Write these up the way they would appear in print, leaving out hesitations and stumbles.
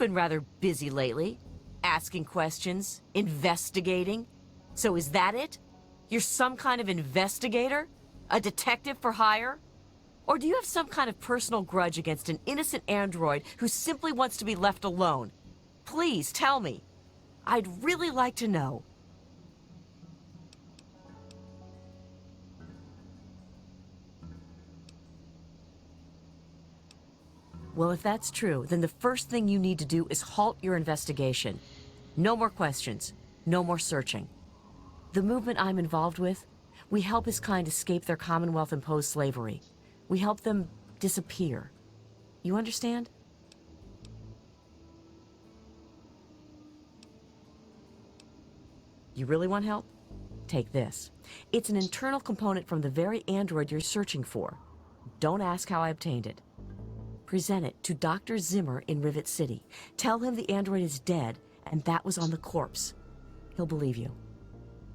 been rather busy lately. Asking questions, investigating. So is that it? You're some kind of investigator? A detective for hire? Or do you have some kind of personal grudge against an innocent android who simply wants to be left alone? Please tell me. I'd really like to know. Well, if that's true, then the first thing you need to do is halt your investigation. No more questions. No more searching. The movement I'm involved with, we help his kind escape their Commonwealth-imposed slavery. We help them disappear. You understand? You really want help? Take this. It's an internal component from the very android you're searching for. Don't ask how I obtained it. Present it to Dr. Zimmer in Rivet City. Tell him the android is dead, and that was on the corpse. He'll believe you.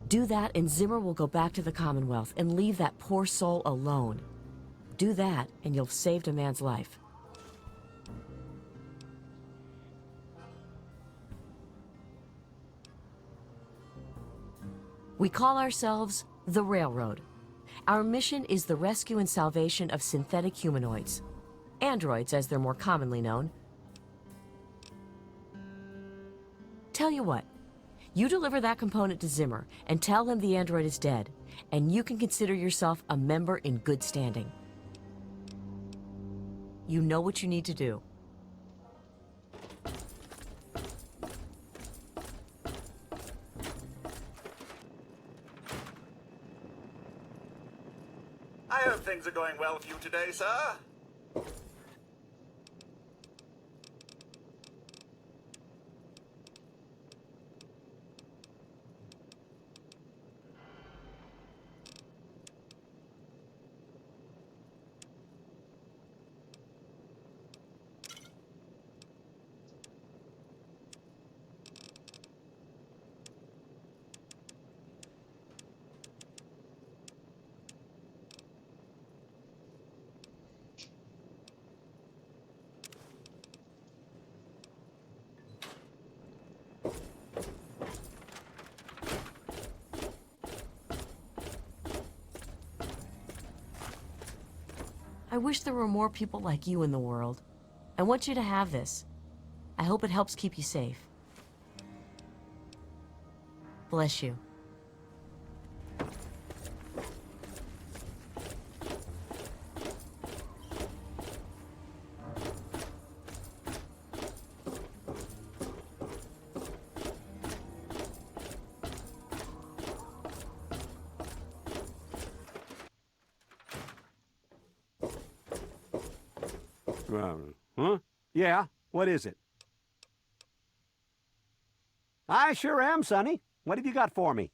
Do that, and Zimmer will go back to the Commonwealth and leave that poor soul alone. Do that, and you'll have saved a man's life. We call ourselves the Railroad. Our mission is the rescue and salvation of synthetic humanoids. Androids, as they're more commonly known. Tell you what, you deliver that component to Zimmer and tell him the android is dead, and you can consider yourself a member in good standing. You know what you need to do. I hope things are going well for you today, sir. I wish there were more people like you in the world. I want you to have this. I hope it helps keep you safe. Bless you. Huh? Yeah, what is it? I sure am, Sonny. What have you got for me?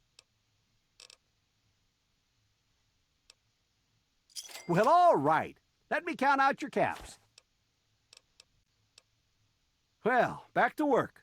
Well, all right. Let me count out your caps. Well, back to work.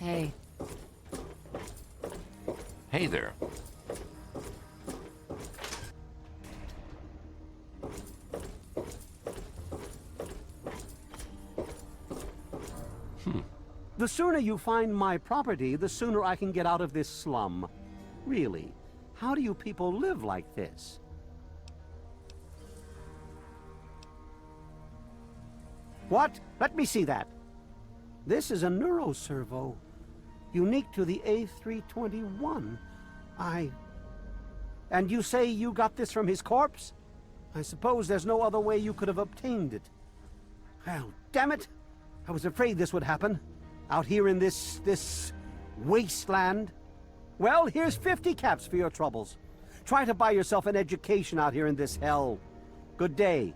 Hey. Hey there. The sooner you find my property, the sooner I can get out of this slum. Really, how do you people live like this? What? Let me see that. This is a neuroservo, unique to the A321. And you say you got this from his corpse? I suppose there's no other way you could have obtained it. Well, damn it! I was afraid this would happen. Out here in this wasteland. Well, here's 50 caps for your troubles. Try to buy yourself an education out here in this hell. Good day.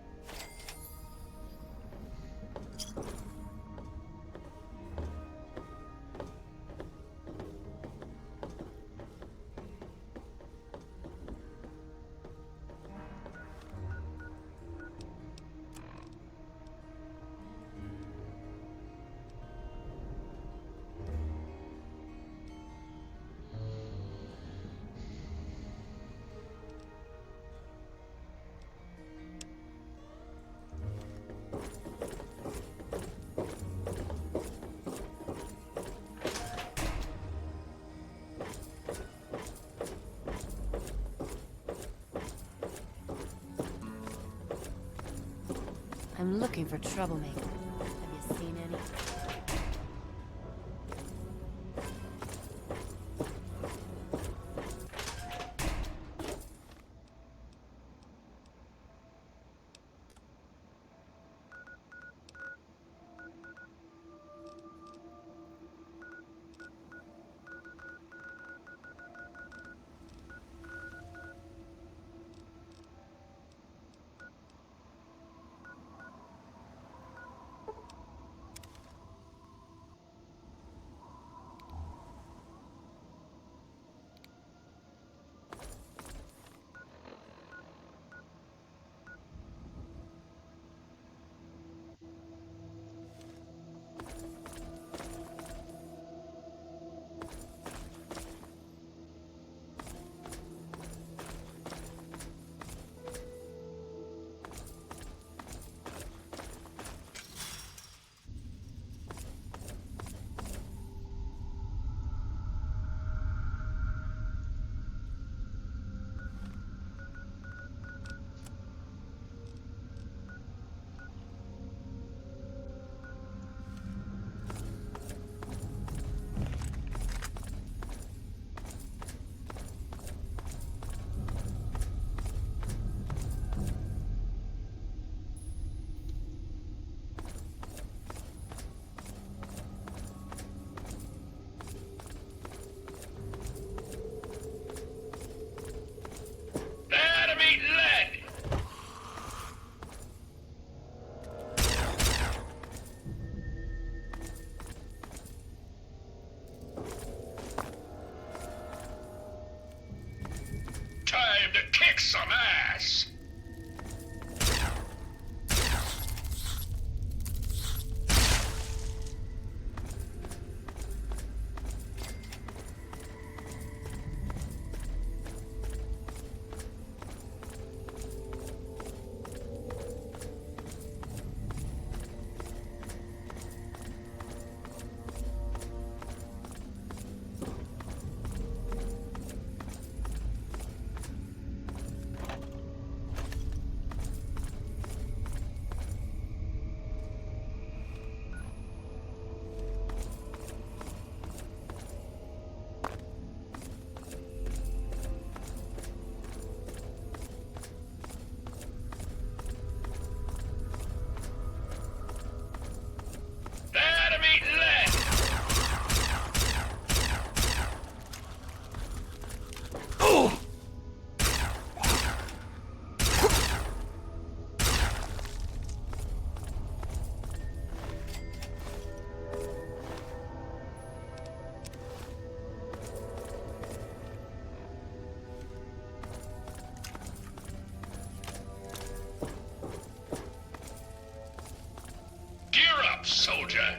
I'm looking for troublemaker. Have you seen any? Time to kick some ass! Gear up, soldier!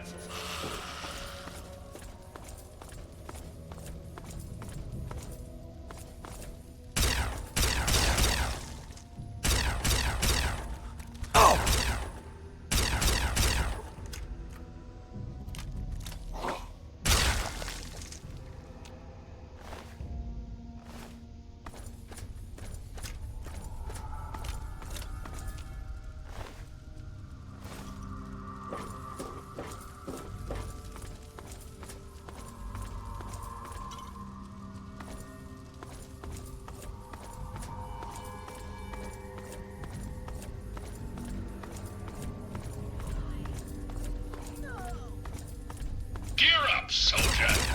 up, soldier.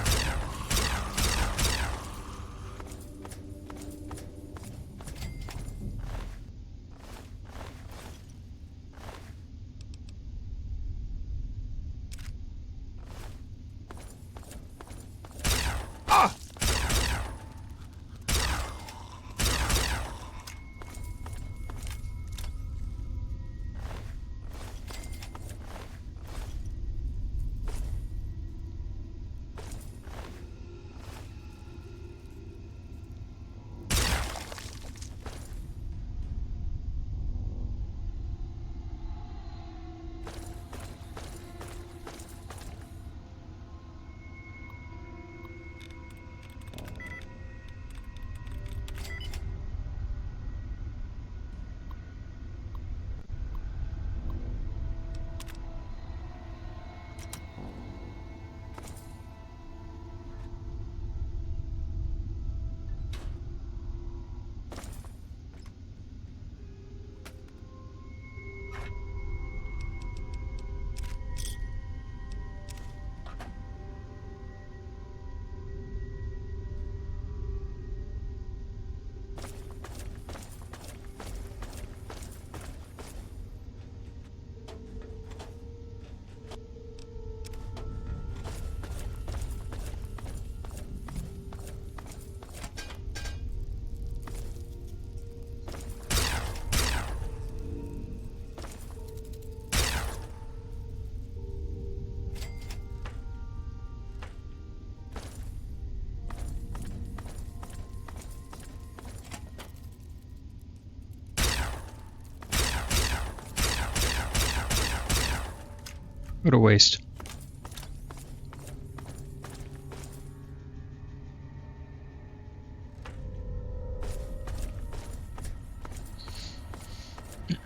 What a waste.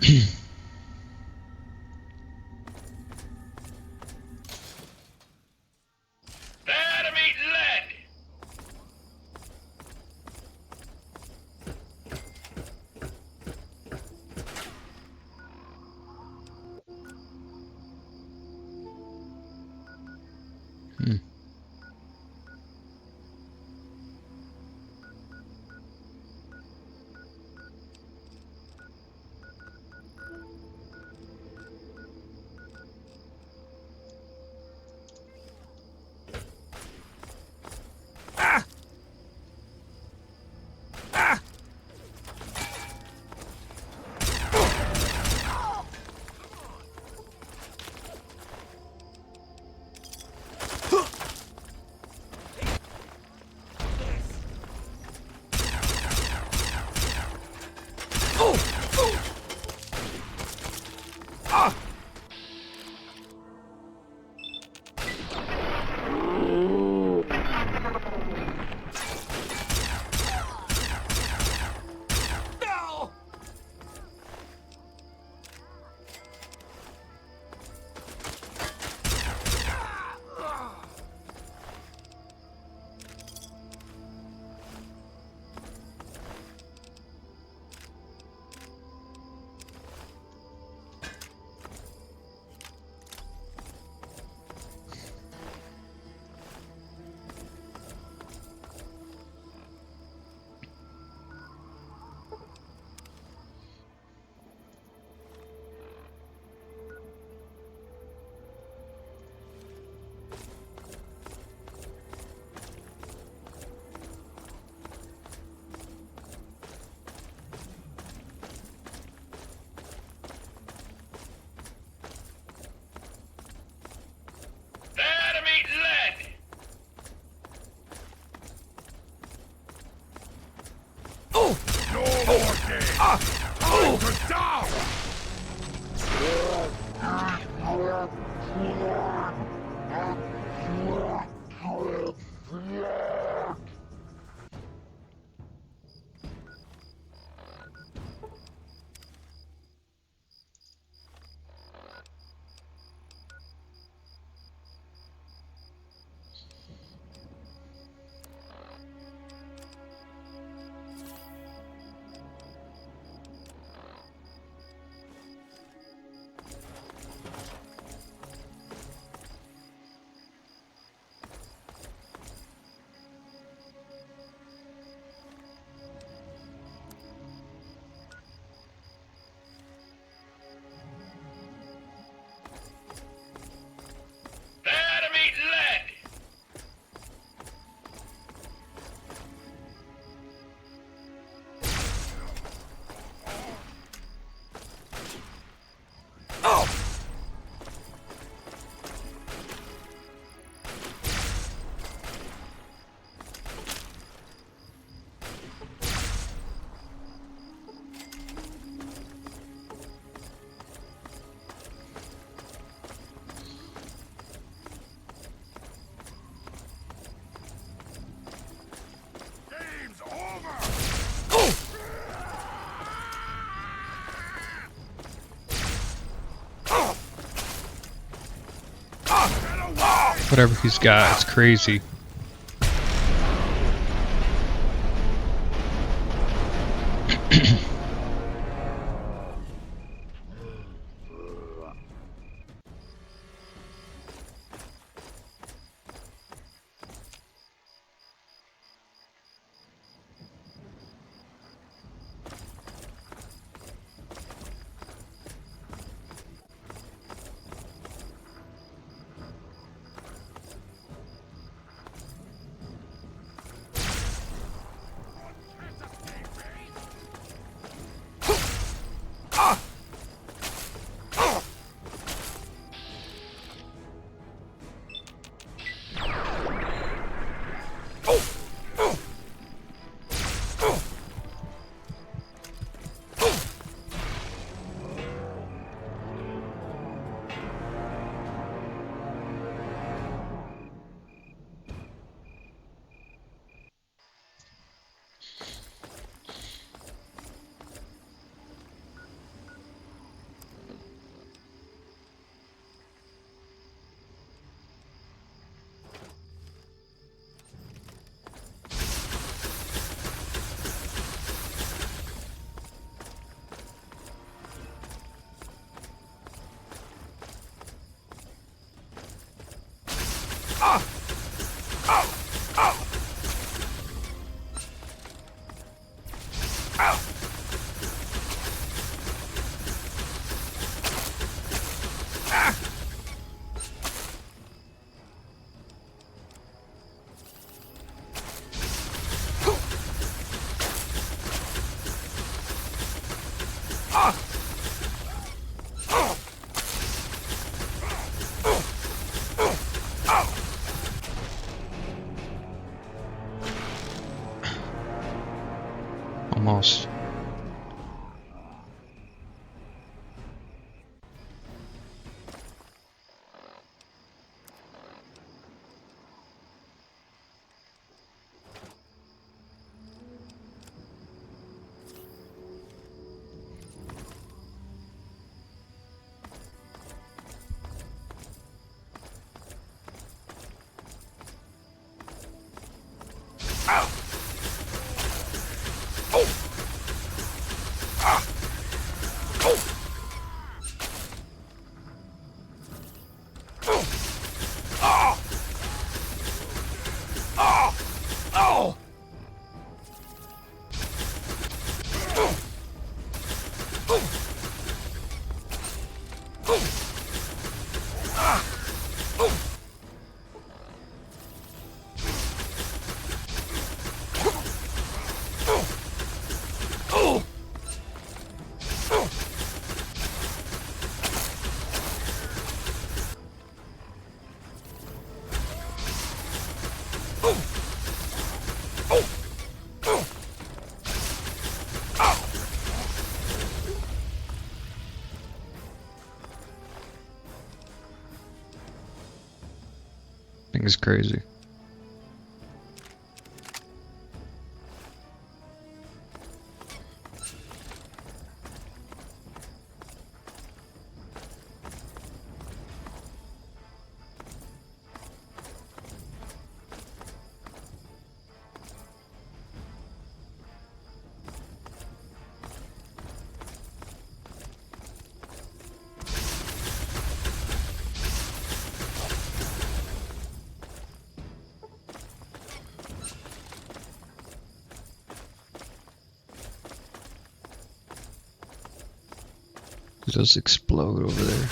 There to meet lead. Whatever he's got, it's crazy. Almost. I think it's crazy. It does explode over there.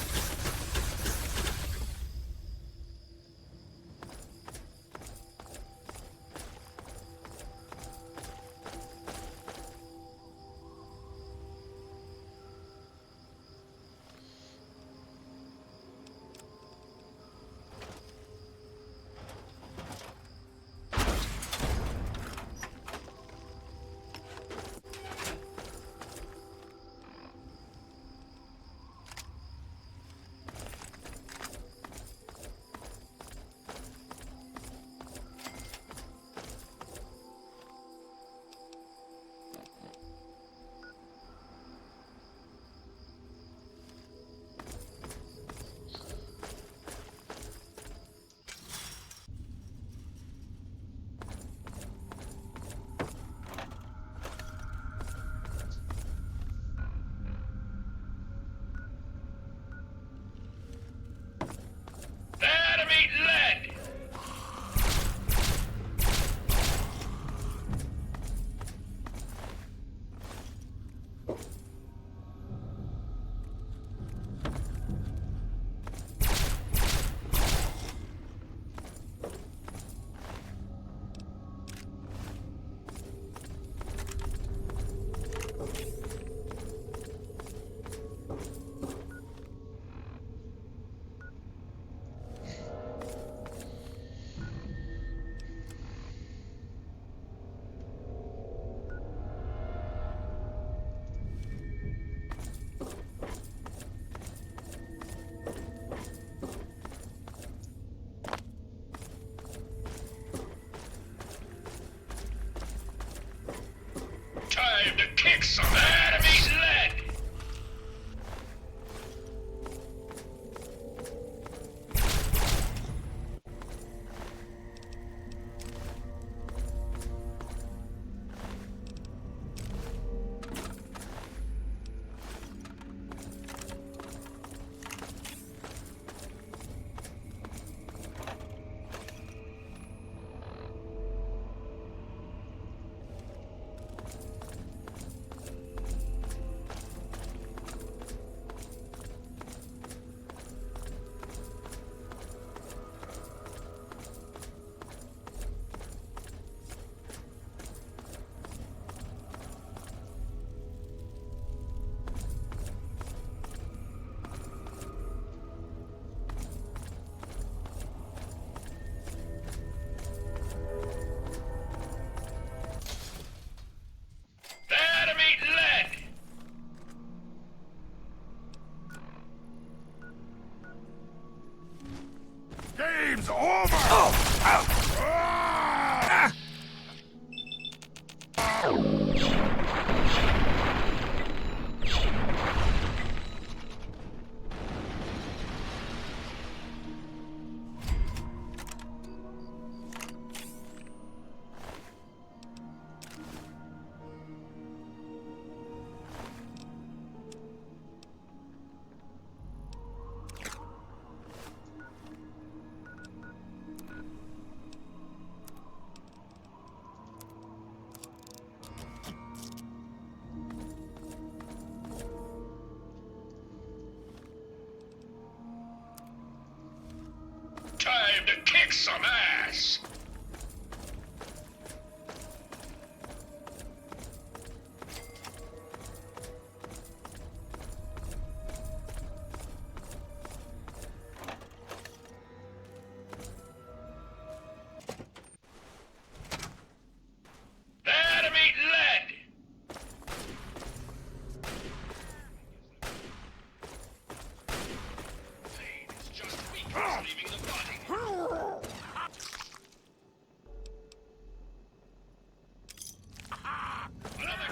some enemy lead! Game's over! Oh! Time to kick some ass! Enemy lead! Pain is just weakness leaving the body. Another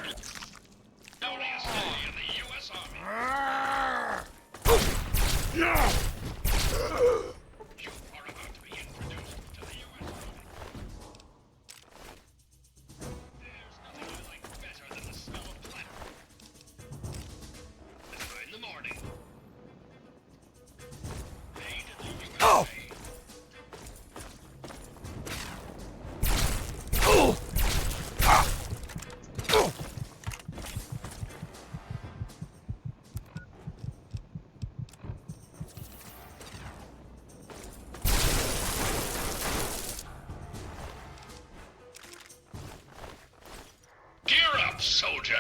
only a city in the U.S. Army. You are about to be introduced to the U.S. Army. There's nothing I like better than the smell of platinum. In the morning. Made in the USA. Oh! Gear up, soldier!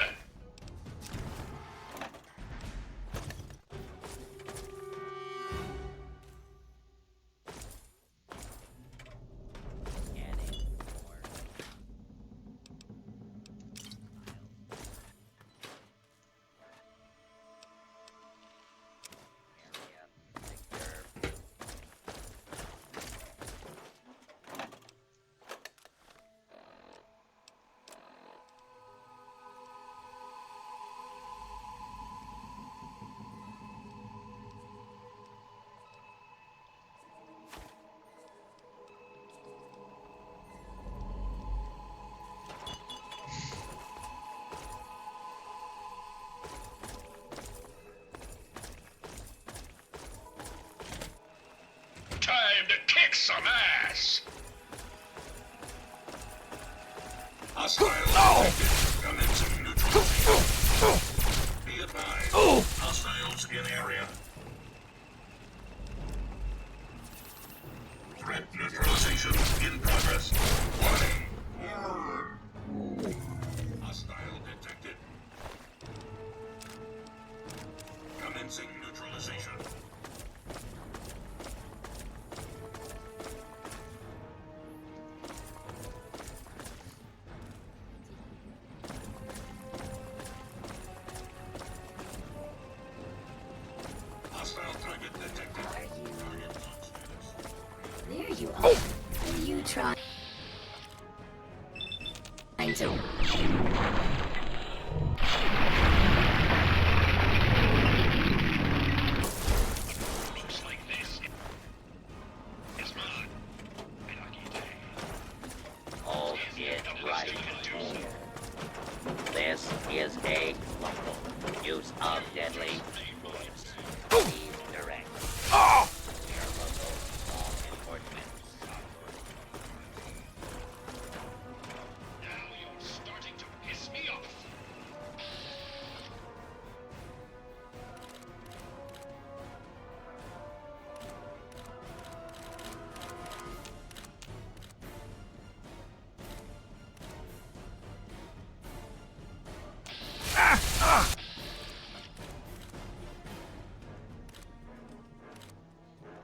Time to kick some ass! Hostile detected. Commencing neutral. Be advised. Hostiles in area. Threat neutralization in progress. Warning. Hostile detected. Commencing neutralization. Hostile target detected. Target lock status. There you are. Are you trying to...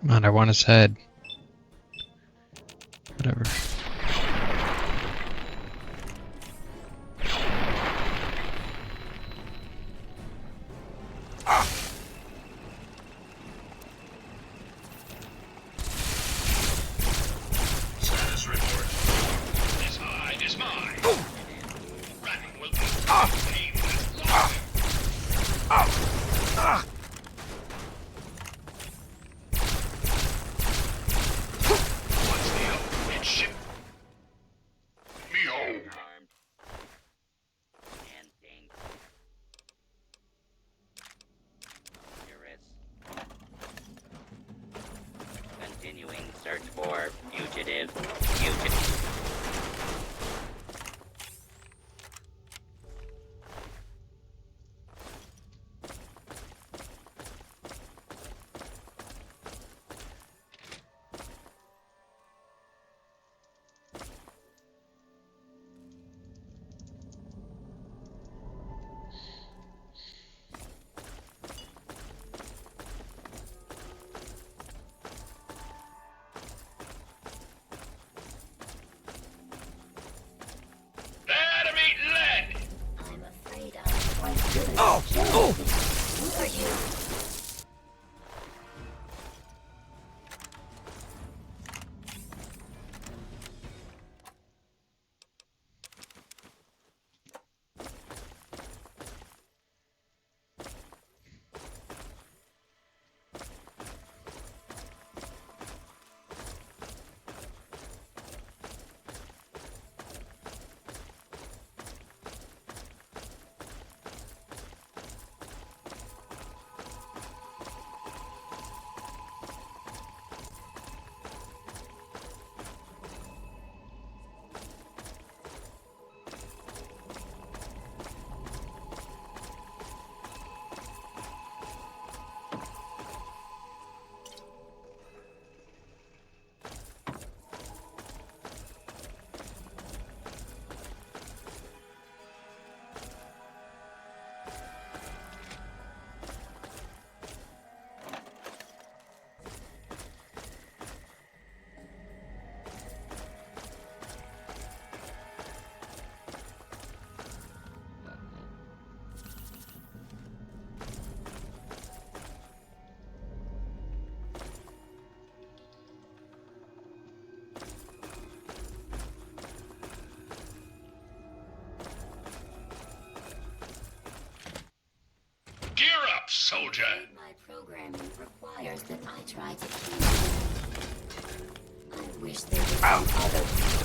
Man, I want his head. Whatever. Status report. This hide is mine. Ratting will be painless. What's the upgrade ship? Me home. And dangerous. Continuing search for fugitive. There to meet lead. I'm afraid I'm quite good at Who are you? Gear up, soldier. My programming requires that I try to kill you. I wish there was some other way.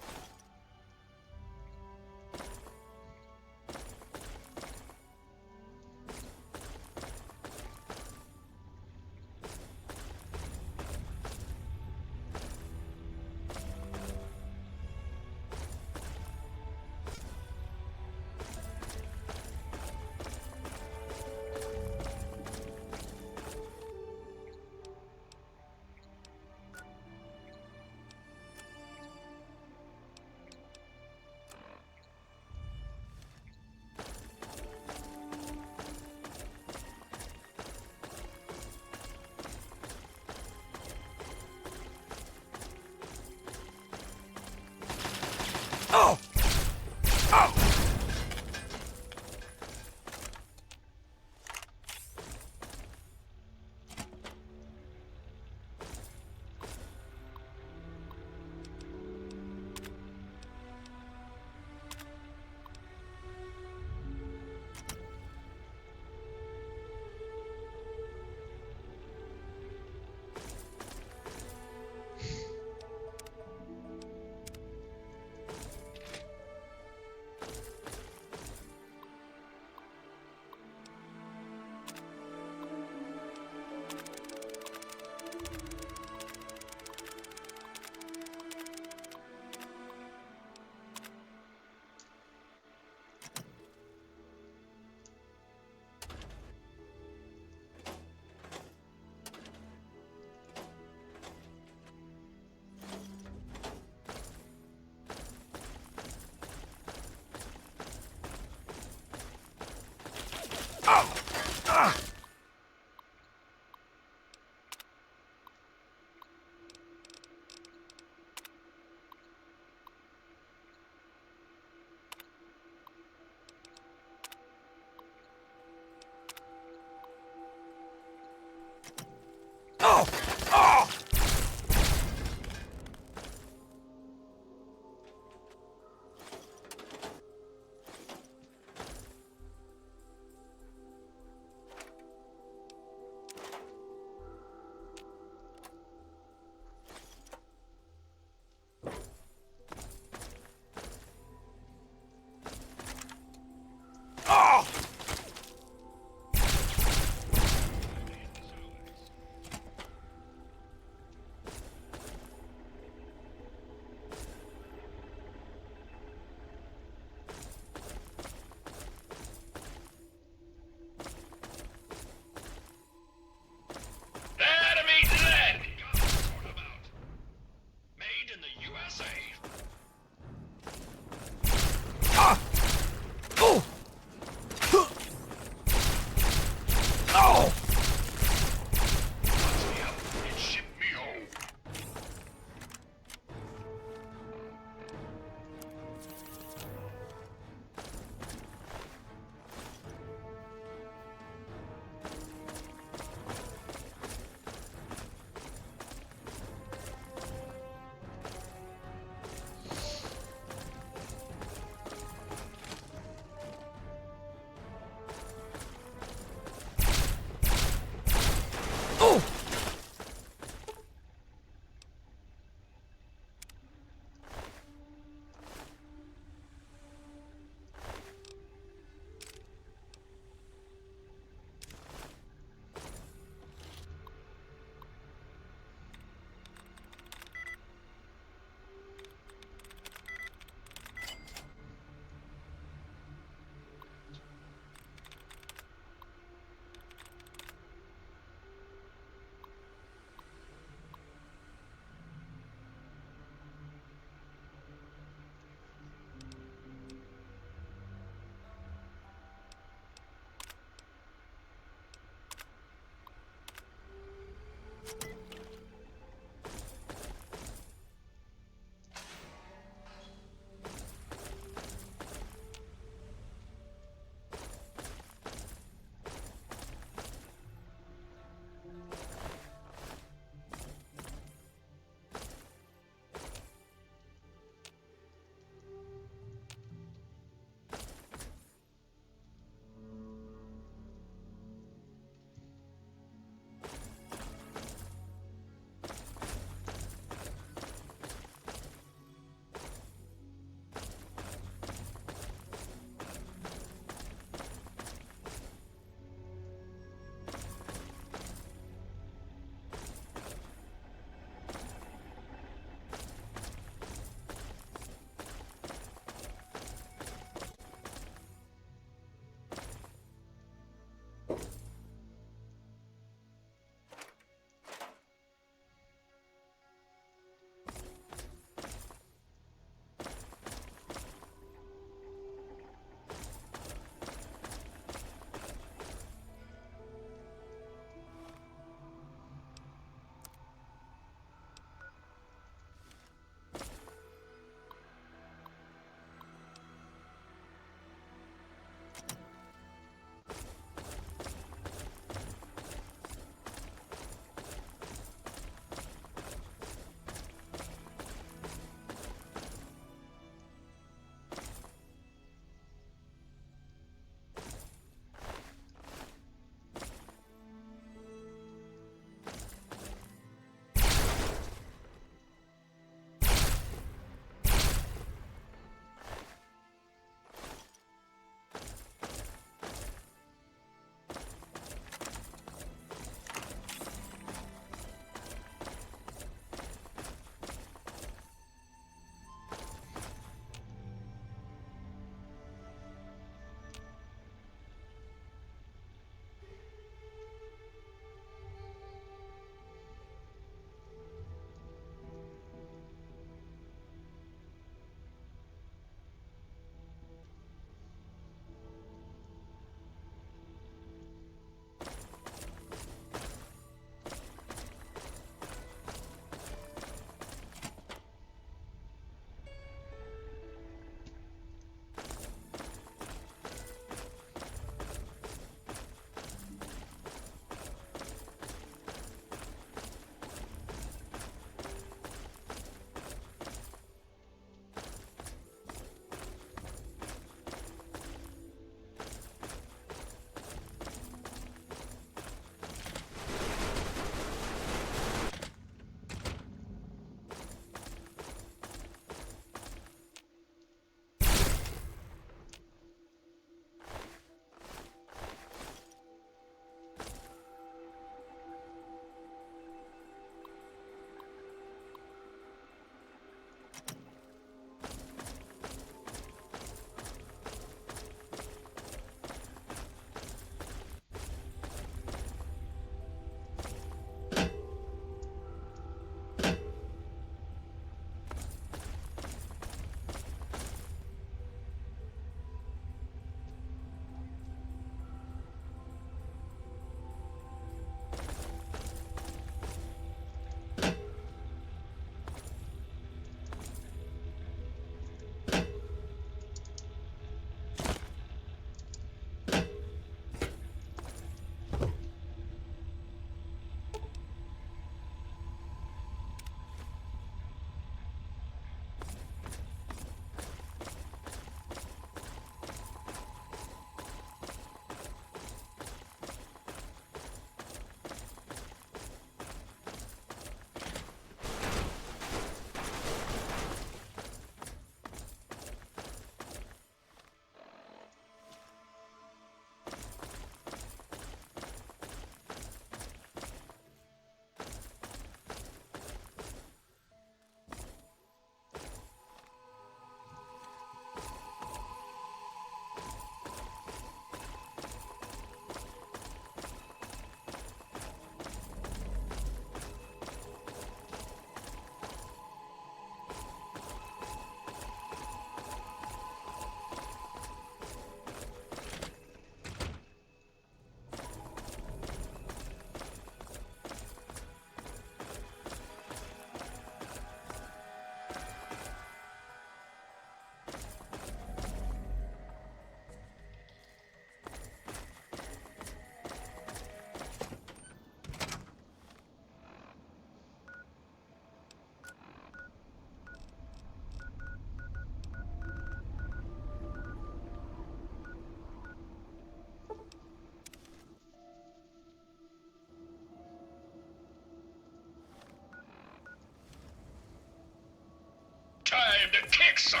to kick some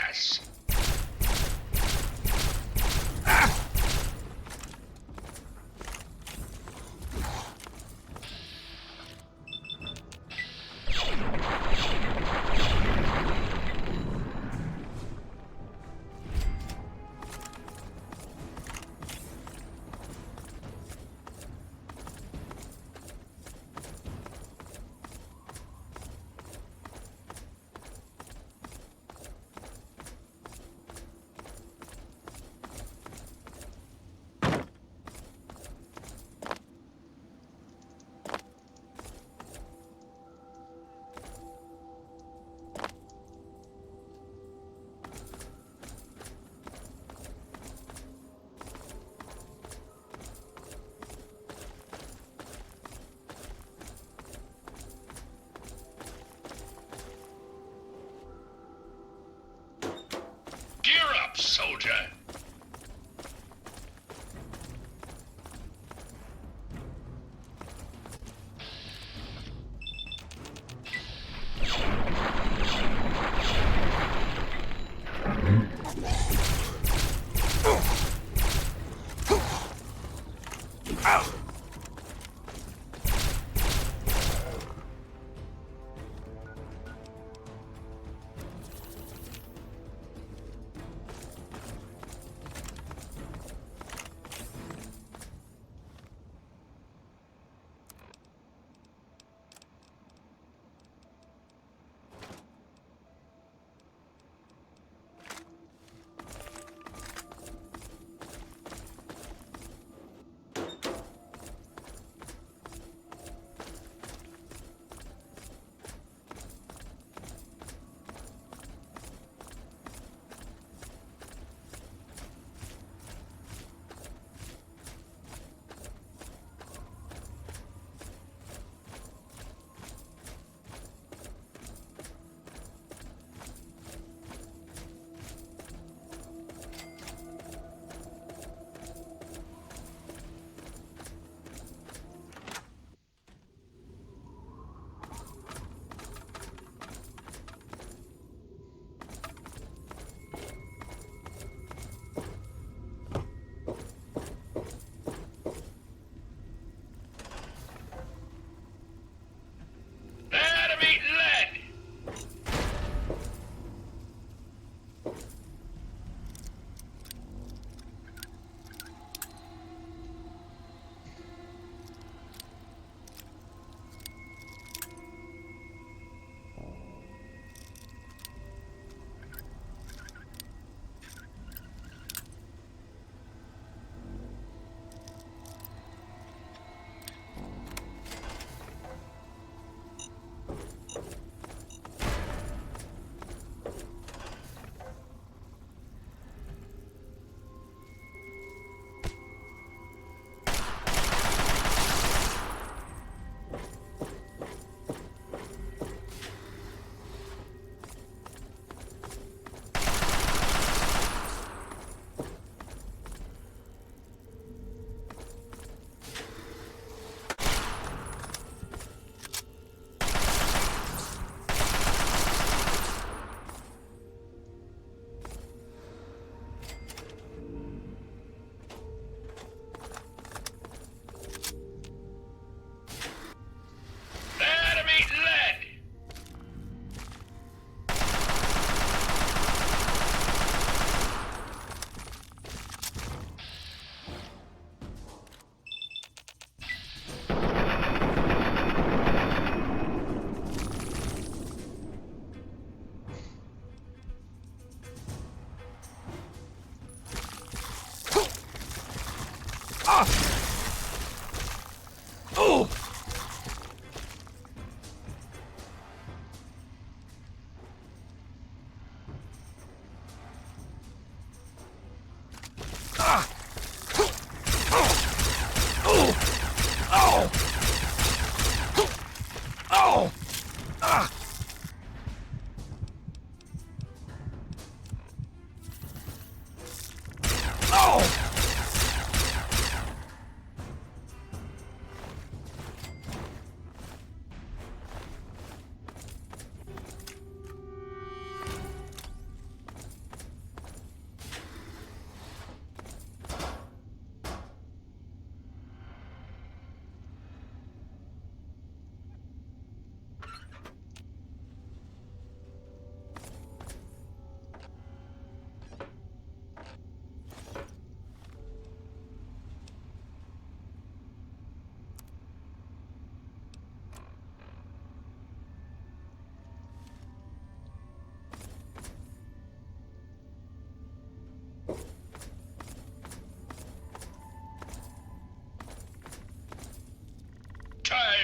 ass! Gear up, soldier! Let 'em eat lead! Let 'em eat lead!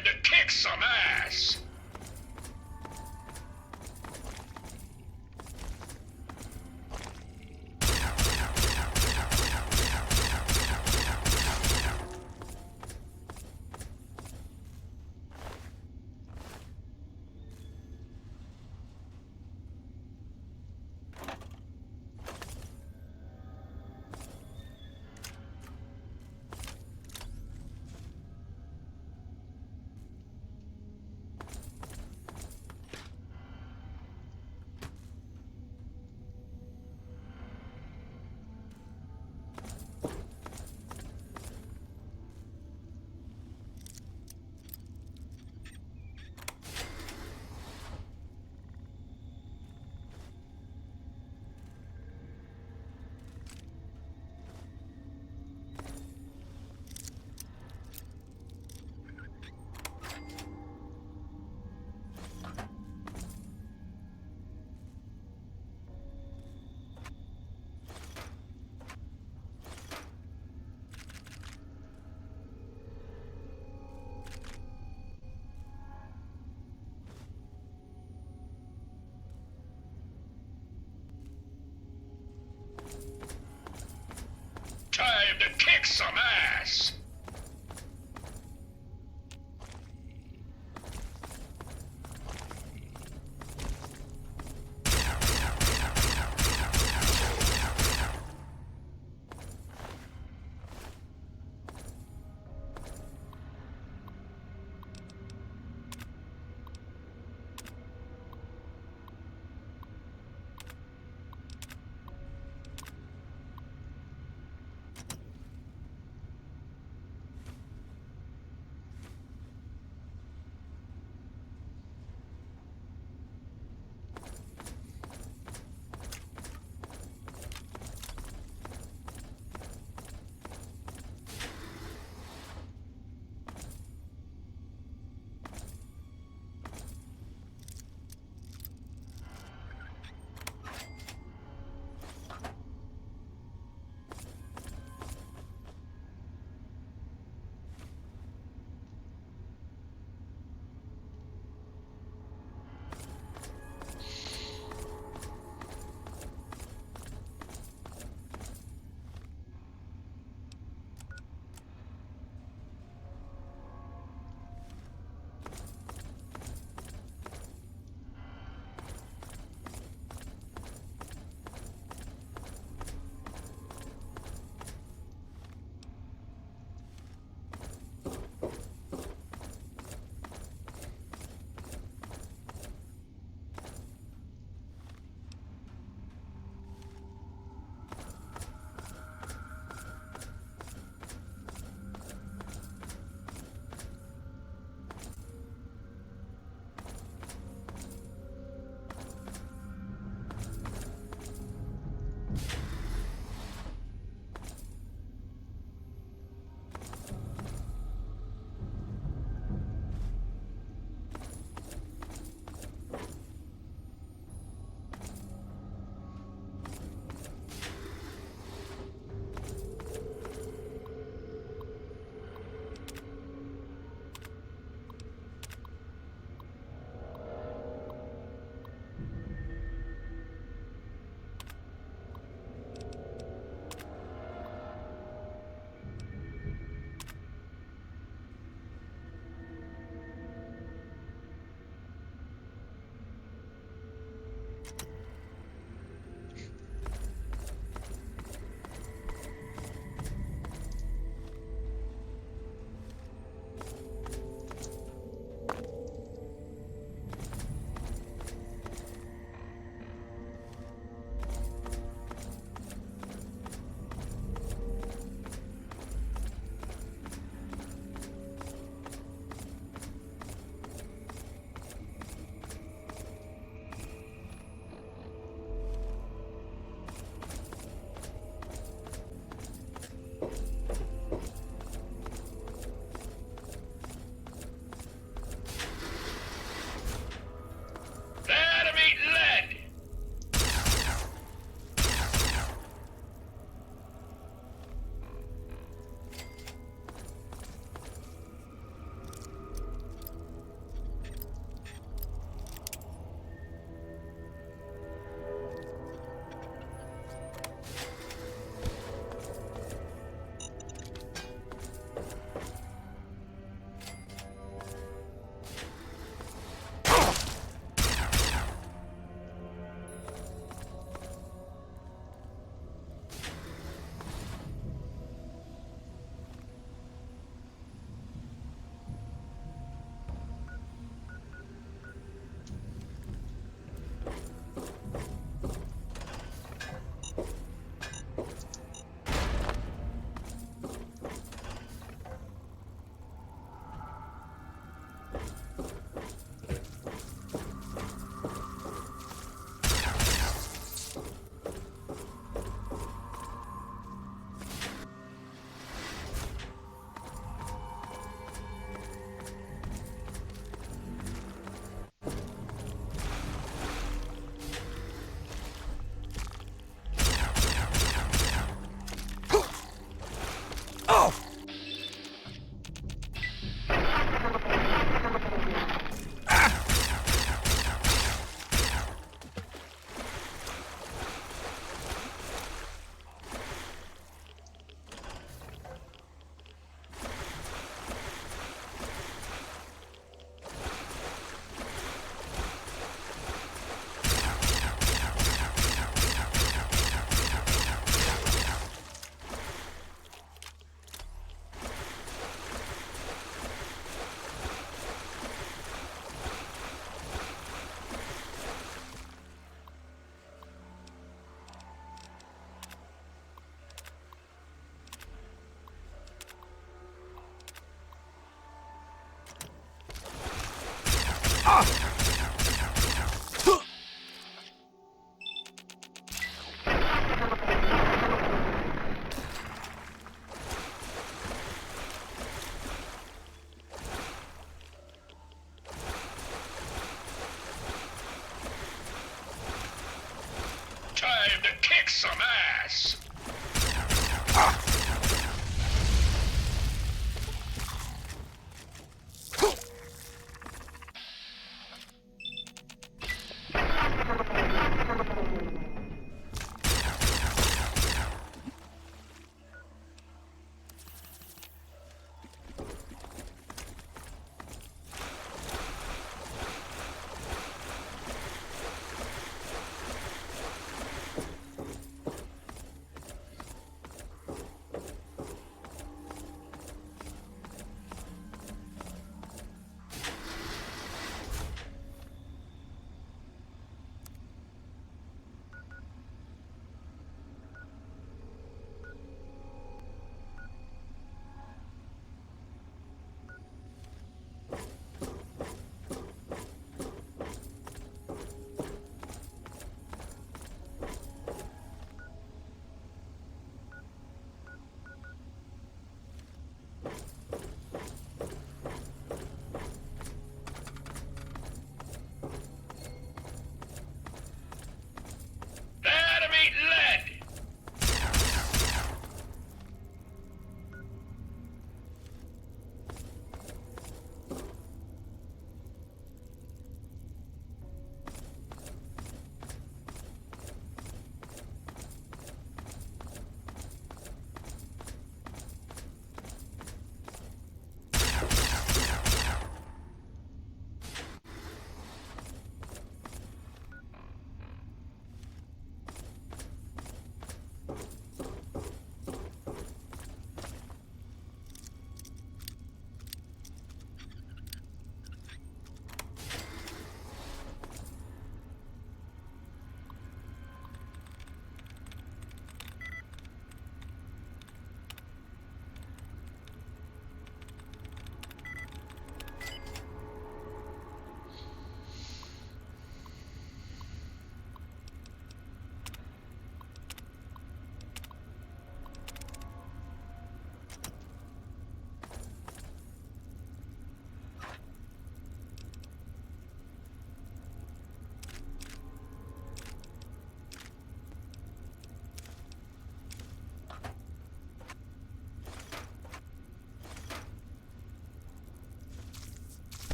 Time to kick some ass! Time to kick some ass! kick some ass!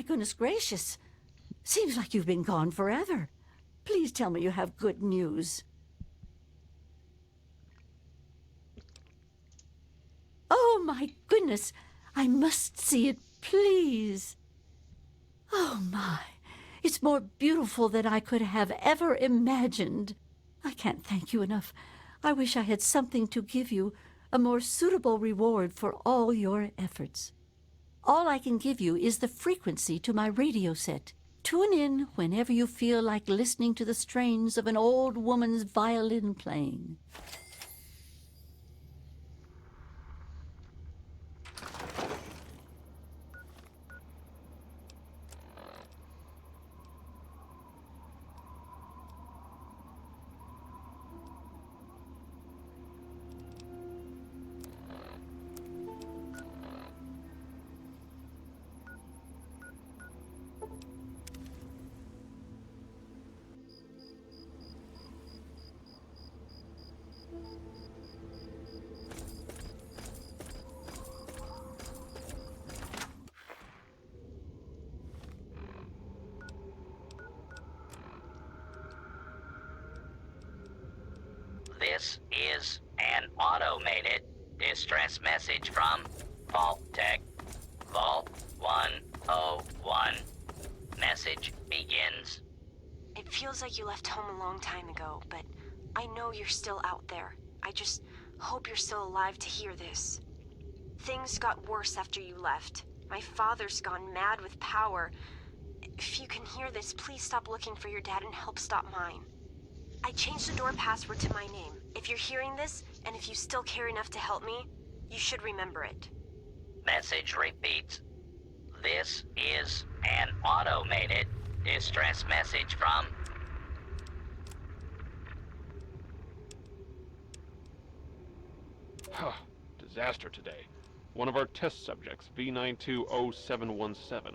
my goodness gracious. Seems like you've been gone forever. Please tell me you have good news. Oh, my goodness. I must see it, please. Oh, my. It's more beautiful than I could have ever imagined. I can't thank you enough. I wish I had something to give you, a more suitable reward for all your efforts. All I can give you is the frequency to my radio set. Tune in whenever you feel like listening to the strains of an old woman's violin playing. This is an automated distress message from Vault Tech. Vault 101. Message begins. It feels like you left home a long time ago, but I know you're still out there. I just hope you're still alive to hear this. Things got worse after you left. My father's gone mad with power. If you can hear this, please stop looking for your dad and help stop mine. I changed the door password to my name. If you're hearing this, and if you still care enough to help me, you should remember it. Message repeats. This is an automated distress message from... Disaster today. One of our test subjects, V920717,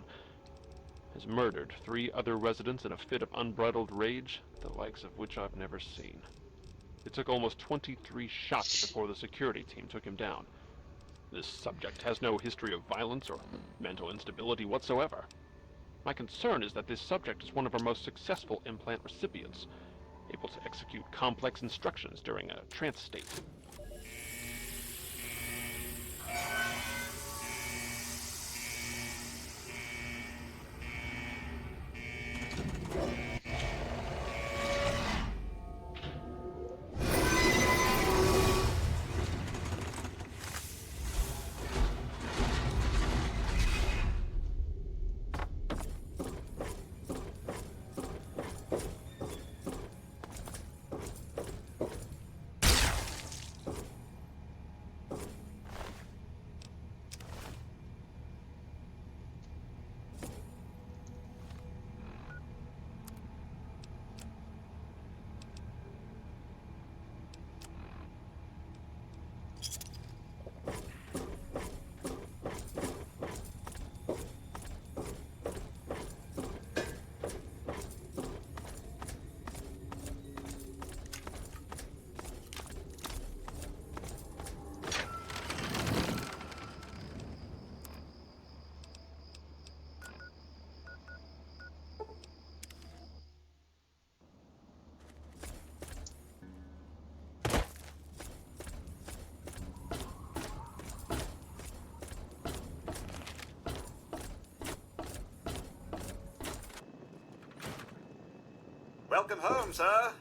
has murdered 3 other residents in a fit of unbridled rage, the likes of which I've never seen. It took almost 23 shots before the security team took him down. This subject has no history of violence or mental instability whatsoever. My concern is that this subject is one of our most successful implant recipients, able to execute complex instructions during a trance state. Welcome home, sir.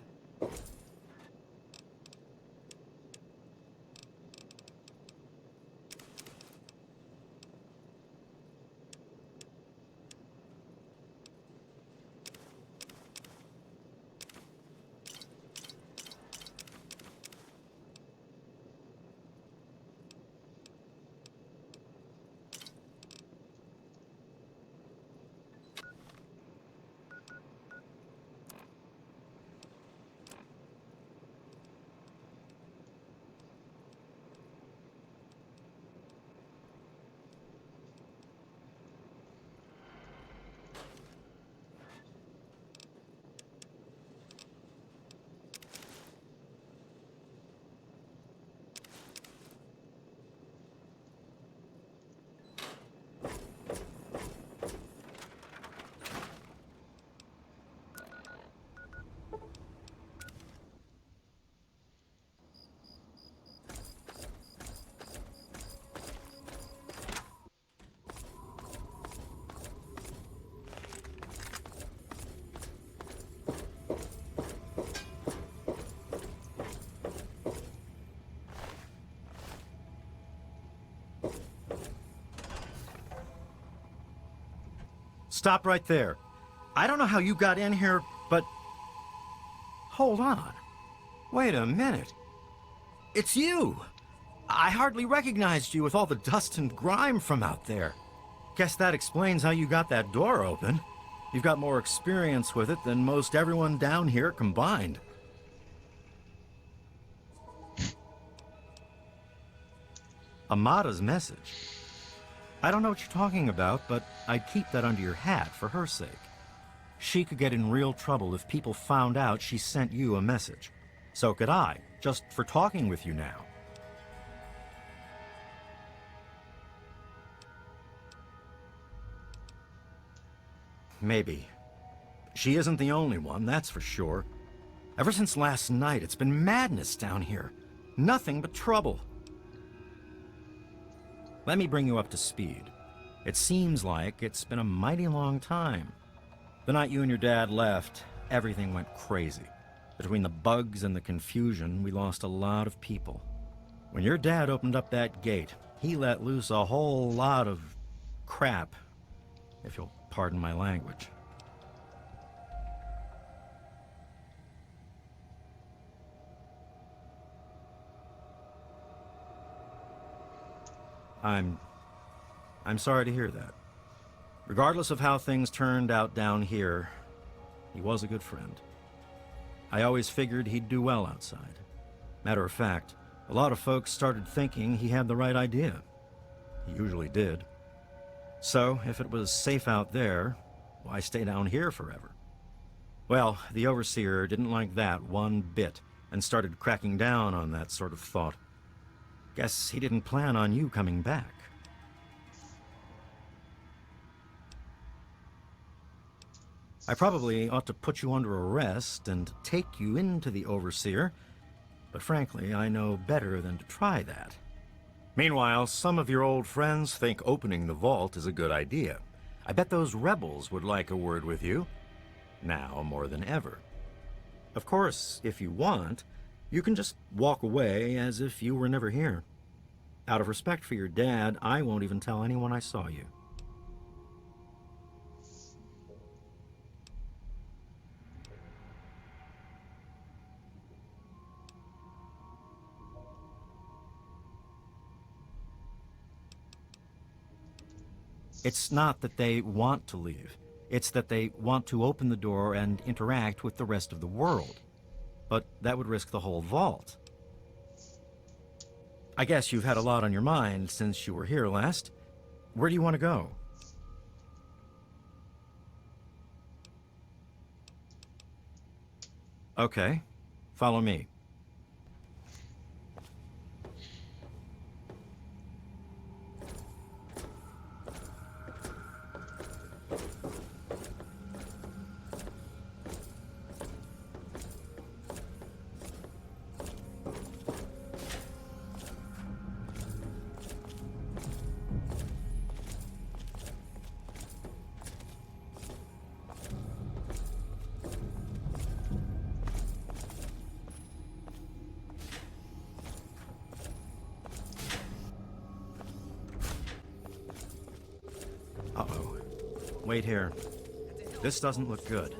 Stop right there. I don't know how you got in here, but... Hold on. Wait a minute. It's you! I hardly recognized you with all the dust and grime from out there. Guess that explains how you got that door open. You've got more experience with it than most everyone down here combined. Amada's message. I don't know what you're talking about, but I'd keep that under your hat for her sake. She could get in real trouble if people found out she sent you a message. So could I, just for talking with you now. Maybe. She isn't the only one, that's for sure. Ever since last night, it's been madness down here. Nothing but trouble. Let me bring you up to speed. It seems like it's been a mighty long time. The night you and your dad left, everything went crazy. Between the bugs and the confusion, we lost a lot of people. When your dad opened up that gate, he let loose a whole lot of crap, if you'll pardon my language. I'm sorry to hear that. Regardless of how things turned out down here, he was a good friend. I always figured he'd do well outside. Matter of fact, a lot of folks started thinking he had the right idea. He usually did. So, if it was safe out there, why stay down here forever? Well, the Overseer didn't like that one bit, and started cracking down on that sort of thought. Guess he didn't plan on you coming back. I probably ought to put you under arrest and take you into the Overseer, but frankly, I know better than to try that. Meanwhile, some of your old friends think opening the vault is a good idea. I bet those rebels would like a word with you, now more than ever. Of course, if you want, you can just walk away as if you were never here. Out of respect for your dad, I won't even tell anyone I saw you. It's not that they want to leave. It's that they want to open the door and interact with the rest of the world. But that would risk the whole vault. I guess you've had a lot on your mind since you were here last. Where do you want to go? Okay, follow me. Uh-oh. Wait here. This doesn't look good.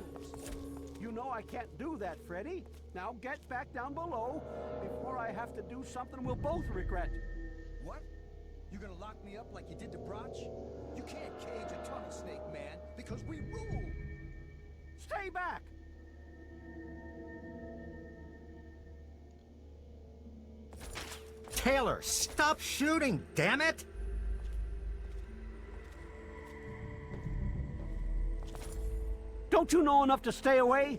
You know I can't do that, Freddy. Now get back down below before I have to do something we'll both regret. What? You gonna lock me up like you did to Broch? You can't cage a tunnel snake, man, because we rule! Stay back! Taylor, stop shooting, damn it! Don't you know enough to stay away?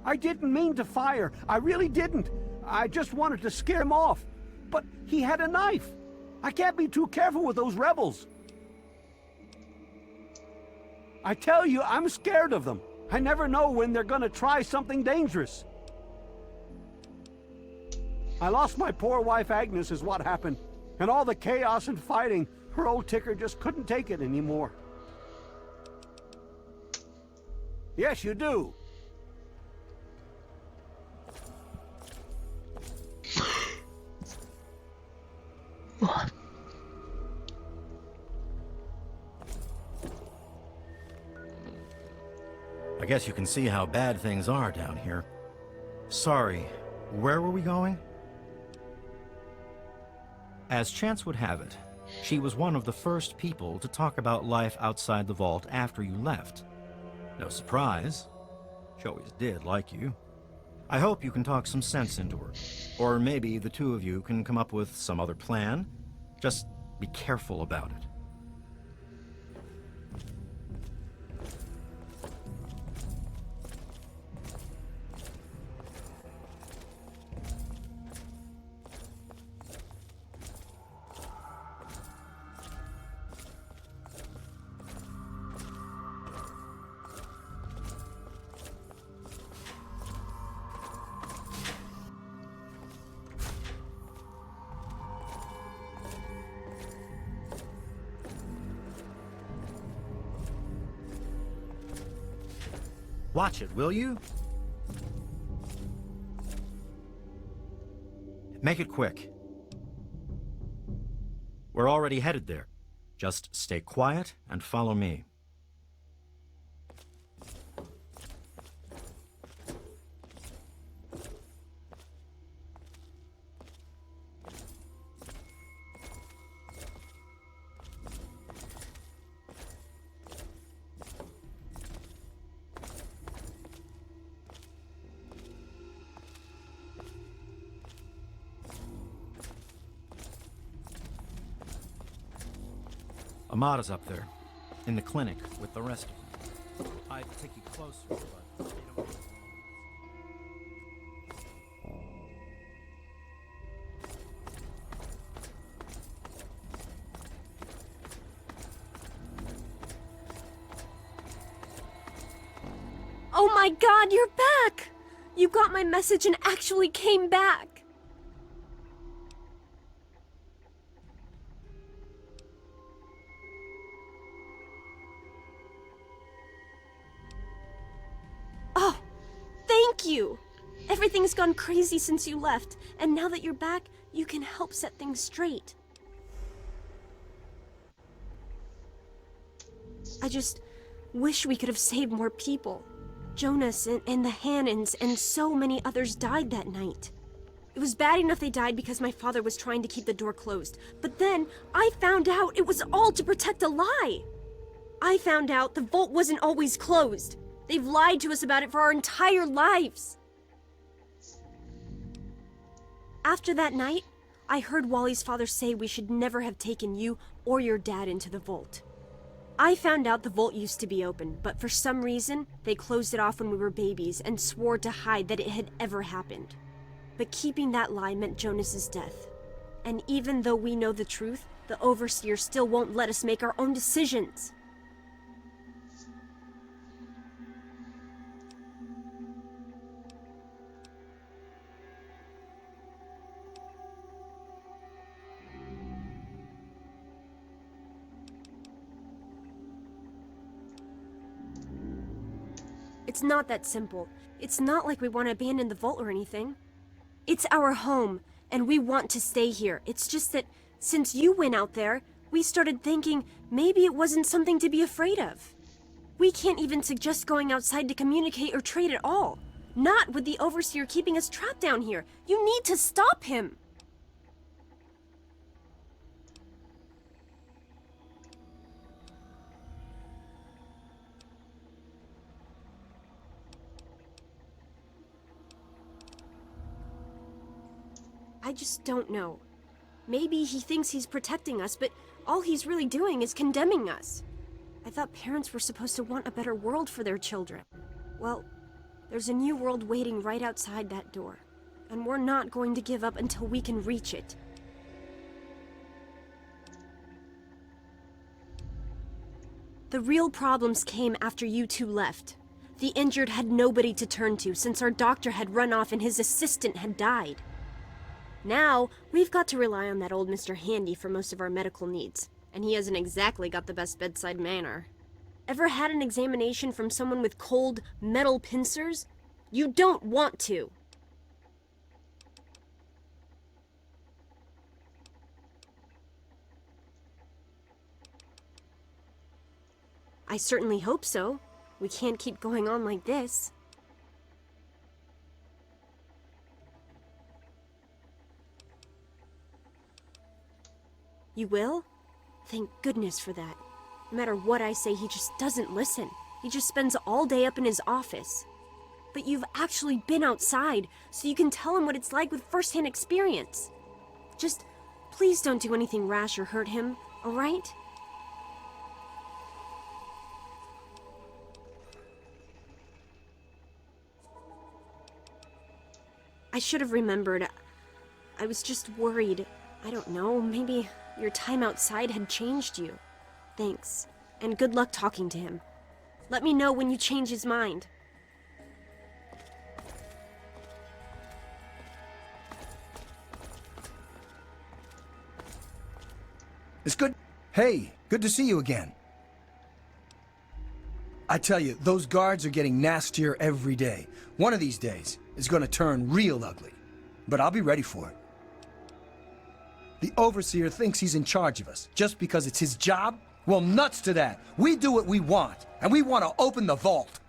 I didn't mean to fire. I really didn't. I just wanted to scare him off. But he had a knife. I can't be too careful with those rebels. I tell you, I'm scared of them. I never know when they're gonna try something dangerous. I lost my poor wife Agnes is what happened. And all the chaos and fighting, her old ticker just couldn't take it anymore. Yes, you do. I guess you can see how bad things are down here. Sorry, where were we going? As chance would have it, she was one of the first people to talk about life outside the vault after you left. No surprise. She always did like you. I hope you can talk some sense into her. Or maybe the two of you can come up with some other plan. Just be careful about it. Watch it, will you? Make it quick. We're already headed there. Just stay quiet and follow me. Amada's up there, in the clinic with the rest of them. I'd take you closer, but you don't... Oh my god, you're back! You got my message and actually came back! Oh, thank you! Everything's gone crazy since you left, and now that you're back, you can help set things straight. I just wish we could have saved more people. Jonas and the Hannons and so many others died that night. It was bad enough they died because my father was trying to keep the door closed. But then, I found out it was all to protect a lie. I found out the vault wasn't always closed. They've lied to us about it for our entire lives. After that night, I heard Wally's father say we should never have taken you or your dad into the vault. I found out the vault used to be open, but for some reason, they closed it off when we were babies and swore to hide that it had ever happened. But keeping that lie meant Jonas's death. And even though we know the truth, the Overseer still won't let us make our own decisions. It's not that simple. It's not like we want to abandon the vault or anything. It's our home, and we want to stay here. It's just that, since you went out there, we started thinking maybe it wasn't something to be afraid of. We can't even suggest going outside to communicate or trade at all. Not with the Overseer keeping us trapped down here. You need to stop him! I just don't know. Maybe he thinks he's protecting us, but all he's really doing is condemning us. I thought parents were supposed to want a better world for their children. Well, there's a new world waiting right outside that door, and we're not going to give up until we can reach it. The real problems came after you two left. The injured had nobody to turn to since our doctor had run off and his assistant had died. Now, we've got to rely on that old Mr. Handy for most of our medical needs, and he hasn't exactly got the best bedside manner. Ever had an examination from someone with cold, metal pincers? You don't want to! I certainly hope so. We can't keep going on like this. You will? Thank goodness for that. No matter what I say, he just doesn't listen. He just spends all day up in his office. But you've actually been outside, so you can tell him what it's like with first-hand experience. Just, please don't do anything rash or hurt him, all right? I should have remembered. I was just worried. I don't know, maybe your time outside had changed you. Thanks, and good luck talking to him. Let me know when you change his mind. It's good. Hey, good to see you again. I tell you, those guards are getting nastier every day. One of these days, it's gonna turn real ugly. But I'll be ready for it. The Overseer thinks he's in charge of us, just because it's his job? Well, nuts to that. We do what we want, and we want to open the vault.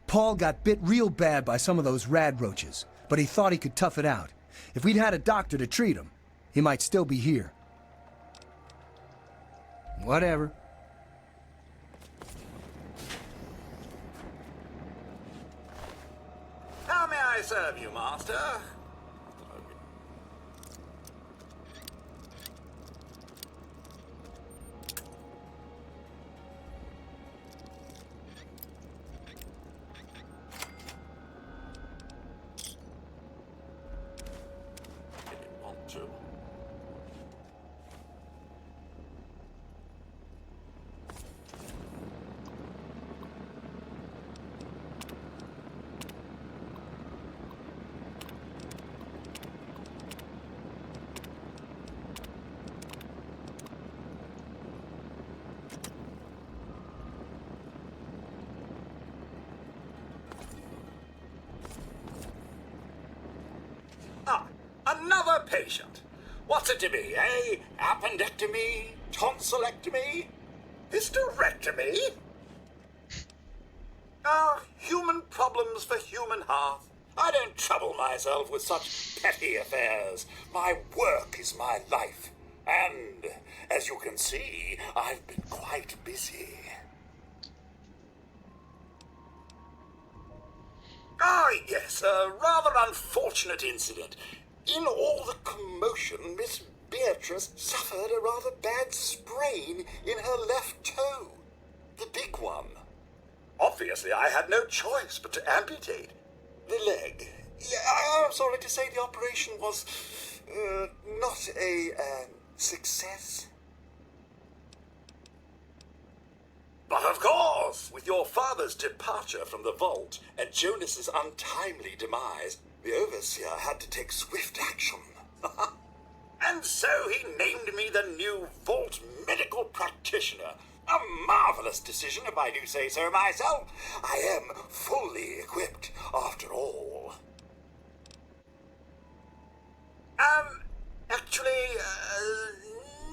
Paul got bit real bad by some of those rad roaches, but he thought he could tough it out. If we'd had a doctor to treat him, he might still be here. Whatever. How may I serve you, Master? Didn't want to. Another patient. What's it to be, eh? Appendectomy? Tonsillectomy? Hysterectomy? Human problems for human hearth. I don't trouble myself with such petty affairs. My work is my life. And, as you can see, I've been quite busy. Yes, a rather unfortunate incident. In all the commotion, Miss Beatrice suffered a rather bad sprain in her left toe. The big one. Obviously, I had no choice but to amputate the leg. Yeah, I'm sorry to say the operation was not a success. But of course, with your father's departure from the vault and Jonas's untimely demise, the Overseer had to take swift action. And so he named me the new Vault Medical Practitioner. A marvelous decision, if I do say so myself. I am fully equipped, after all. Actually,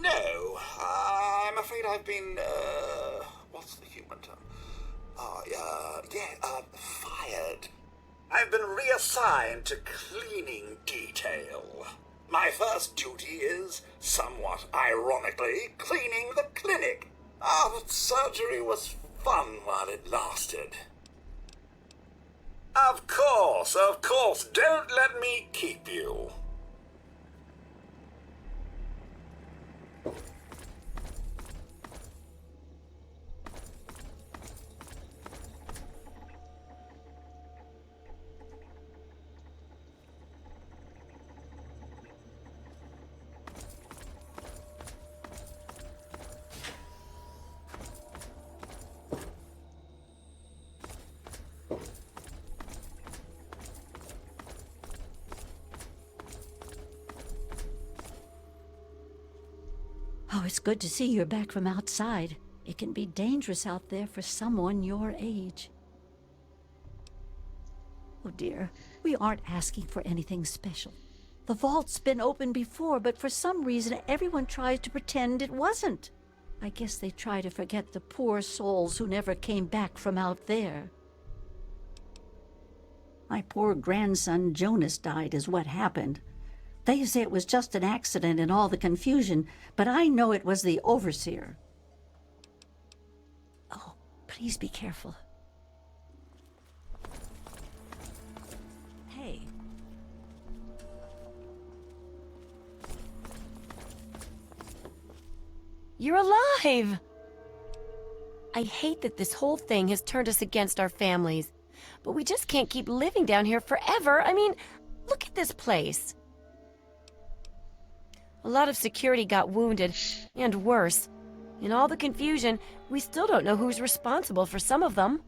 no. I'm afraid I've been, what's the human term? Fired. I've been reassigned to cleaning detail. My first duty is, somewhat ironically, cleaning the clinic. But surgery was fun while it lasted. Of course, don't let me keep you. Oh, it's good to see you're back from outside. It can be dangerous out there for someone your age. Oh dear, we aren't asking for anything special. The vault's been open before, but for some reason everyone tries to pretend it wasn't. I guess they try to forget the poor souls who never came back from out there. My poor grandson Jonas died is what happened. They say it was just an accident in all the confusion, but I know it was the overseer. Oh, please be careful. Hey. You're alive! I hate that this whole thing has turned us against our families, but we just can't keep living down here forever. I mean, look at this place. A lot of security got wounded, and worse. In all the confusion, we still don't know who's responsible for some of them.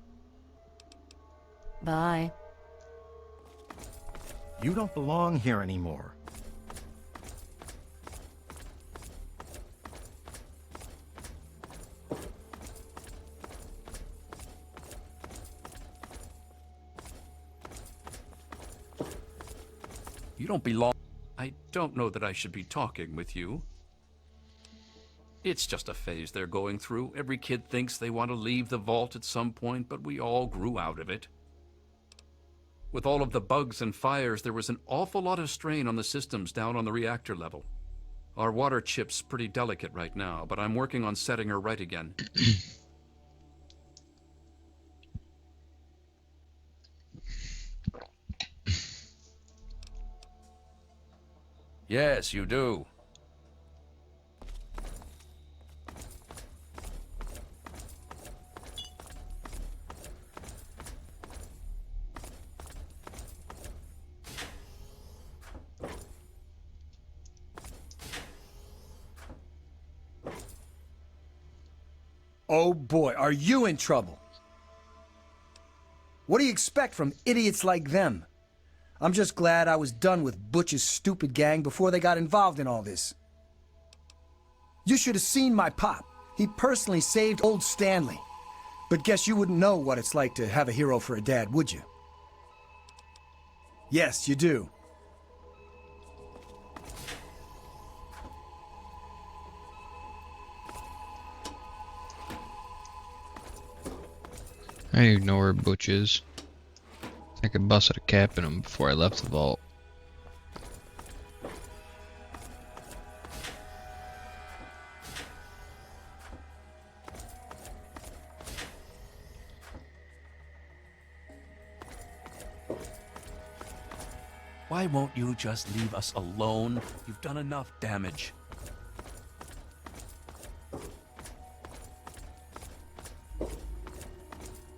Bye. You don't belong here anymore. You don't belong. I don't know that I should be talking with you. It's just a phase they're going through. Every kid thinks they want to leave the vault at some point, but we all grew out of it. With all of the bugs and fires, there was an awful lot of strain on the systems down on the reactor level. Our water chip's pretty delicate right now, but I'm working on setting her right again. Yes, you do. Oh boy, are you in trouble? What do you expect from idiots like them? I'm just glad I was done with Butch's stupid gang before they got involved in all this. You should have seen my pop. He personally saved old Stanley. But guess you wouldn't know what it's like to have a hero for a dad, would you? Yes, you do. I don't even know where Butch is. I think I busted a cap in him before I left the vault. Why won't you just leave us alone? You've done enough damage.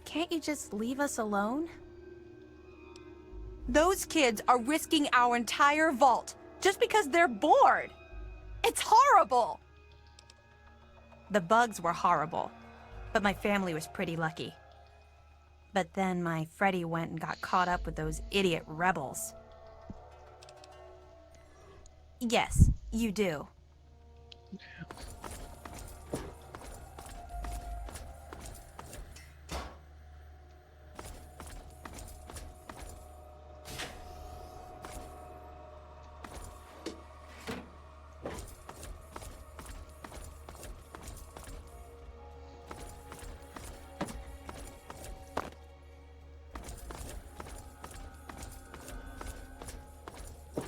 Can't you just leave us alone? Those kids are risking our entire vault just because they're bored. It's horrible. The bugs were horrible, but my family was pretty lucky. But then my Freddy went and got caught up with those idiot rebels. Yes, you do.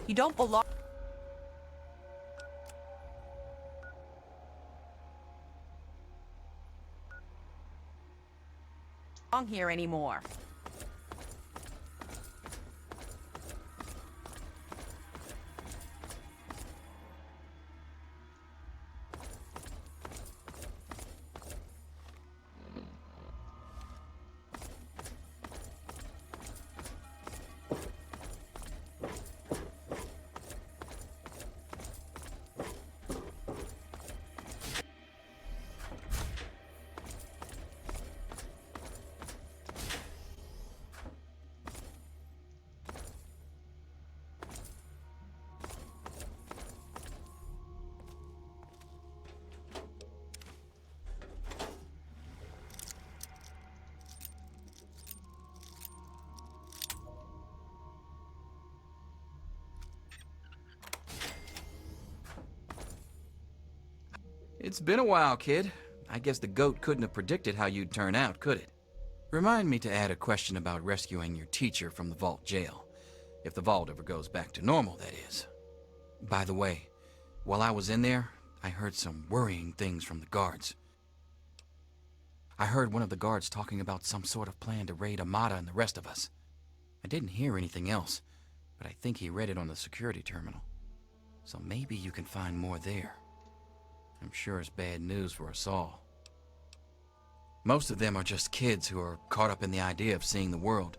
You don't belong here anymore. It's been a while, kid. I guess the goat couldn't have predicted how you'd turn out, could it? Remind me to add a question about rescuing your teacher from the vault jail. If the vault ever goes back to normal, that is. By the way, while I was in there, I heard some worrying things from the guards. I heard one of the guards talking about some sort of plan to raid Amata and the rest of us. I didn't hear anything else, but I think he read it on the security terminal. So maybe you can find more there. I'm sure it's bad news for us all. Most of them are just kids who are caught up in the idea of seeing the world.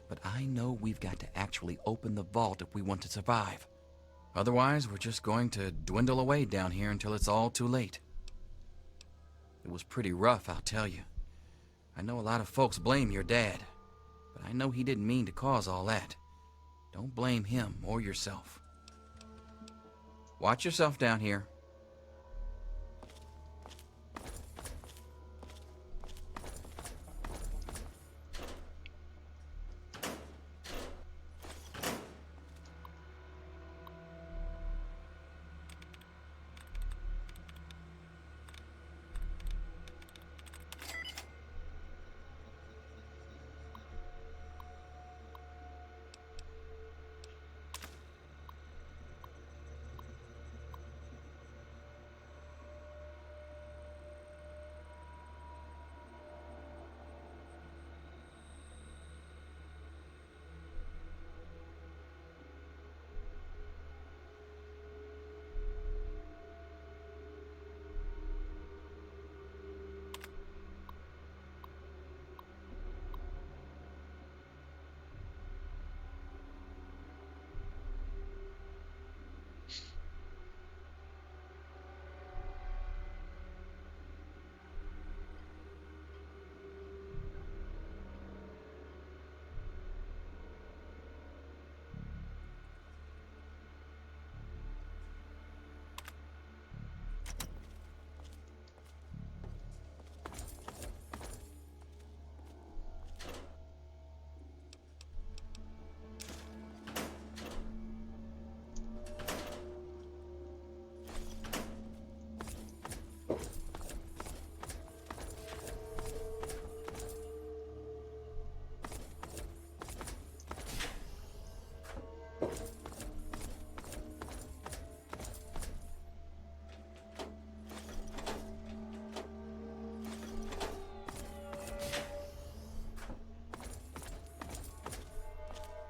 But I know we've got to actually open the vault if we want to survive. Otherwise, we're just going to dwindle away down here until it's all too late. It was pretty rough, I'll tell you. I know a lot of folks blame your dad, but I know he didn't mean to cause all that. Don't blame him or yourself. Watch yourself down here.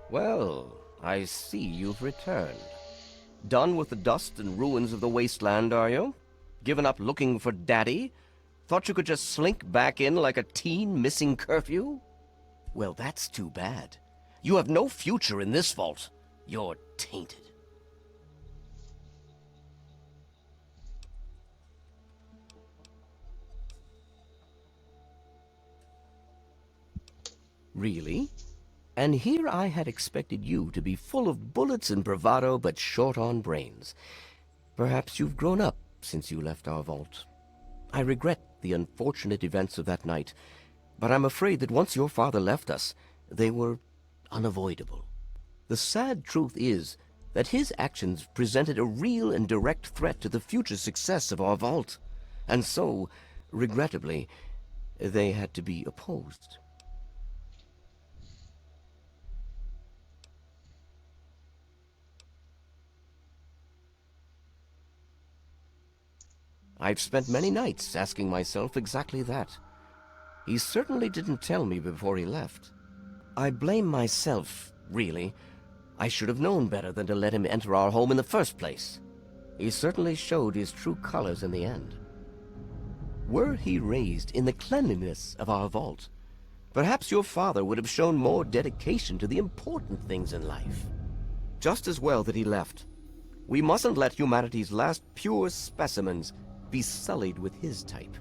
Well, I see you've returned. Done with the dust and ruins of the Wasteland, are you? Given up looking for Daddy? Thought you could just slink back in like a teen missing curfew? Well, that's too bad. You have no future in this vault. You're tainted. Really? And here I had expected you to be full of bullets and bravado, but short on brains. Perhaps you've grown up since you left our vault. I regret the unfortunate events of that night, but I'm afraid that once your father left us, they were unavoidable. The sad truth is that his actions presented a real and direct threat to the future success of our vault, and so, regrettably, they had to be opposed. I've spent many nights asking myself exactly that. He certainly didn't tell me before he left. I blame myself, really. I should have known better than to let him enter our home in the first place. He certainly showed his true colors in the end. Were he raised in the cleanliness of our vault, perhaps your father would have shown more dedication to the important things in life. Just as well that he left. We mustn't let humanity's last pure specimens be sullied with his type.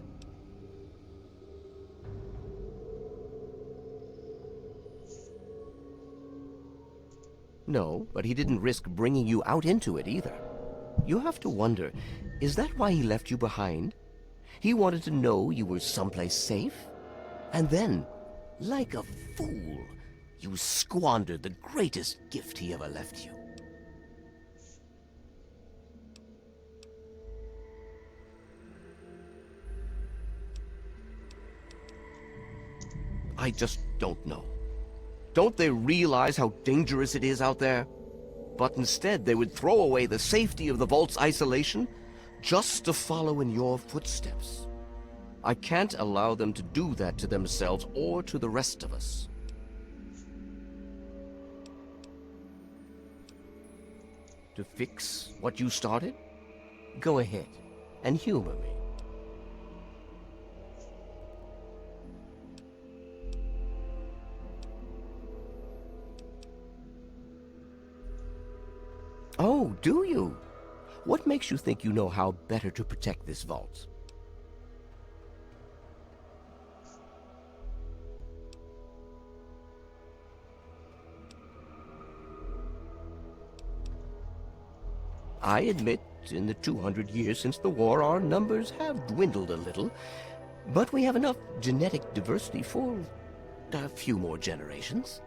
No, but he didn't risk bringing you out into it either. You have to wonder, is that why he left you behind? He wanted to know you were someplace safe? And then, like a fool, you squandered the greatest gift he ever left you. I just don't know. Don't they realize how dangerous it is out there? But instead they would throw away the safety of the vault's isolation just to follow in your footsteps. I can't allow them to do that to themselves or to the rest of us. To fix what you started? Go ahead and humor me. Oh, do you? What makes you think you know how better to protect this vault? I admit, in the 200 years since the war, our numbers have dwindled a little, but we have enough genetic diversity for a few more generations.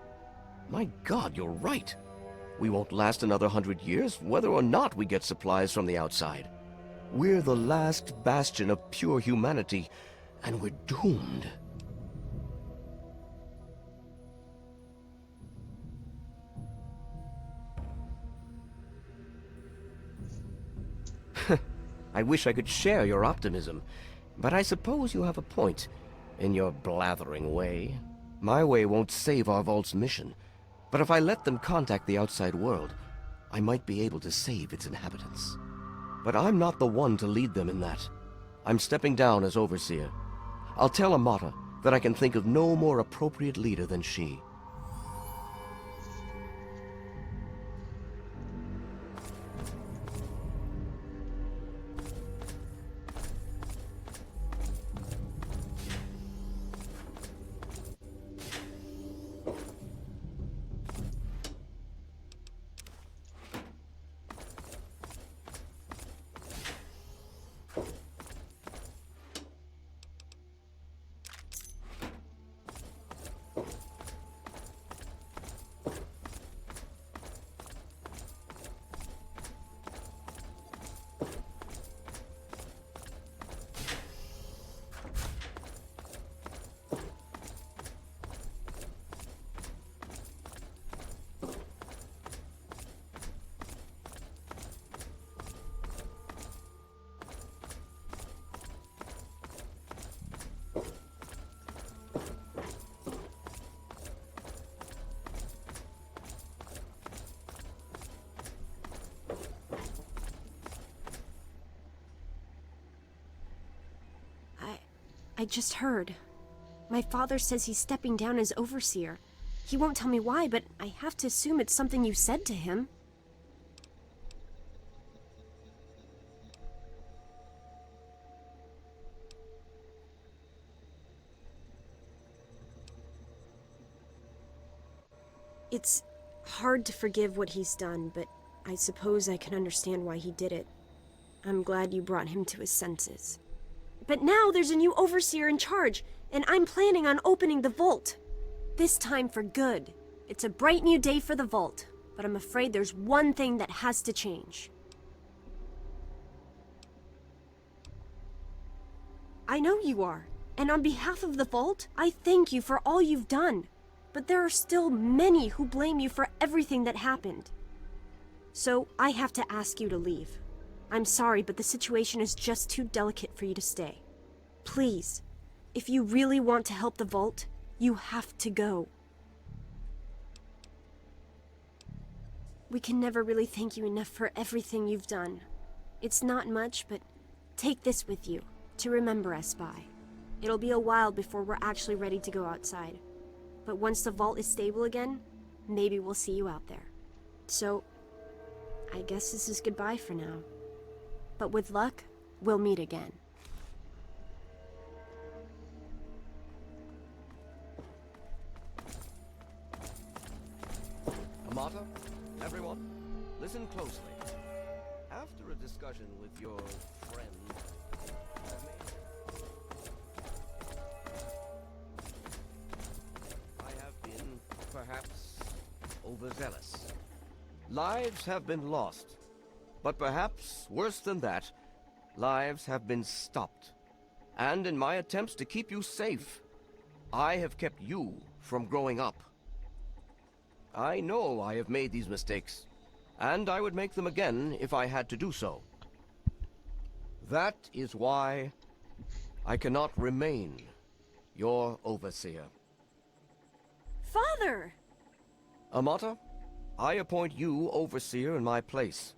My God, you're right. We won't last another 100 years, whether or not we get supplies from the outside. We're the last bastion of pure humanity, and we're doomed. I wish I could share your optimism, but I suppose you have a point in your blathering way. My way won't save our vault's mission, but if I let them contact the outside world, I might be able to save its inhabitants. But I'm not the one to lead them in that. I'm stepping down as overseer. I'll tell Amata that I can think of no more appropriate leader than she. I just heard. My father says he's stepping down as overseer. He won't tell me why, but I have to assume it's something you said to him. It's hard to forgive what he's done, but I suppose I can understand why he did it. I'm glad you brought him to his senses. But now there's a new overseer in charge, and I'm planning on opening the vault. This time for good. It's a bright new day for the vault, but I'm afraid there's one thing that has to change. I know you are, and on behalf of the vault, I thank you for all you've done. But there are still many who blame you for everything that happened. So I have to ask you to leave. I'm sorry, but the situation is just too delicate for you to stay. Please, if you really want to help the vault, you have to go. We can never really thank you enough for everything you've done. It's not much, but take this with you to remember us by. It'll be a while before we're actually ready to go outside. But once the vault is stable again, maybe we'll see you out there. So, I guess this is goodbye for now. But with luck, we'll meet again. Amata, everyone, listen closely. After a discussion with your friend, I have been, perhaps, overzealous. Lives have been lost. But perhaps, worse than that, lives have been stopped. And in my attempts to keep you safe, I have kept you from growing up. I know I have made these mistakes, and I would make them again if I had to do so. That is why I cannot remain your overseer. Father! Amata, I appoint you overseer in my place.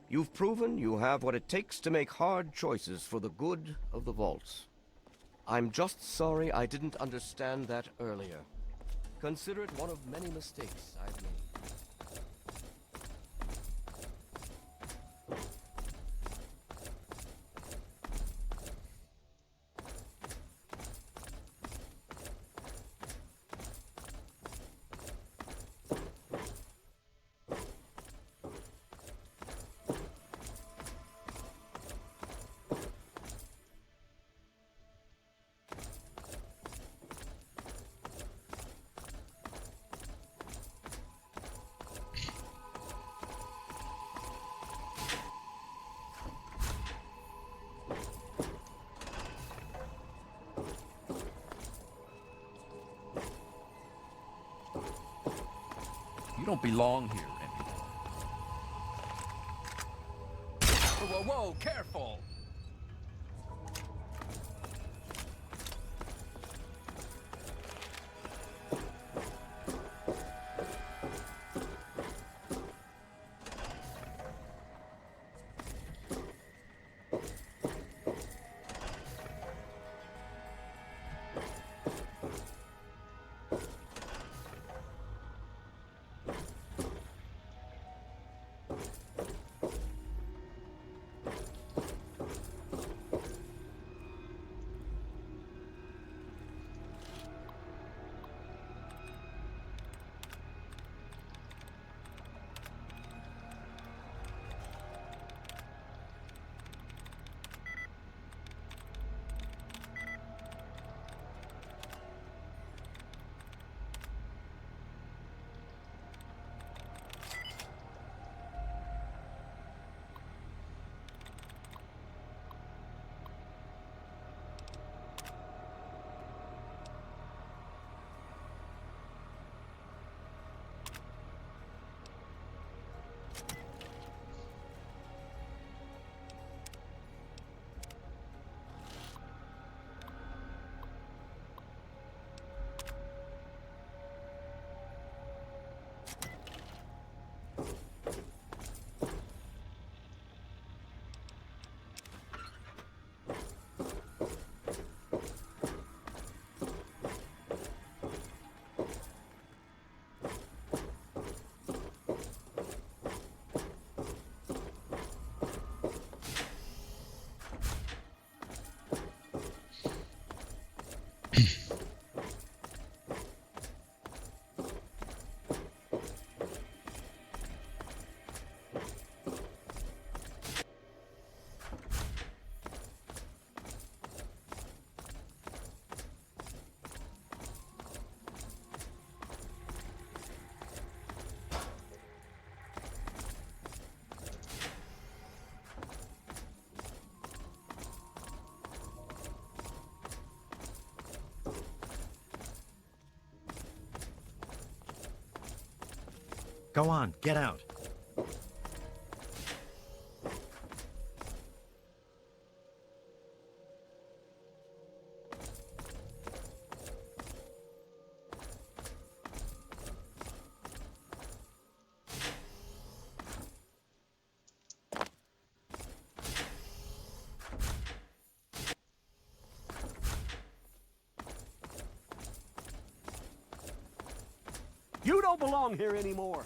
You've proven you have what it takes to make hard choices for the good of the vaults. I'm just sorry I didn't understand that earlier. Consider it one of many mistakes I've made. You don't belong here anymore. Whoa, whoa, careful! Go on, get out. You don't belong here anymore.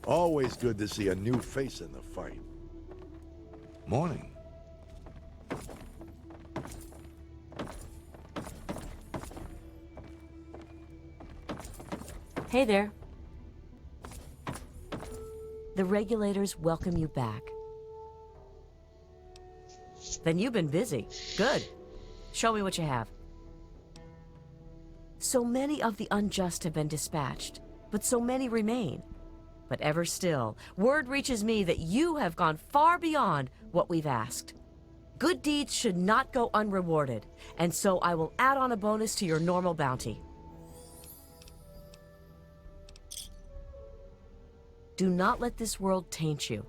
Always good to see a new face in the fight. Morning. Hey there. The regulators welcome you back. Then you've been busy. Good. Show me what you have. So many of the unjust have been dispatched, but so many remain. But ever still, word reaches me that you have gone far beyond what we've asked. Good deeds should not go unrewarded, and so I will add on a bonus to your normal bounty. Do not let this world taint you.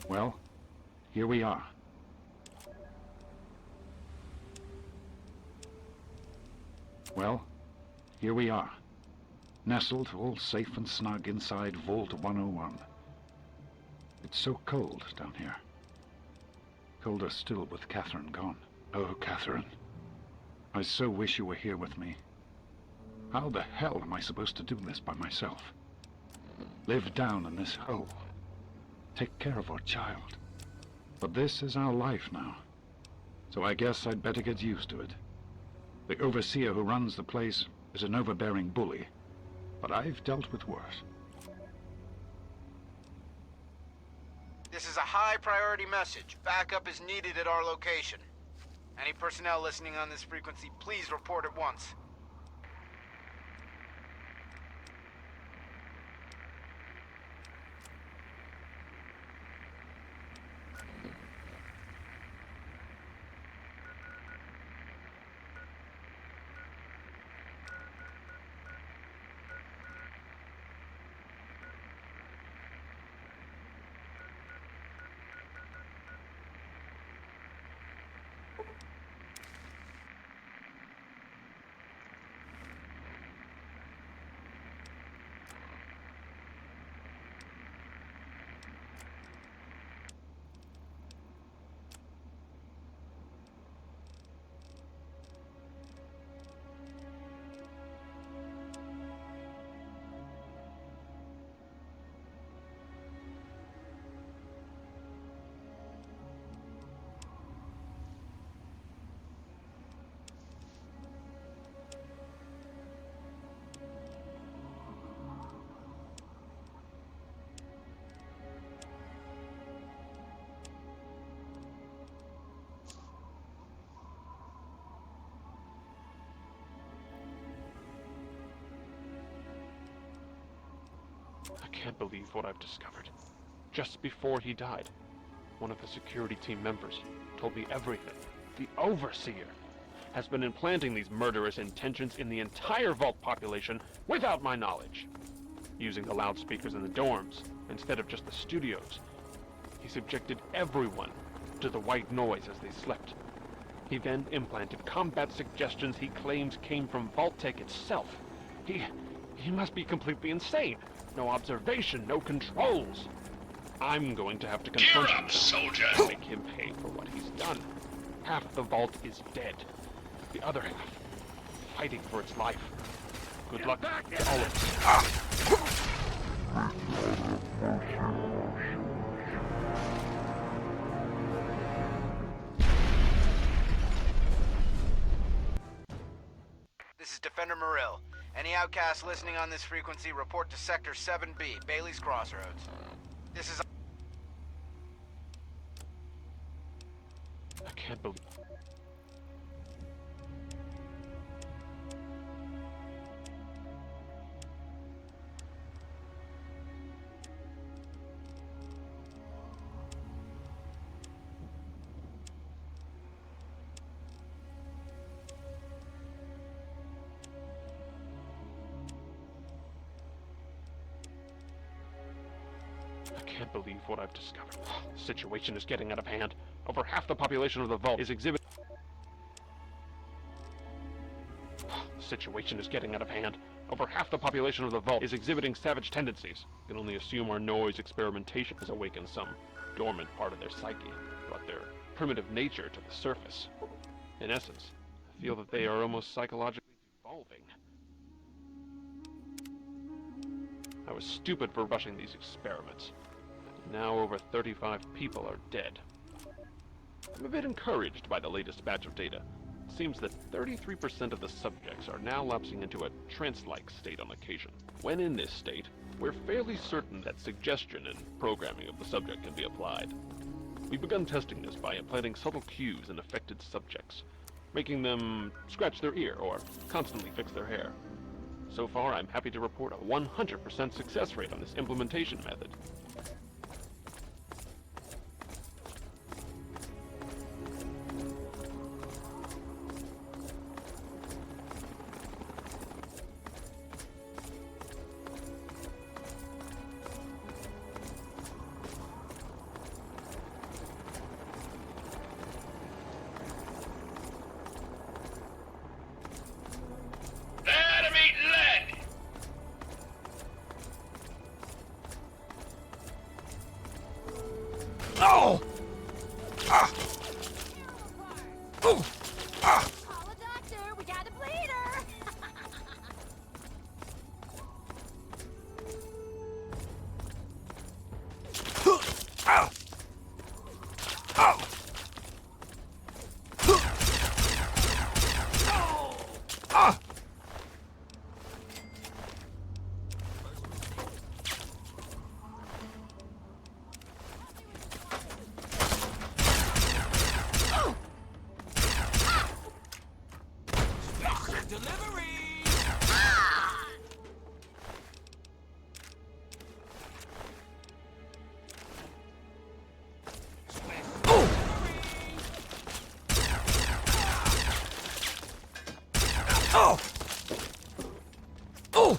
Well, here we are. Well, here we are. Nestled all safe and snug inside Vault 101. It's so cold down here. Colder still with Catherine gone. Oh, Catherine. I so wish you were here with me. How the hell am I supposed to do this by myself? Live down in this hole. Take care of our child. But this is our life now. So I guess I'd better get used to it. The overseer who runs the place is an overbearing bully, but I've dealt with worse. This is a high-priority message. Backup is needed at our location. Any personnel listening on this frequency, please report at once. I can't believe what I've discovered. Just before he died, one of the security team members told me everything. The Overseer has been implanting these murderous intentions in the entire Vault population without my knowledge. Using the loudspeakers in the dorms instead of just the studios. He subjected everyone to the white noise as they slept. He then implanted combat suggestions he claims came from Vault-Tec itself. He must be completely insane. No observation, no controls. I'm going to have to confront him, soldier! And make him pay for what he's done. Half the Vault is dead. The other half, fighting for its life. Good luck to all of us. This is Defender Morrill. Any outcasts listening on this frequency, report to Sector 7B, Bailey's Crossroads. This is... I can't believe... can't believe what I've discovered. The situation is getting out of hand. Over half the population of the vault is exhibiting... The situation is getting out of hand. Over half the population of the vault is exhibiting savage tendencies. I can only assume our noise experimentation has awakened some dormant part of their psyche, brought their primitive nature to the surface. In essence, I feel that they are almost psychologically evolving. I was stupid for rushing these experiments. Now over 35 people are dead. I'm a bit encouraged by the latest batch of data. It seems that 33% of the subjects are now lapsing into a trance-like state on occasion. When in this state, we're fairly certain that suggestion and programming of the subject can be applied. We've begun testing this by implanting subtle cues in affected subjects, making them scratch their ear or constantly fix their hair. So far, I'm happy to report a 100% success rate on this implementation method. Oh! Ah! Oh! Ah! Call a doctor, we got a bleeder! Ow! Ow! Ah! Oh! Oh!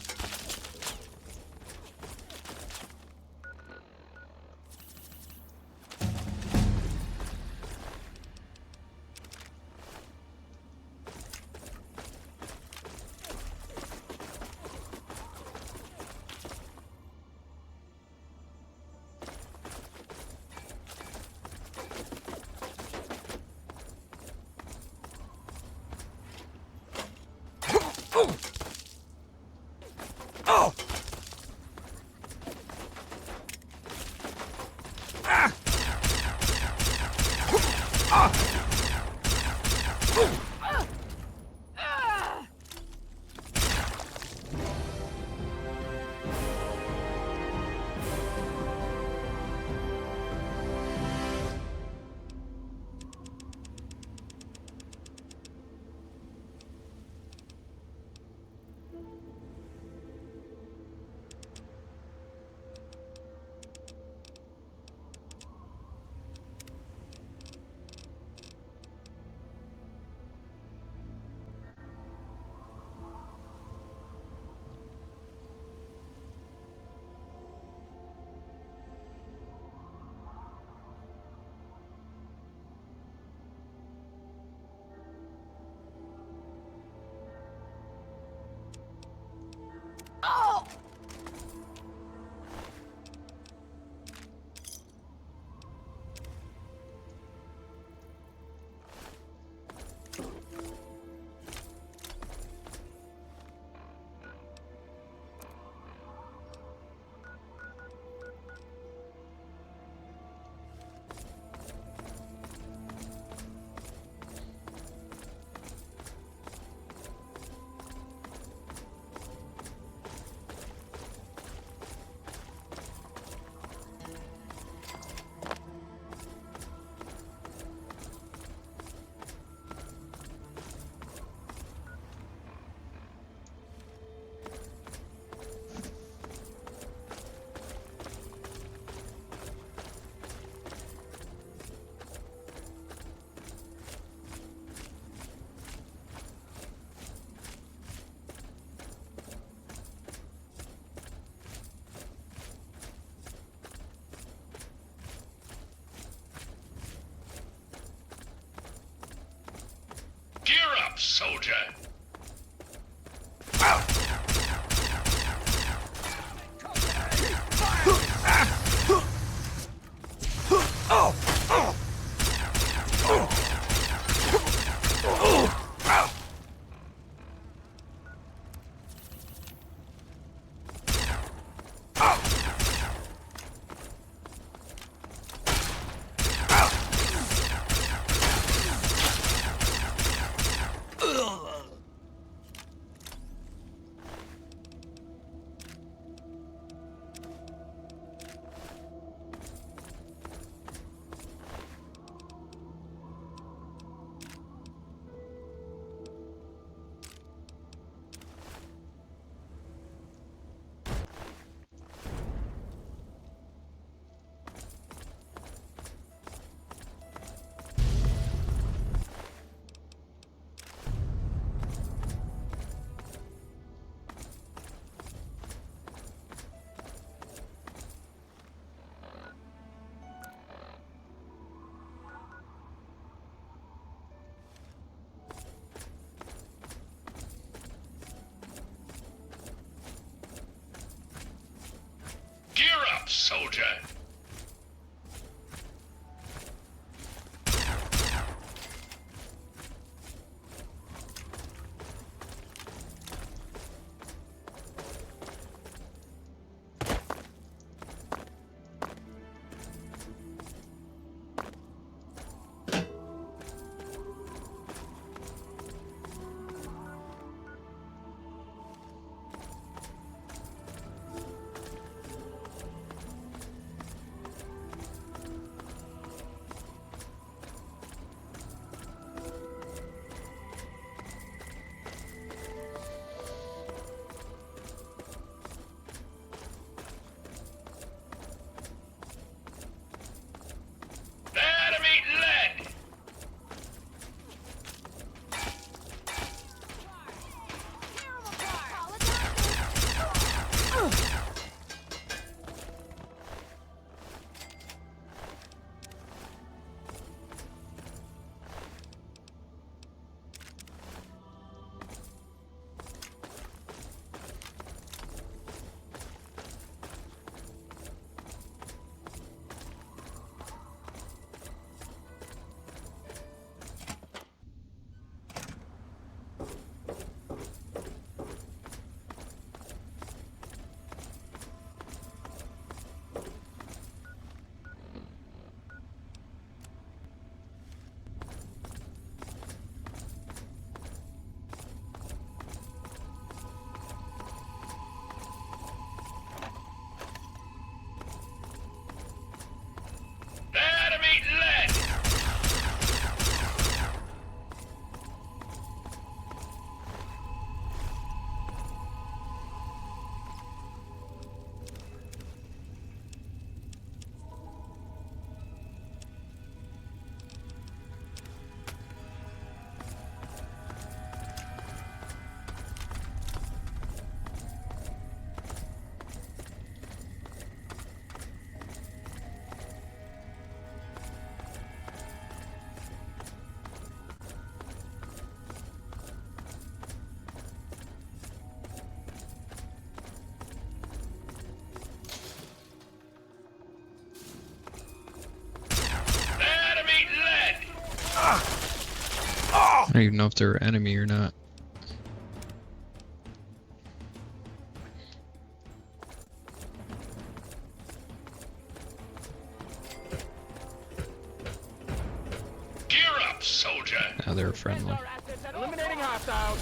soldier! Gear up, soldier! I don't even know if they're an enemy or not. Gear up, soldier! Now they're friendly. Eliminating hostiles.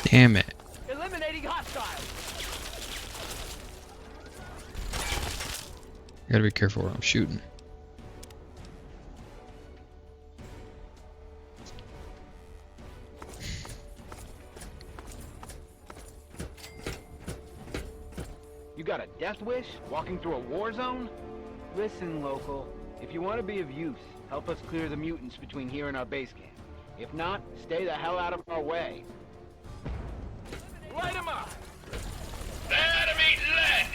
Damn it. Eliminating hostiles. I gotta be careful where I'm shooting. You got a death wish? Walking through a war zone? Listen, local. If you want to be of use, help us clear the mutants between here and our base camp. If not, stay the hell out of our way. Light 'em up! Enemy lead!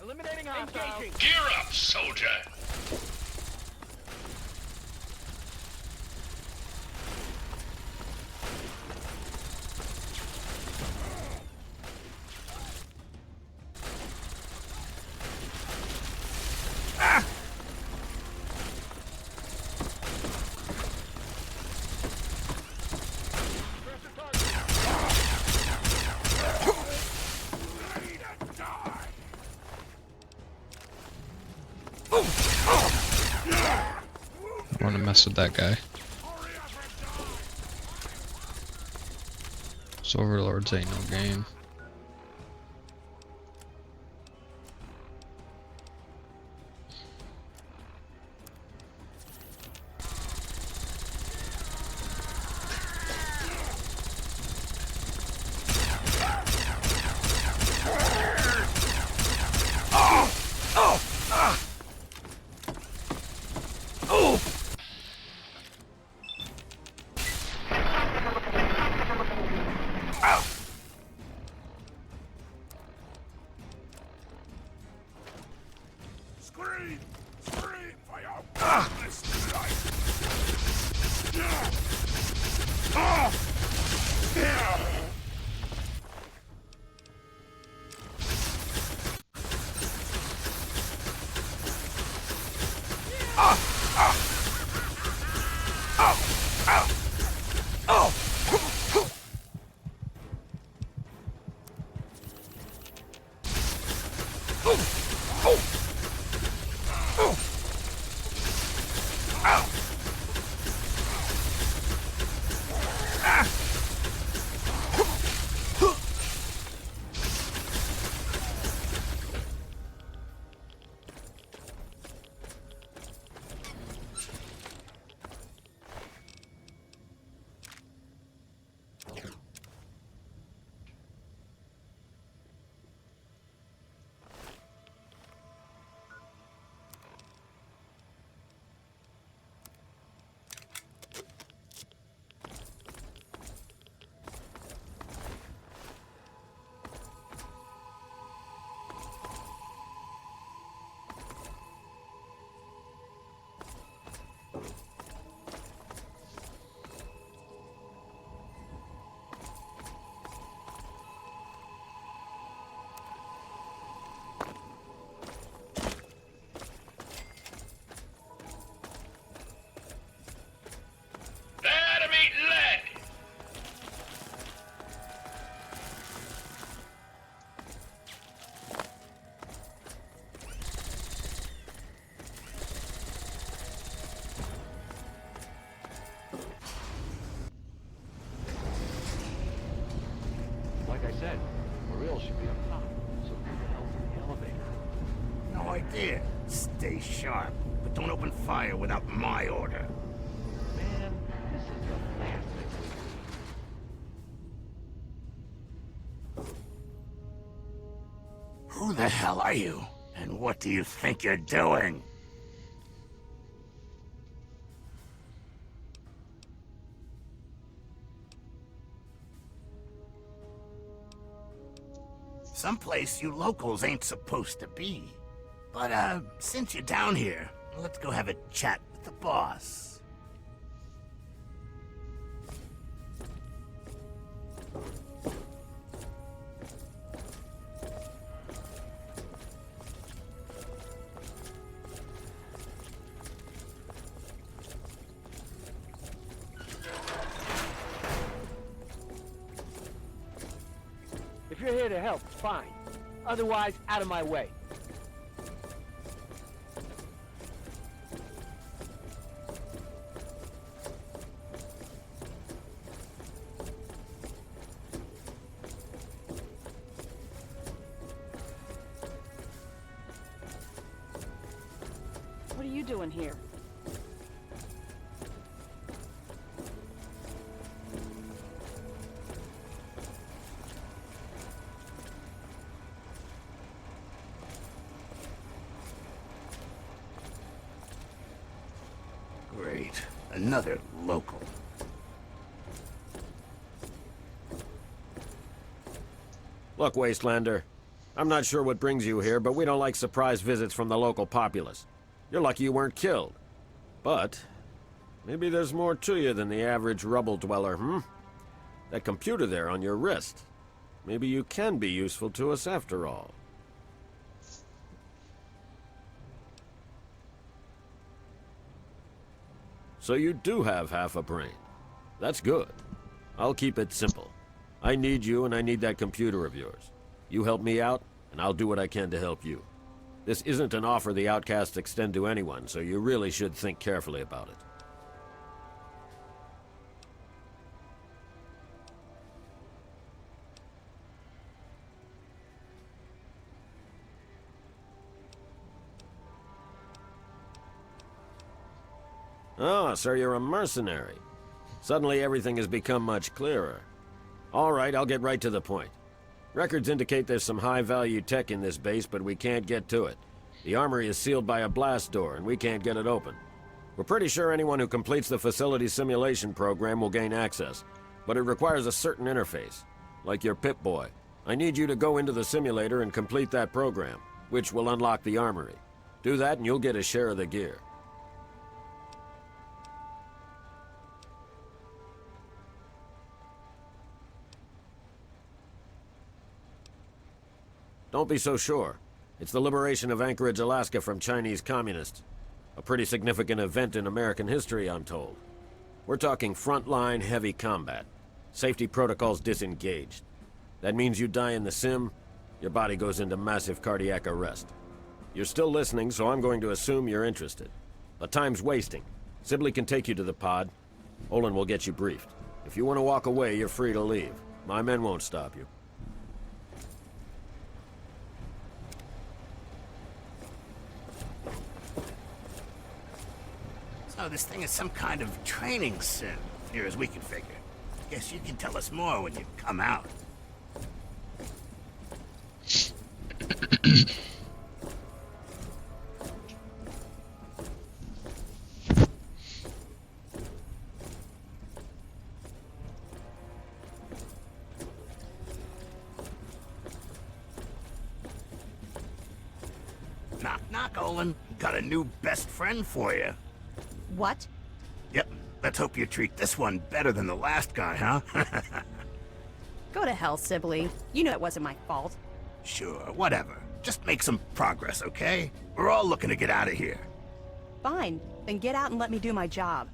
Eliminating hostiles. Gear up, soldier! I don't want to mess with that guy. So overlords ain't no game. Scream! Scream for your godless life! Here, stay sharp, but don't open fire without my order. Man, this is the last thing Who the hell are you? And what do you think you're doing? Someplace you locals ain't supposed to be. But, since you're down here, let's go have a chat with the boss. If you're here to help, fine. Otherwise, out of my way. What are you doing here? Great. Another local. Look, Wastelander, I'm not sure what brings you here, but we don't like surprise visits from the local populace. You're lucky you weren't killed. But maybe there's more to you than the average rubble dweller, hmm? That computer there on your wrist. Maybe you can be useful to us after all. So you do have half a brain. That's good. I'll keep it simple. I need you, and I need that computer of yours. You help me out, and I'll do what I can to help you. This isn't an offer the outcasts extend to anyone, so you really should think carefully about it. Oh, so you're a mercenary. Suddenly everything has become much clearer. All right, I'll get right to the point. Records indicate there's some high-value tech in this base, but we can't get to it. The armory is sealed by a blast door, and we can't get it open. We're pretty sure anyone who completes the facility simulation program will gain access, but it requires a certain interface, like your Pip-Boy. I need you to go into the simulator and complete that program, which will unlock the armory. Do that and you'll get a share of the gear. Don't be so sure. It's the liberation of Anchorage, Alaska from Chinese communists. A pretty significant event in American history, I'm told. We're talking frontline heavy combat. Safety protocols disengaged. That means you die in the sim, your body goes into massive cardiac arrest. You're still listening, so I'm going to assume you're interested. But time's wasting. Sibley can take you to the pod. Olin will get you briefed. If you want to walk away, you're free to leave. My men won't stop you. So this thing is some kind of training sim, near as we can figure. Guess you can tell us more when you come out. Knock, knock, Olin. Got a new best friend for you. What? Yep. Let's hope you treat this one better than the last guy, huh? Go to hell, Sibley. You know it wasn't my fault. Sure, whatever. Just make some progress, okay? We're all looking to get out of here. Fine. Then get out and let me do my job.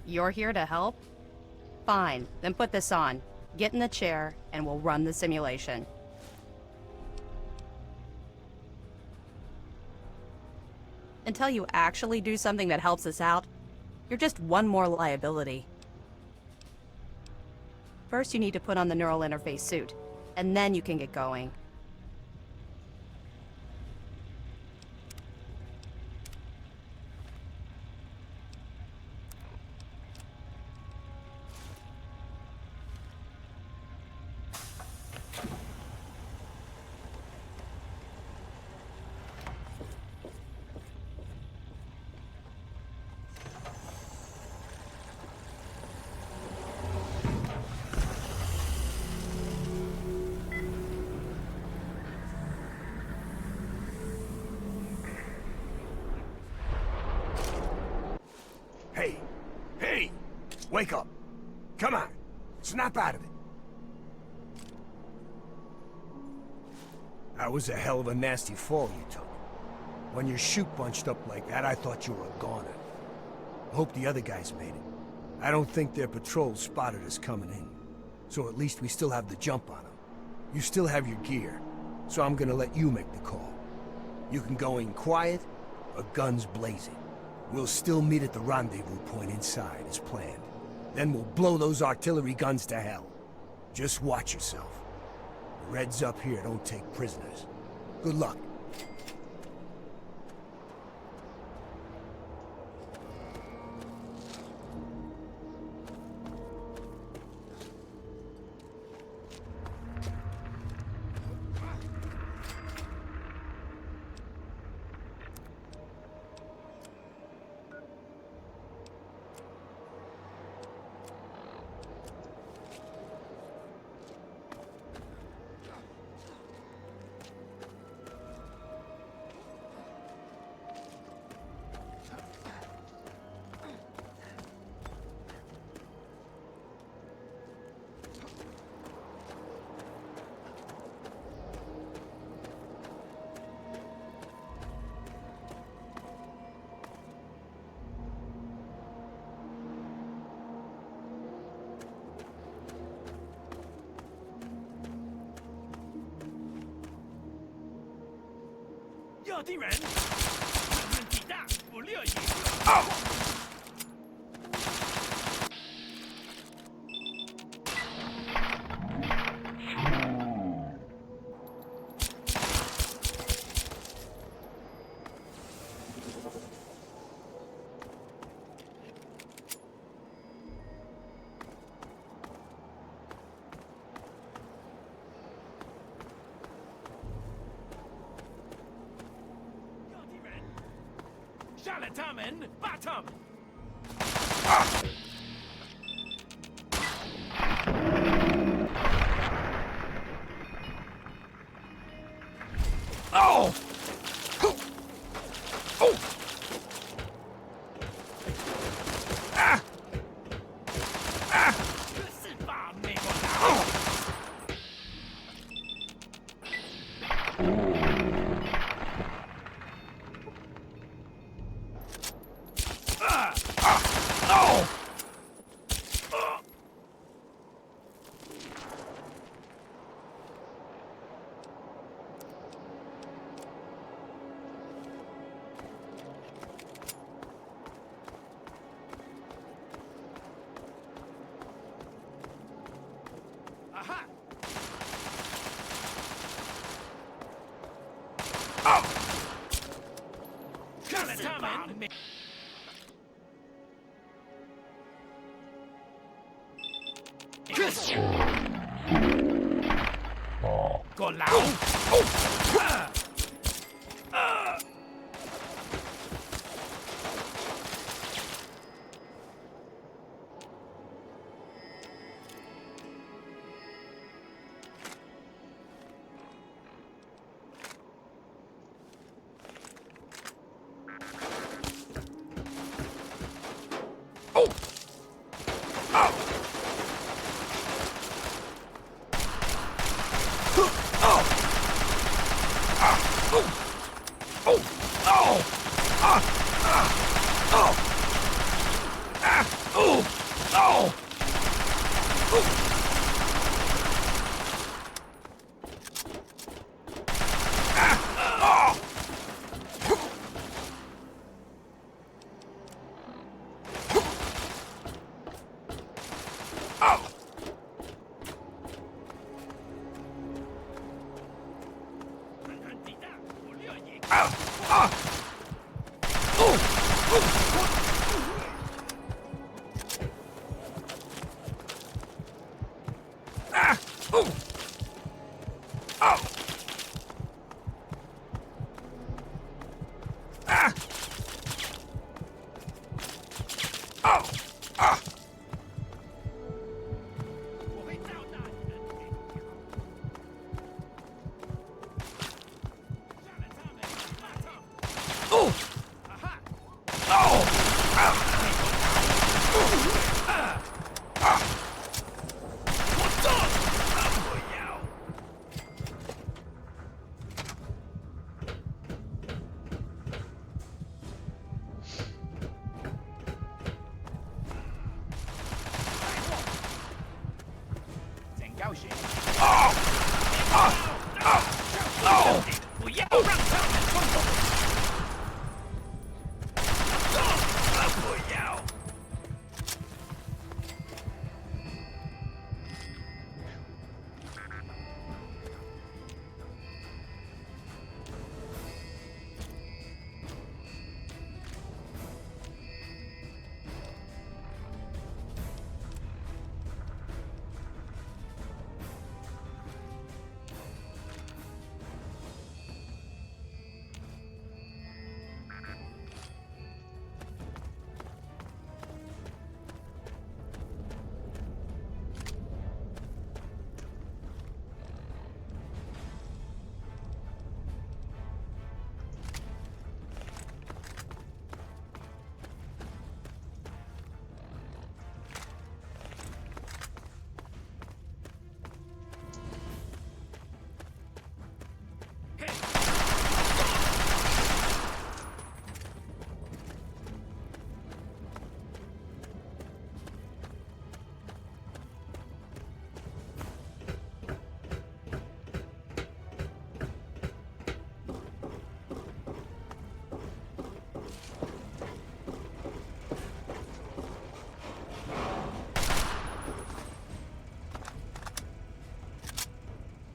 You're here to help? Fine. Then put this on. Get in the chair, and we'll run the simulation. Until you actually do something that helps us out, you're just one more liability. First, you need to put on the neural interface suit, and then you can get going. Hey! Hey! Wake up! Come on! Snap out of it! That was a hell of a nasty fall you took. When your chute bunched up like that, I thought you were a goner. I hope the other guys made it. I don't think their patrol spotted us coming in. So at least we still have the jump on them. You still have your gear, so I'm gonna let you make the call. You can go in quiet, or guns blazing. We'll still meet at the rendezvous point inside, as planned. Then we'll blow those artillery guns to hell. Just watch yourself. The Reds up here don't take prisoners. Good luck. Bottom! Oh! Oh! Ah! Ah! Oh!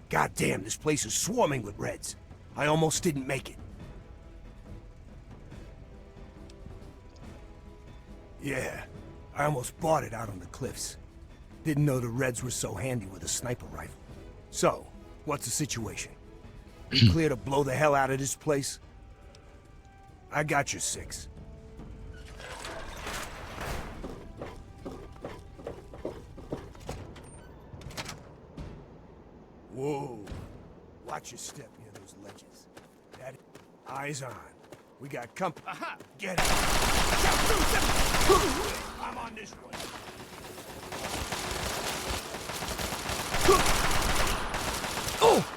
God damn, this place is swarming with Reds. I almost didn't make it. Yeah, I almost bought it out on the cliffs. Didn't know the Reds were so handy with a sniper rifle. So, what's the situation? You clear to blow the hell out of this place? I got your 6. Whoa. Watch your step near those ledges. Eyes on. We got company. Aha! Get it! I'm on this one. Oh! Oh!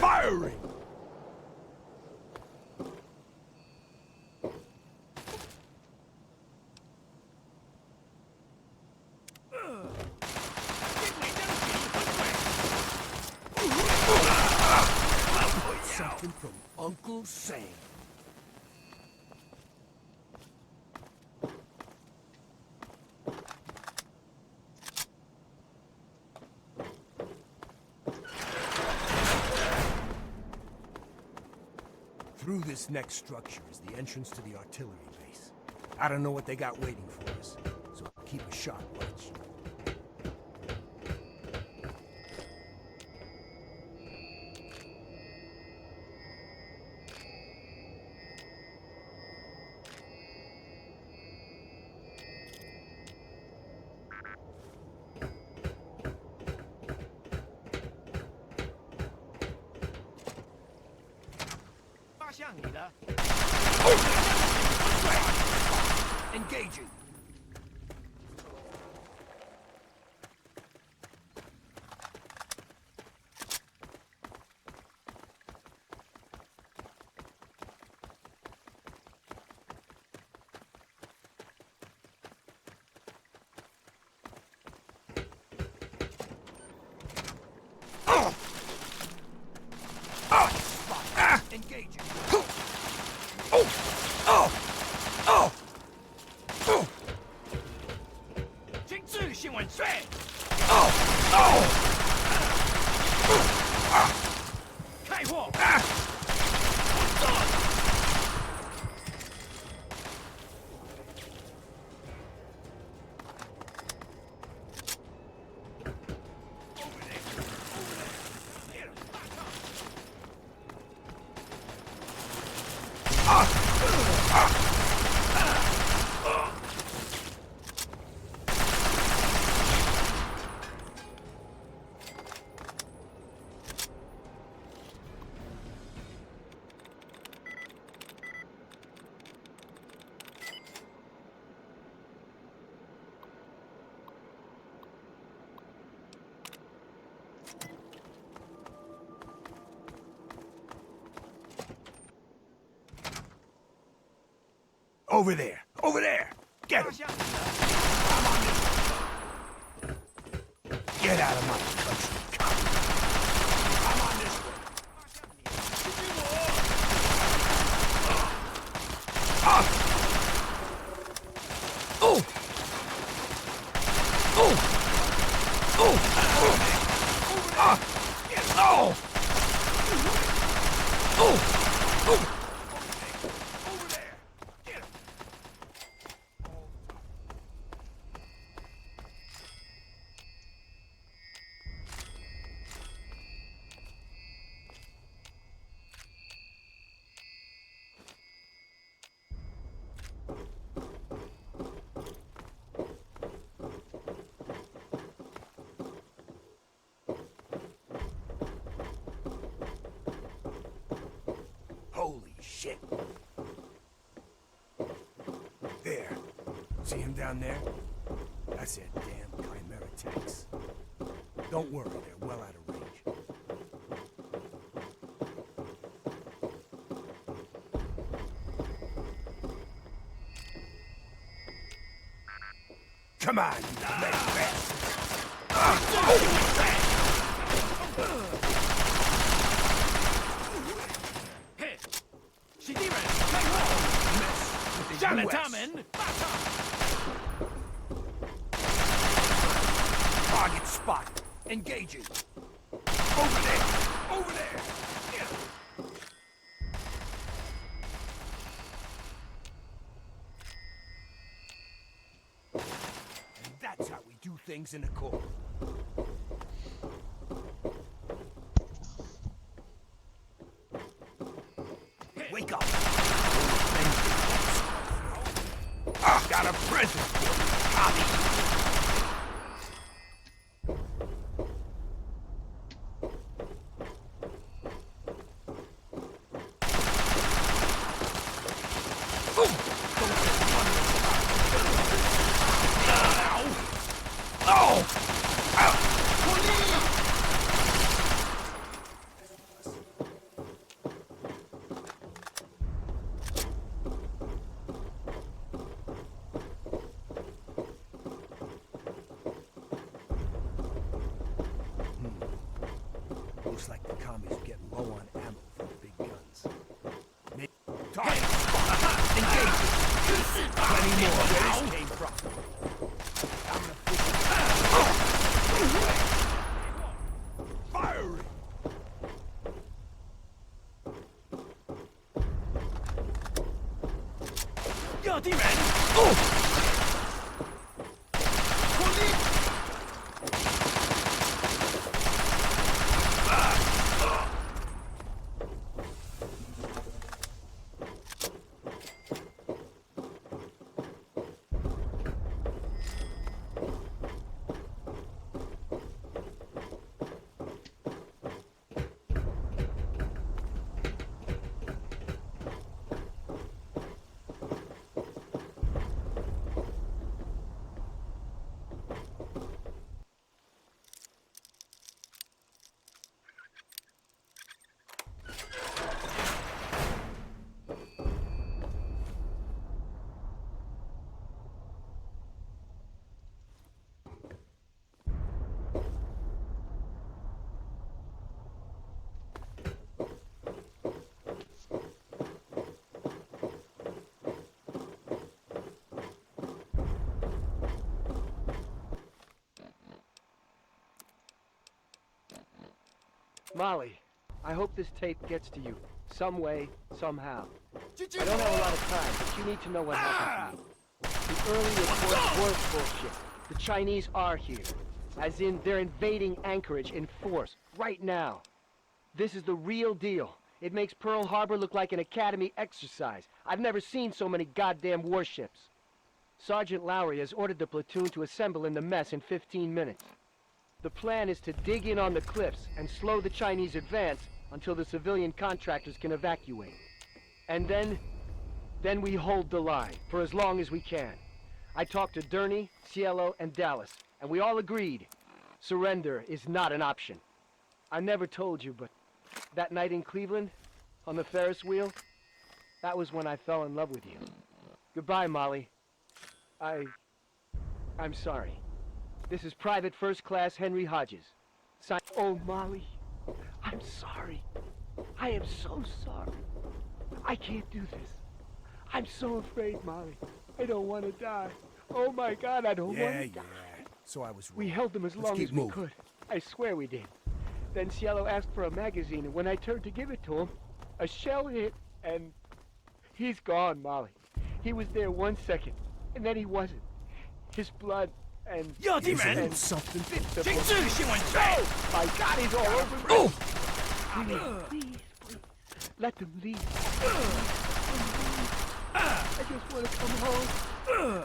Firing! Something from Uncle Sam. Through this next structure is the entrance to the artillery base. I don't know what they got waiting for us, so keep a sharp watch. Engaging. Engaging. Over there! Over there! Get him! I'm on this. Get out of my country, cop. I'm on this way. Oh! Oh! Oh! Oh! Oh! Oh! Holy shit. There. See him down there? That's their damn Chimera tanks. Don't worry, they're well out of range. Come on, you bloody Target spot. Engaging. Over there. Over there. And that's how we do things in the court. Wake up. Got a present for you, Tommy. Looks like the commies are getting low on ammo for the big guns. Target! Engage! Plenty more where this came from. I'm gonna firing! Yo, D-Man! Oh! Molly, I hope this tape gets to you. Some way, somehow. I don't have a lot of time, but you need to know what happened to me. The early reports were bullshit. The Chinese are here. As in, they're invading Anchorage in force, right now. This is the real deal. It makes Pearl Harbor look like an Academy exercise. I've never seen so many goddamn warships. Sergeant Lowry has ordered the platoon to assemble in the mess in 15 minutes. The plan is to dig in on the cliffs and slow the Chinese advance until the civilian contractors can evacuate. And then we hold the line for as long as we can. I talked to Durney, Cielo, and Dallas, and we all agreed surrender is not an option. I never told you, but that night in Cleveland, on the Ferris wheel, that was when I fell in love with you. Goodbye, Molly. I'm sorry. This is Private First Class Henry Hodges. Oh, Molly, I'm sorry. I am so sorry. I can't do this. I'm so afraid, Molly. I don't want to die. Oh my God, I don't want to die. So I was wrong. We held them as long as we could. I swear we did. Then Cielo asked for a magazine, and when I turned to give it to him, a shell hit, and he's gone, Molly. He was there 1 second, and then he wasn't. His blood and... Yo, D-Man! Something. Oh my God, he's all over me. Please, let them leave. I just want to come home.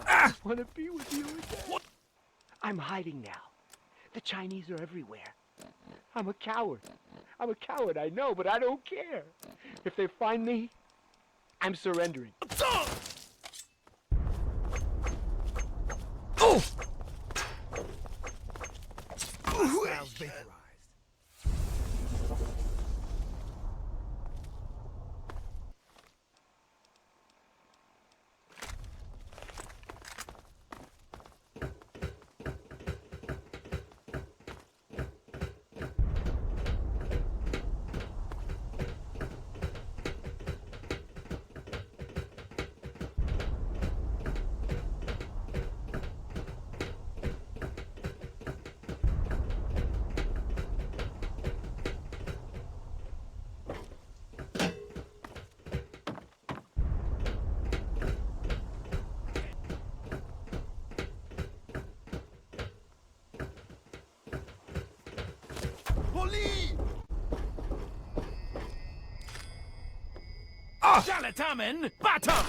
I just want to be with you again. I'm hiding now. The Chinese are everywhere. I'm a coward. I'm a coward, I know, but I don't care. If they find me, I'm surrendering. Oh! Sounds vaporized. Jalatamen, bottom!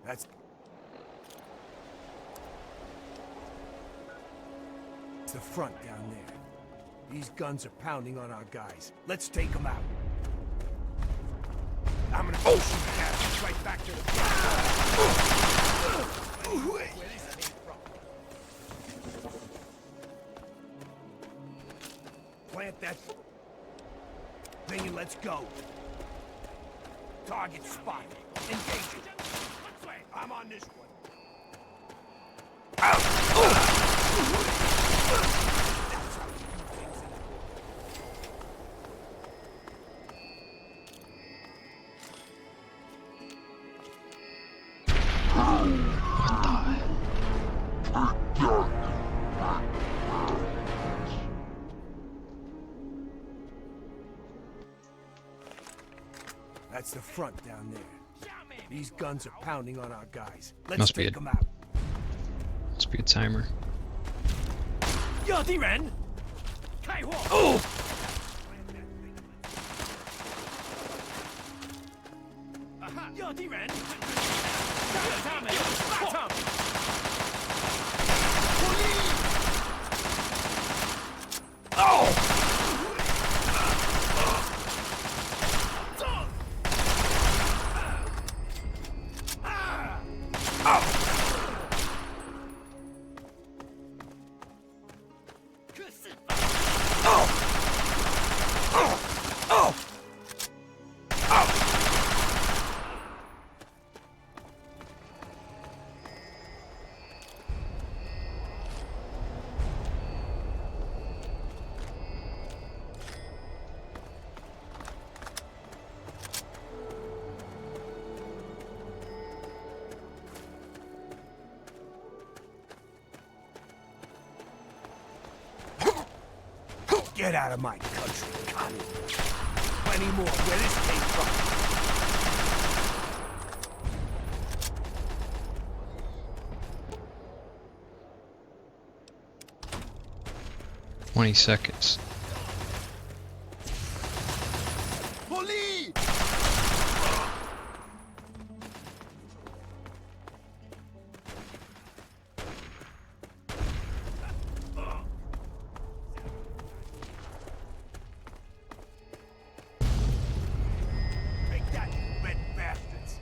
That's the front down there. These guns are pounding on our guys. Let's take them out. I'm gonna push you guys right back to the front. Plant that thing and let's go. Target spot. Engage it. I'm on this one. That's the front down there. These guns are pounding on our guys. Let's take them out. Must be a timer. Yo, D-Ren! Oh! Yo, D-Ren! Bottom! Oh! Get out of my country, Connie. Plenty more where this came from. 20 seconds. Police! Take that, you red bastards!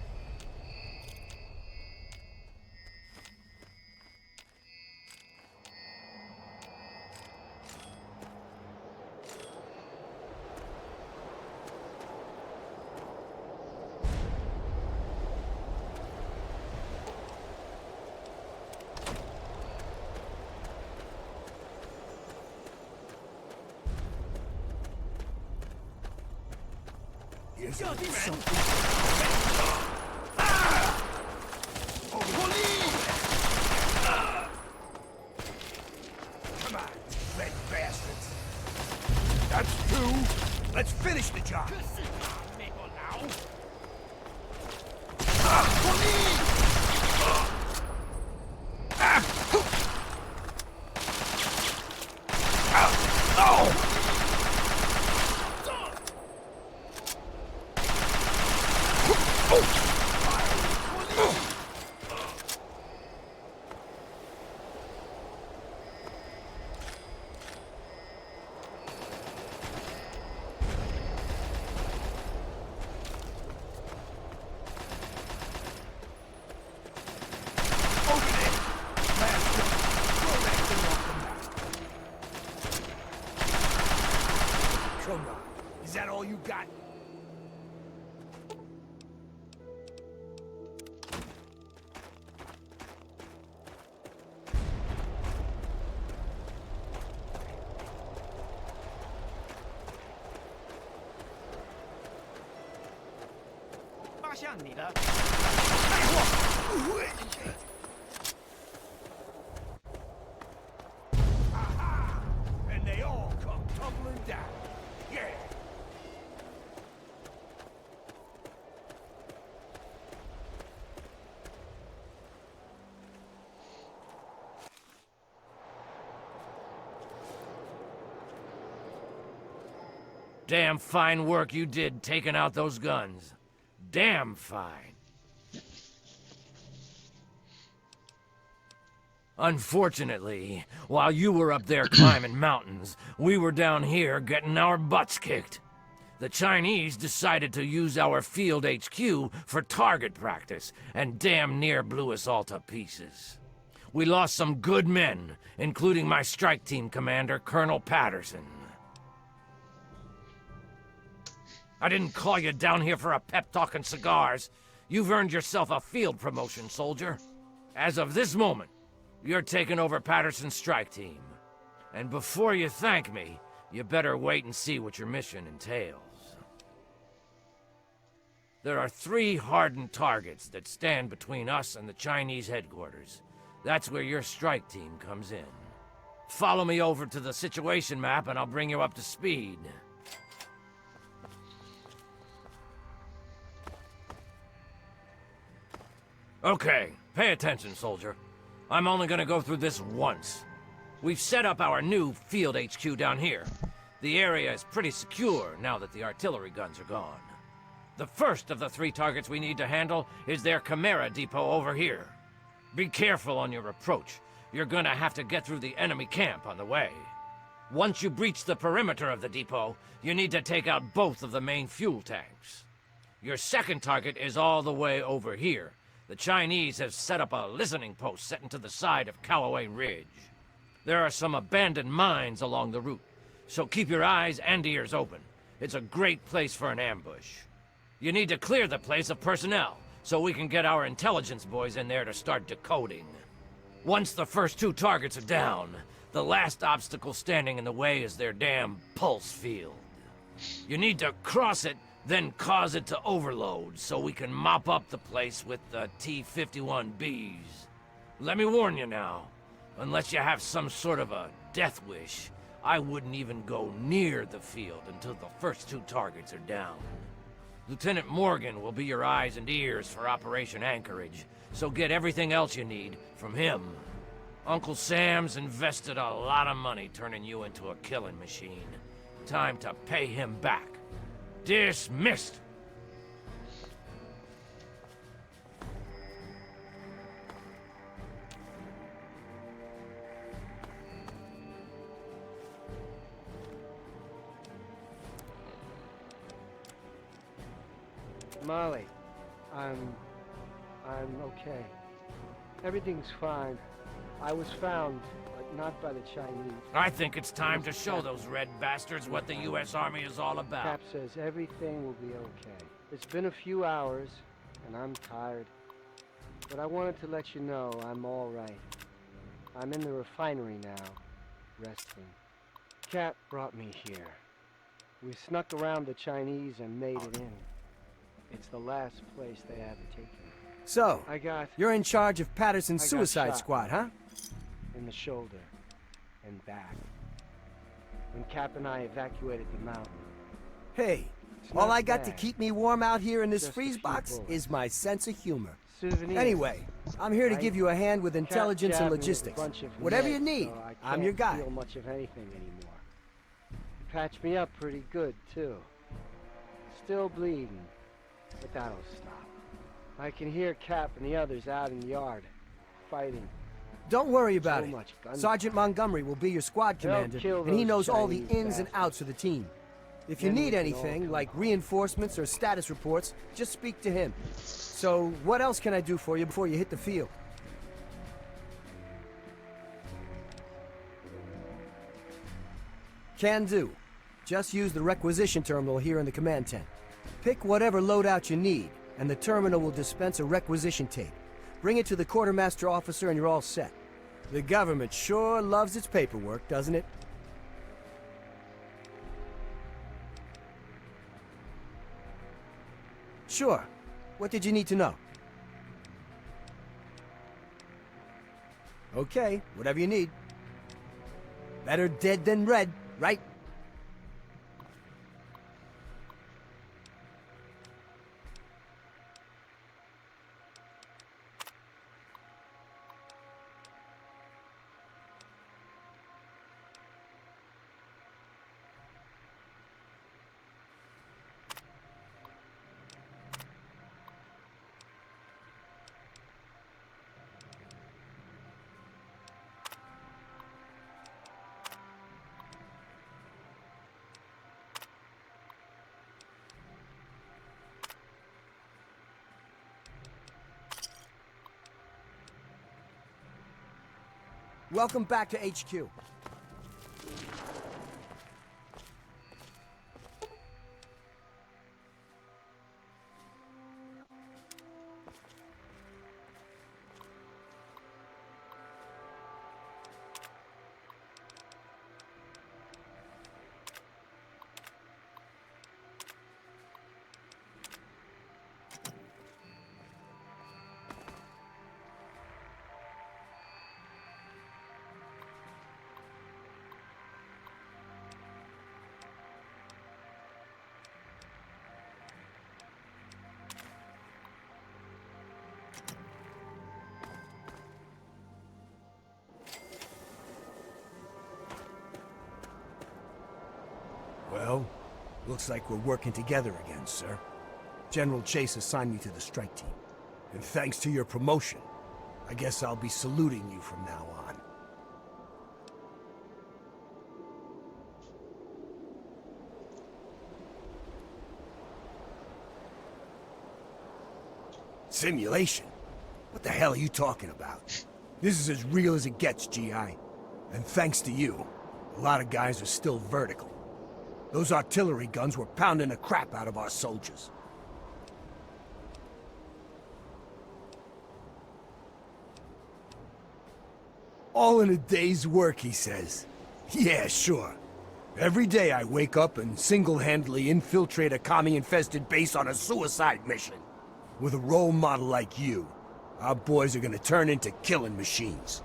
Here's something. Come on, red bastards. That's two. Let's finish the job. Is that all you got? Aha! And they all come tumbling down. Yeah! Damn fine work you did taking out those guns. Damn fine. Unfortunately, while you were up there climbing mountains, we were down here getting our butts kicked. The Chinese decided to use our field HQ for target practice, and damn near blew us all to pieces. We lost some good men, including my strike team commander, Colonel Patterson. I didn't call you down here for a pep talk and cigars. You've earned yourself a field promotion, soldier. As of this moment, you're taking over Patterson's strike team. And before you thank me, you better wait and see what your mission entails. There are 3 hardened targets that stand between us and the Chinese headquarters. That's where your strike team comes in. Follow me over to the situation map and I'll bring you up to speed. Okay, pay attention, soldier. I'm only gonna go through this once. We've set up our new field HQ down here. The area is pretty secure now that the artillery guns are gone. The first of the 3 targets we need to handle is their Chimera depot over here. Be careful on your approach. You're gonna have to get through the enemy camp on the way. Once you breach the perimeter of the depot, you need to take out both of the main fuel tanks. Your second target is all the way over here. The Chinese have set up a listening post set into the side of Callaway Ridge. There are some abandoned mines along the route, so keep your eyes and ears open. It's a great place for an ambush. You need to clear the place of personnel, so we can get our intelligence boys in there to start decoding. Once the first 2 targets are down, the last obstacle standing in the way is their damn pulse field. You need to cross it, then cause it to overload so we can mop up the place with the T-51Bs. Let me warn you now, unless you have some sort of a death wish, I wouldn't even go near the field until the first 2 targets are down. Lieutenant Morgan will be your eyes and ears for Operation Anchorage, so get everything else you need from him. Uncle Sam's invested a lot of money turning you into a killing machine. Time to pay him back. Dismissed! Molly, I'm okay. Everything's fine. I was found, but not by the Chinese. I think it's time to show those red bastards what the U.S. Army is all about. Cap says everything will be okay. It's been a few hours, and I'm tired. But I wanted to let you know I'm all right. I'm in the refinery now, resting. Cap brought me here. We snuck around the Chinese and made it in. It's the last place they haven't taken me. So, you're in charge of Patterson's I got suicide shot. squad, huh? In the shoulder and back. When Cap and I evacuated the mountain. Hey, It's all not I got to bad. keep me warm out here in this Just a freeze few box bullets. is my sense of humor. Souvenirs. Anyway, I'm here to Right? give you a hand with Cap intelligence and jabbed me with a logistics. bunch of Whatever you meds, need, so I I'm your can't guy. feel much of anything anymore. He patched me up pretty good too. Still bleeding, but that'll stop. I can hear Cap and the others out in the yard, fighting. Don't worry about So it. much gunfire. Sergeant Montgomery will be your squad They'll commander, kill and he those knows all the Chinese ins and outs of the team. If you Then we need can all anything, come like reinforcements or status reports, just speak to him. So, what else can I do for you before you hit the field? Can do. Just use the requisition terminal here in the command tent. Pick whatever loadout you need, and the terminal will dispense a requisition tape. Bring it to the quartermaster officer and you're all set. The government sure loves its paperwork, doesn't it? Sure. What did you need to know? Okay, whatever you need. Better dead than red, right? Welcome back to HQ. Well, looks like we're working together again, sir. General Chase assigned me to the strike team. And thanks to your promotion, I guess I'll be saluting you from now on. Simulation? What the hell are you talking about? This is as real as it gets, GI. And thanks to you, a lot of guys are still vertical. Those artillery guns were pounding the crap out of our soldiers. All in a day's work, he says. Yeah, sure. Every day I wake up and single-handedly infiltrate a commie-infested base on a suicide mission. With a role model like you, our boys are gonna turn into killing machines.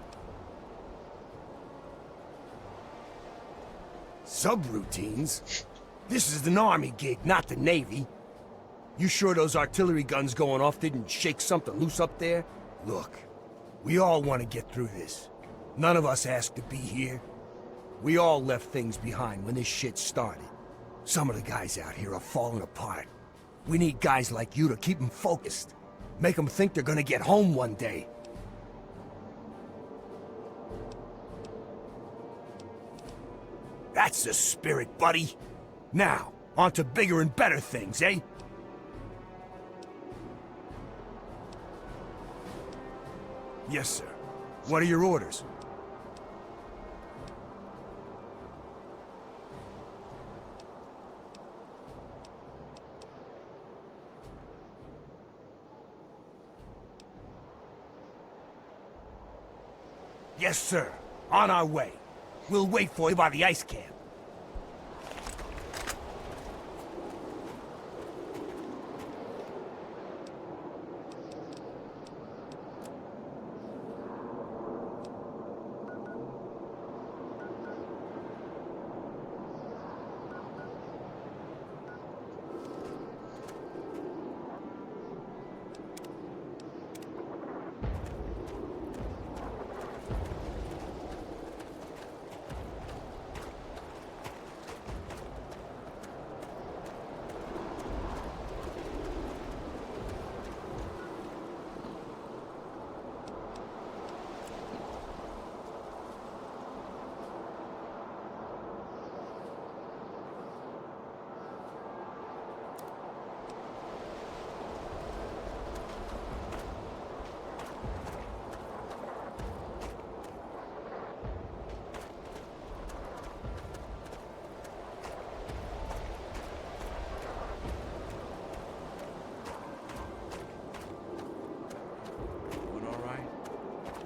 Subroutines? This is an army gig, not the Navy. You sure those artillery guns going off didn't shake something loose up there? Look, we all want to get through this. None of us asked to be here. We all left things behind when this shit started. Some of the guys out here are falling apart. We need guys like you to keep them focused. Make them think they're gonna get home one day. That's the spirit, buddy. Now, on to bigger and better things, eh? Yes, sir. What are your orders? Yes, sir. On our way. We'll wait for you by the ice camp.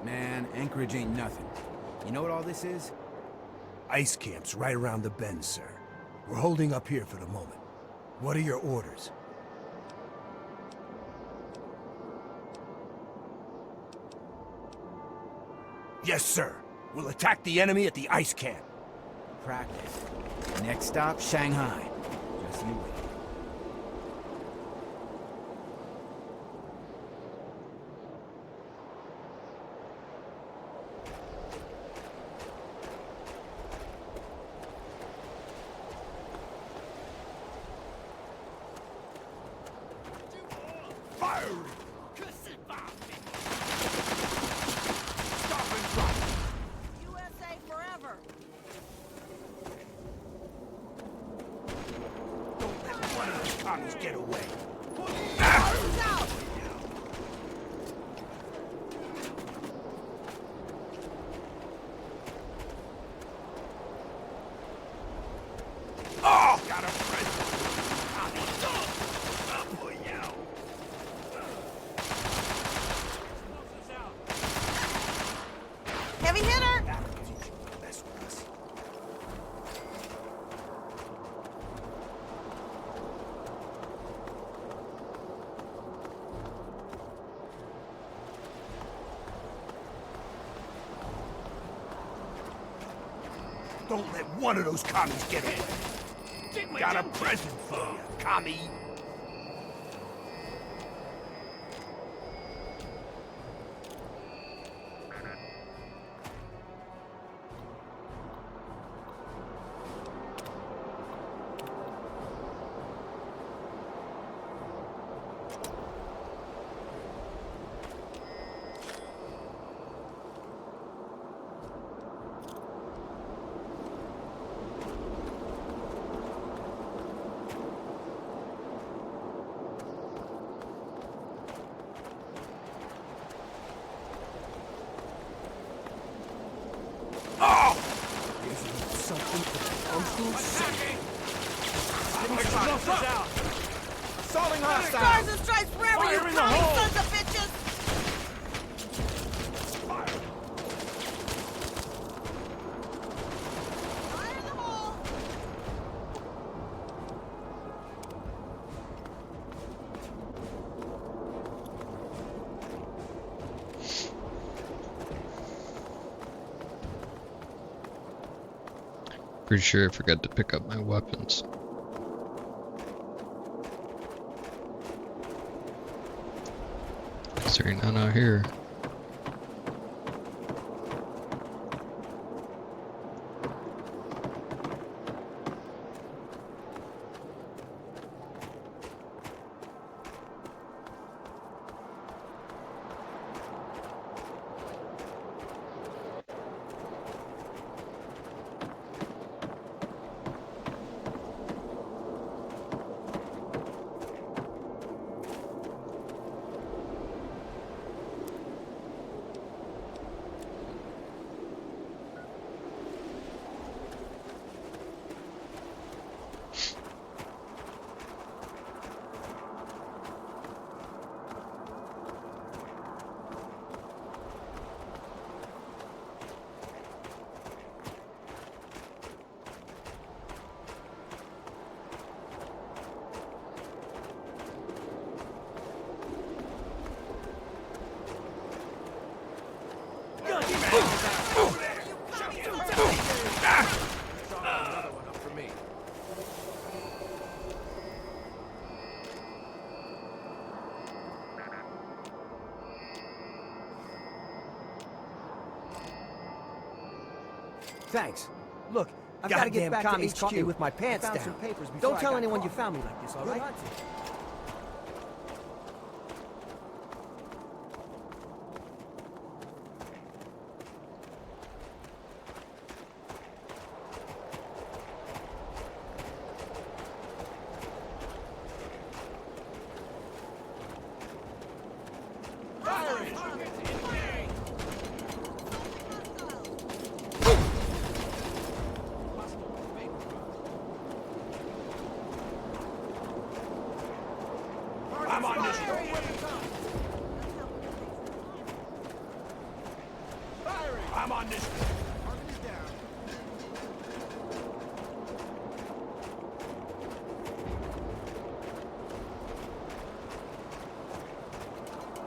Man, Anchorage ain't nothing. You know what all this is? Ice camp's right around the bend, sir. We're holding up here for the moment. What are your orders? Yes, sir. We'll attack the enemy at the ice camp. Practice. Next stop, Shanghai. Just you wait. USA forever! One of those commies get away. Oh, got a friend. I'll pull you out. Heavy hitter! Mess with us. Don't let one of those commies get away. Got a present for you, commie. Oh! Isn't something for Uncle Sam? Explosives out! Assaulting hostile! Stars and stripes forever, you Fire in the commie hole! sons of bitches! Fire in the hole! Pretty sure I forgot to pick up my weapons. Is there none out here? Thanks. Look, I've got to get back to HQ. Caught me with my pants down. Don't tell anyone you found me like this, all right?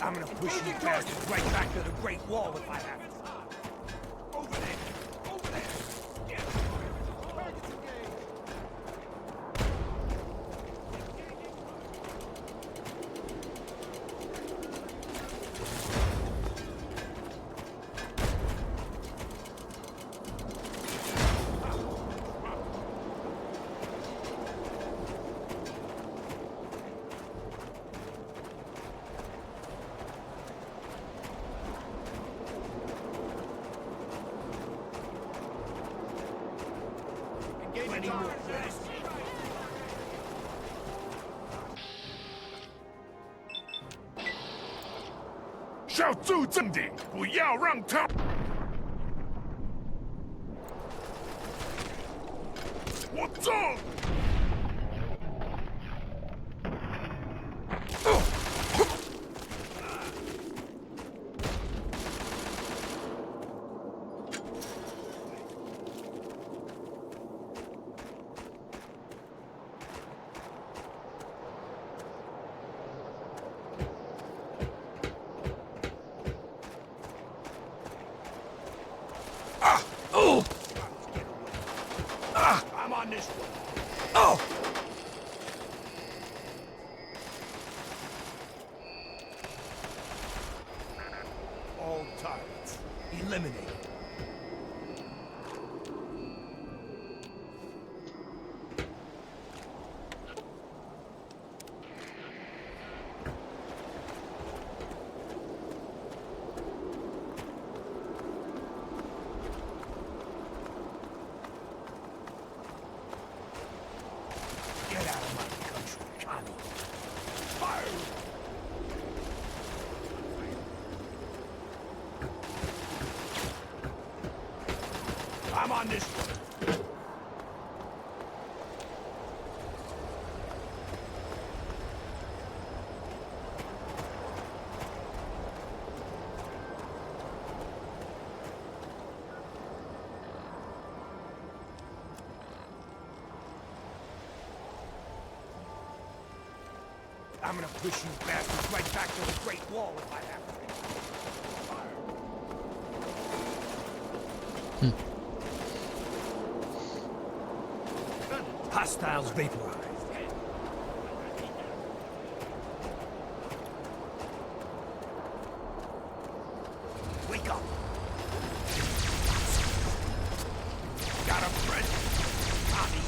I'm gonna push you bastards right back to the Great Wall if I have to. Over there! Over there! Yeah. Anymore. 守住阵地，不要让他。我中。I'm on this one. Oh! All targets eliminated. Get out of my country, Connie. Fire! I'm on this one. I'm gonna push you bastards right back to the Great Wall if I have to. Hostiles vaporized. Wake up! Got a friend? Tommy?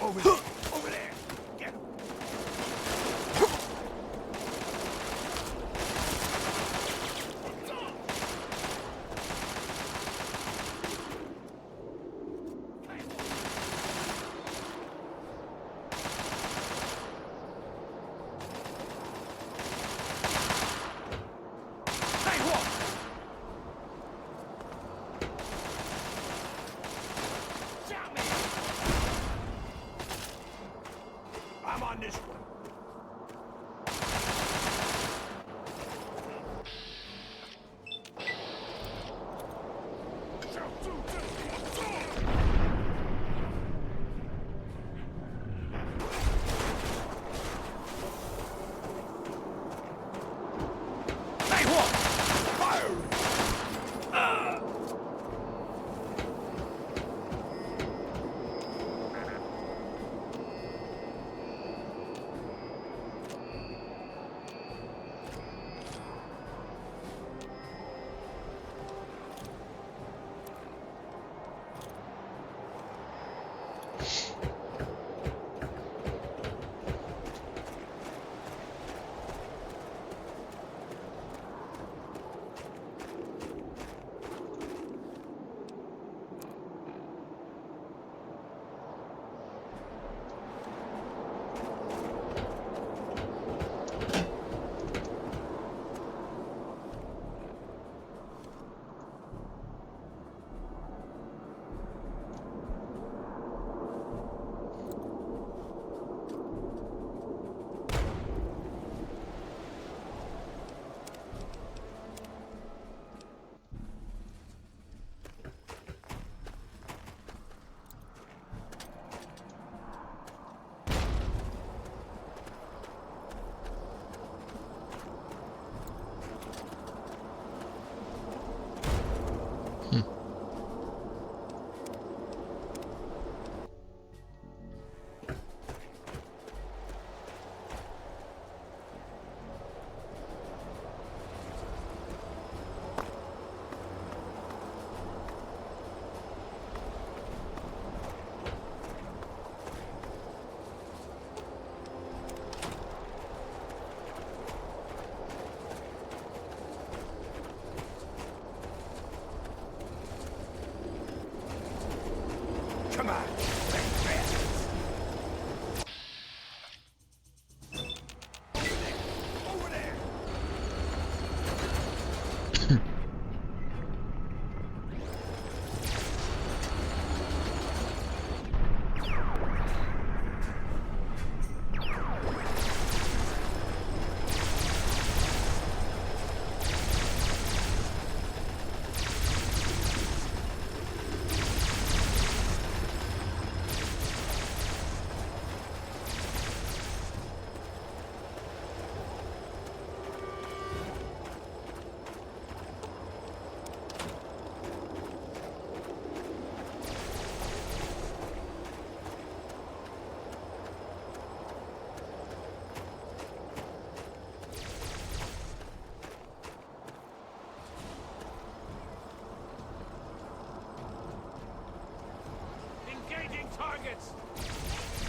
Over there! Over there! Get him! Hey, what? Shot me! I'm on this one. Hey, what? Fire! Come on! Over there! Engaging targets!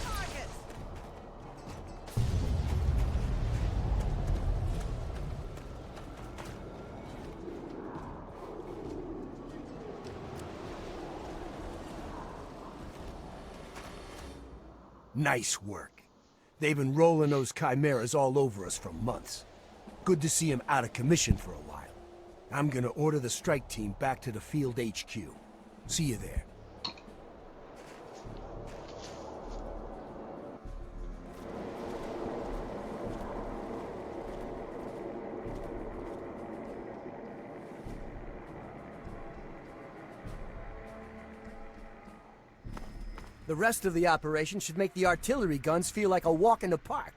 Targets! Nice work. They've been rolling those chimeras all over us for months. Good to see them out of commission for a while. I'm gonna order the strike team back to the field HQ. See you there. The rest of the operation should make the artillery guns feel like a walk in the park.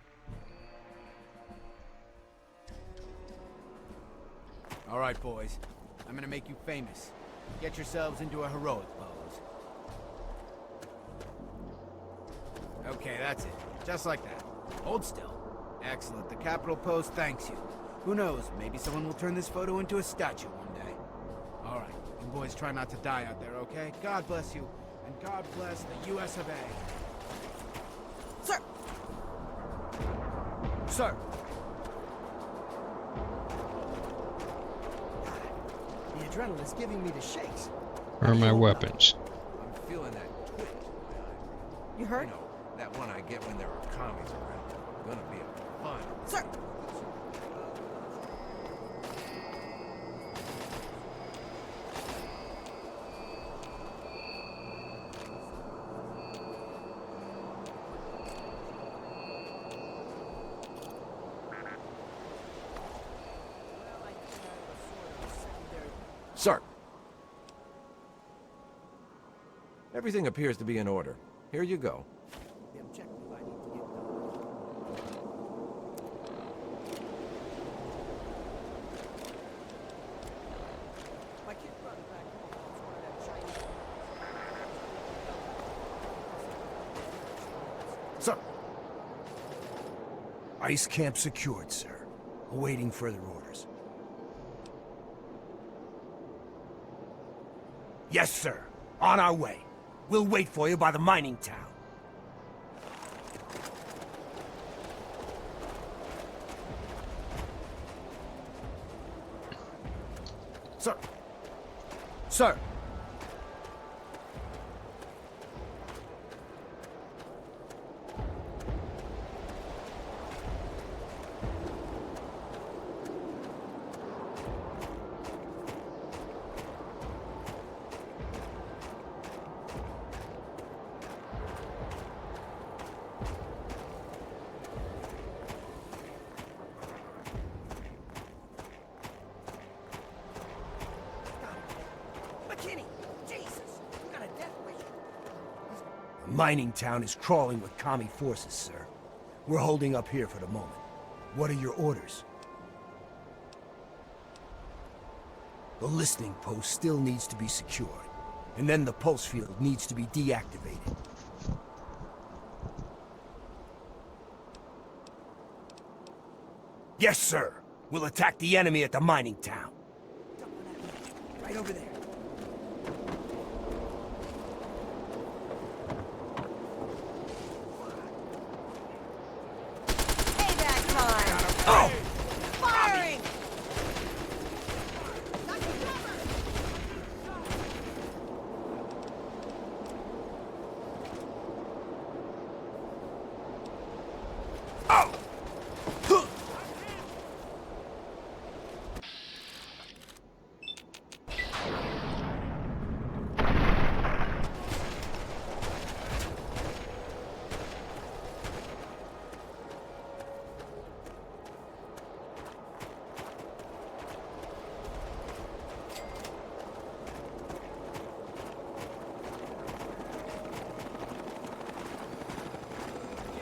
All right, boys. I'm gonna make you famous. Get yourselves into a heroic pose. Okay, that's it. Just like that. Hold still. Excellent. The Capitol Post thanks you. Who knows, maybe someone will turn this photo into a statue one day. All right, you boys try not to die out there, okay? God bless you, and God bless the US of A. Sir! Sir! The adrenaline's giving me the shakes. Where are my weapons? I'm feeling that twitch in my eye. You hurt? You know, that one I get when there are commies around. Gonna be a fun. Sir! Sir! Everything appears to be in order. Here you go. The objective I need to get done. My kid brought it back home. It's one of them Chinese. Sir! Ice camp secured, sir. Awaiting further orders. Yes, sir. On our way. We'll wait for you by the mining town. Sir! Sir! Mining town is crawling with commie forces, sir. We're holding up here for the moment. What are your orders? The listening post still needs to be secured, and then the pulse field needs to be deactivated. Yes, sir. We'll attack the enemy at the mining town. Right over there.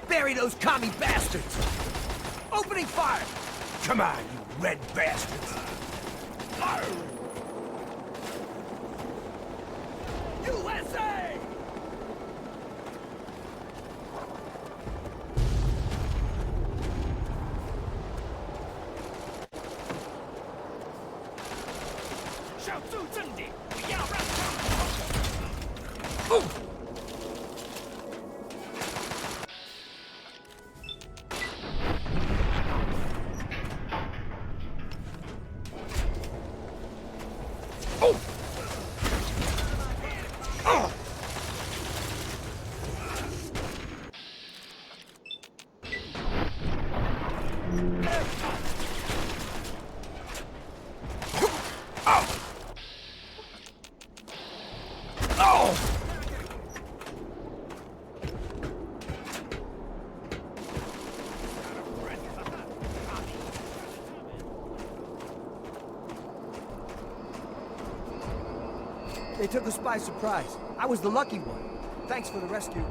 Bury those commie bastards! Opening fire! Come on, you red bastards! USA! They took us by surprise. I was the lucky one. Thanks for the rescue.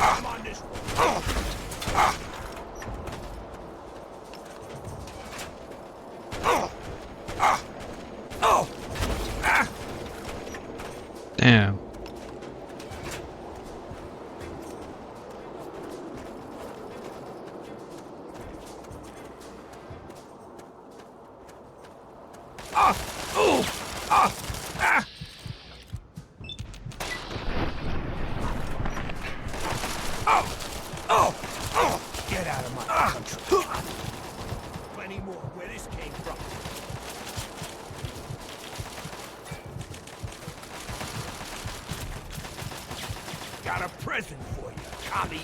I'm on this one. Damn. Get out of my country. Plenty more where this came from. Got a present for you, commie.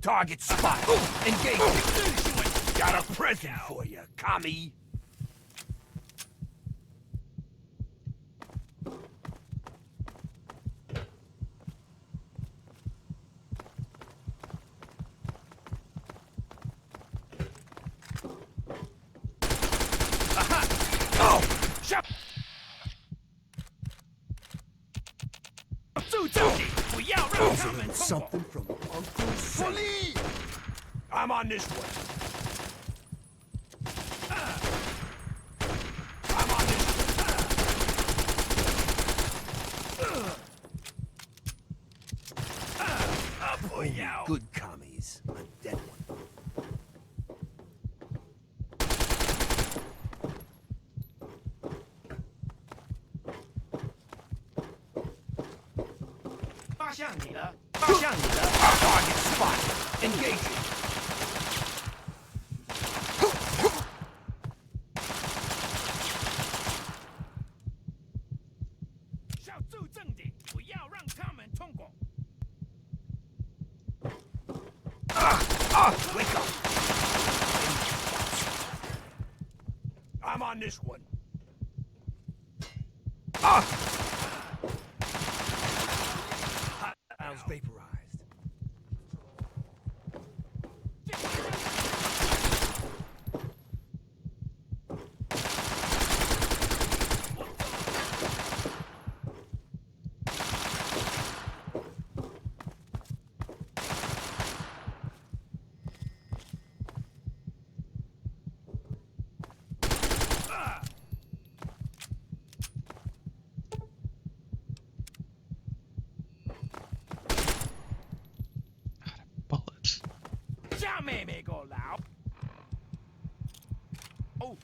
Target spot. Engage. Got a present for you, commie. Aha! Oh! Shut! Isn't something from Uncle Sam? I'm on this one. I'm on this one. Good commies. A dead one. Target spot. Engaging. Wake up. I'm on this one. Hostiles vaporized. Bullets. Oh.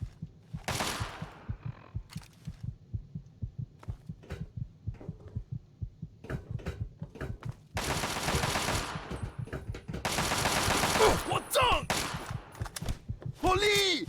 What's on? Police!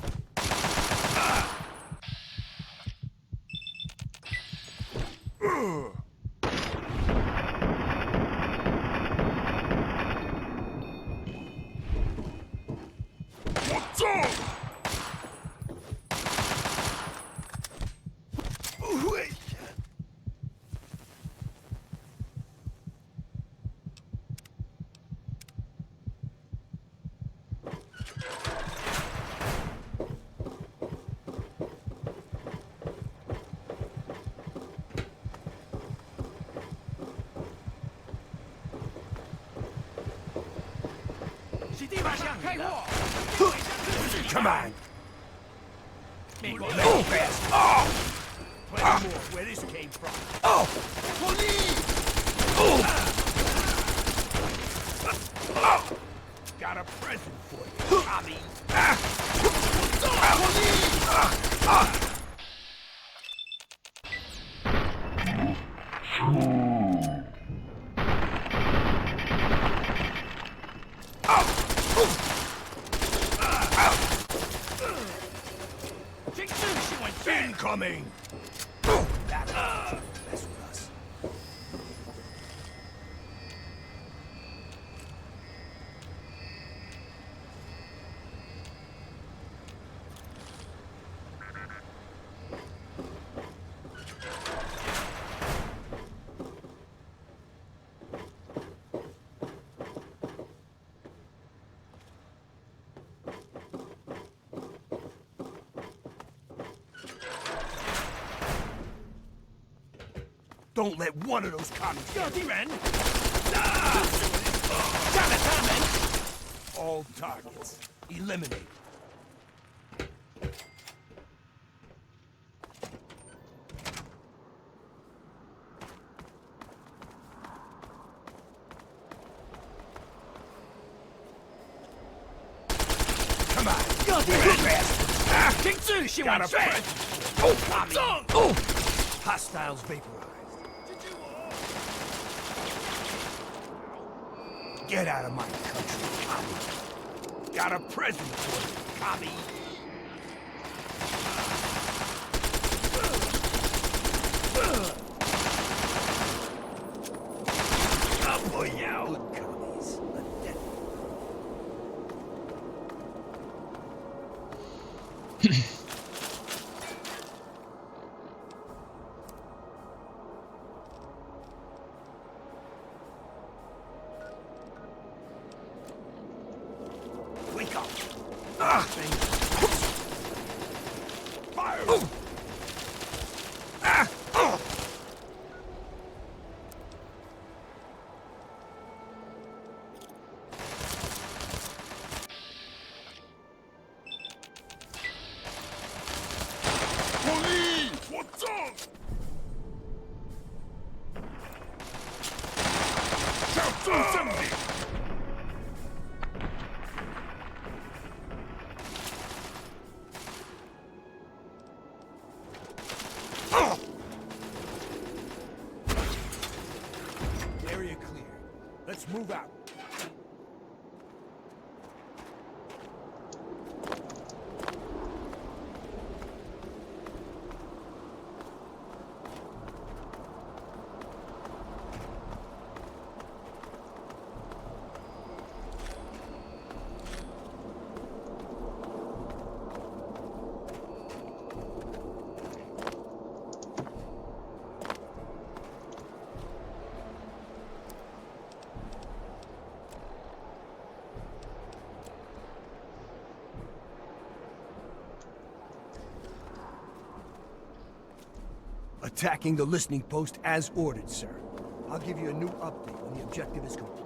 Come on. Make fast. Plenty more where this came from. Police! Got a present for you, Tommy. Incoming! That's mess with us. Don't let one of those commies get you. All targets eliminated. Come on, got a present. Hostiles vaporized. Get out of my country, commie. Got a present for you, commie. I'll put you out. Good commies. Wake up! Ah! Fire! Ah! Police! What's up? Shout to somebody! Area clear. Let's move out. Attacking the listening post as ordered, sir. I'll give you a new update when the objective is complete.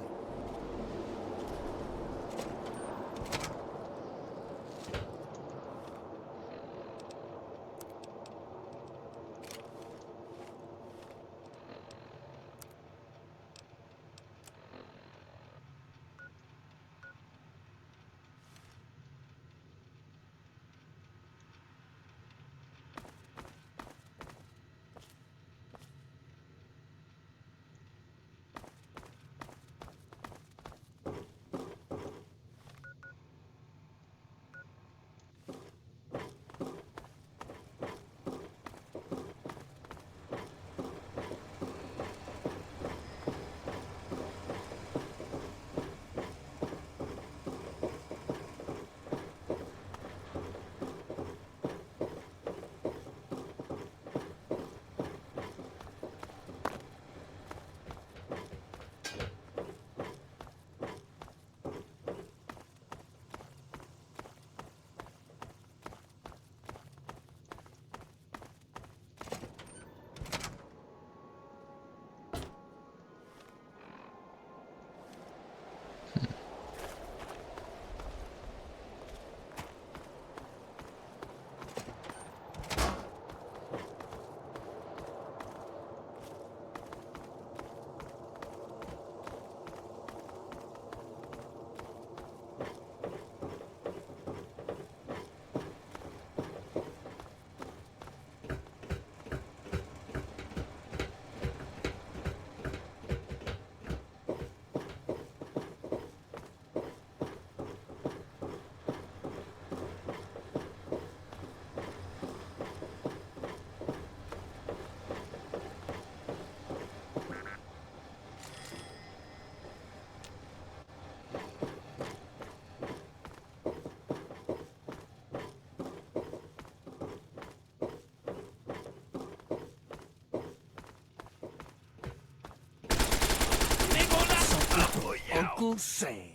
Uncle Sam.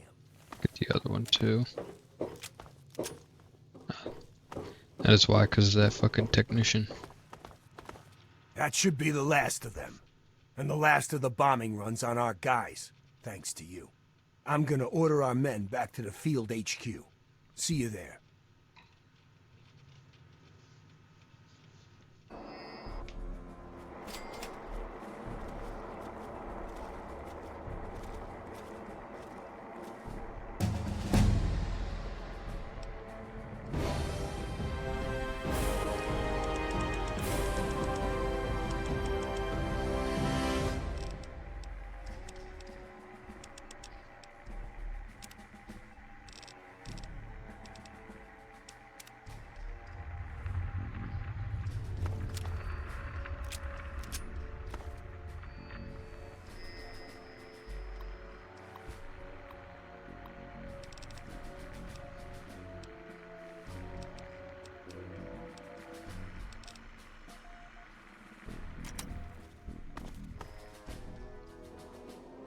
Get the other one too. That is why, because of that fucking technician. That should be the last of them. And the last of the bombing runs on our guys, thanks to you. I'm gonna order our men back to the field HQ. See you there.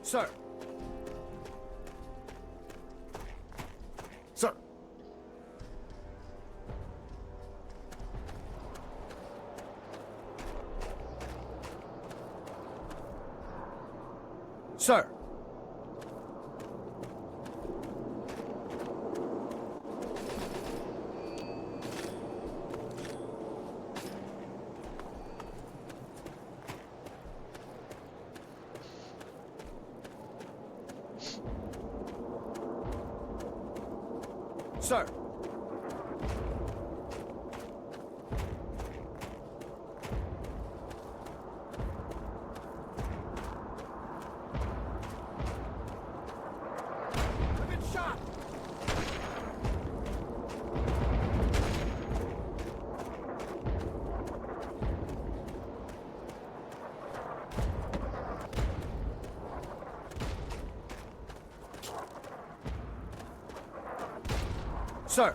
Sir. Sir. Sir. Sir. I've been shot. Sir.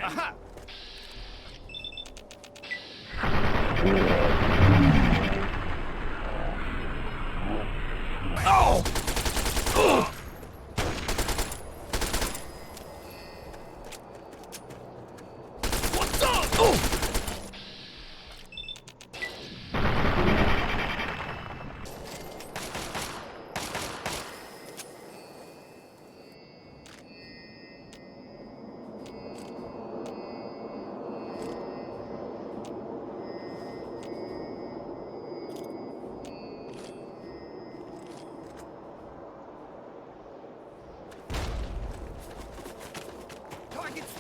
Aha! Oh! Ugh! What's up? Oh!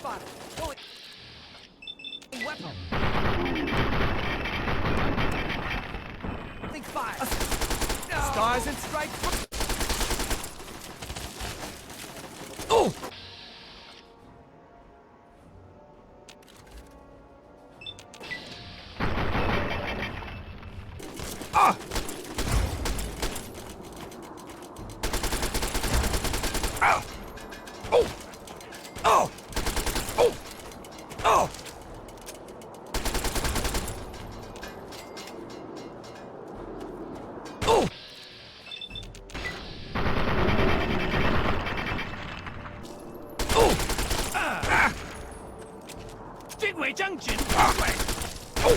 spotted. Going. Weapon. Think fire. No. Stars and stripes. Oh! Ah! Ow! Oh! Oh! Oh! Oh! Oh! Oh! Ah! 这位将军，快！哦！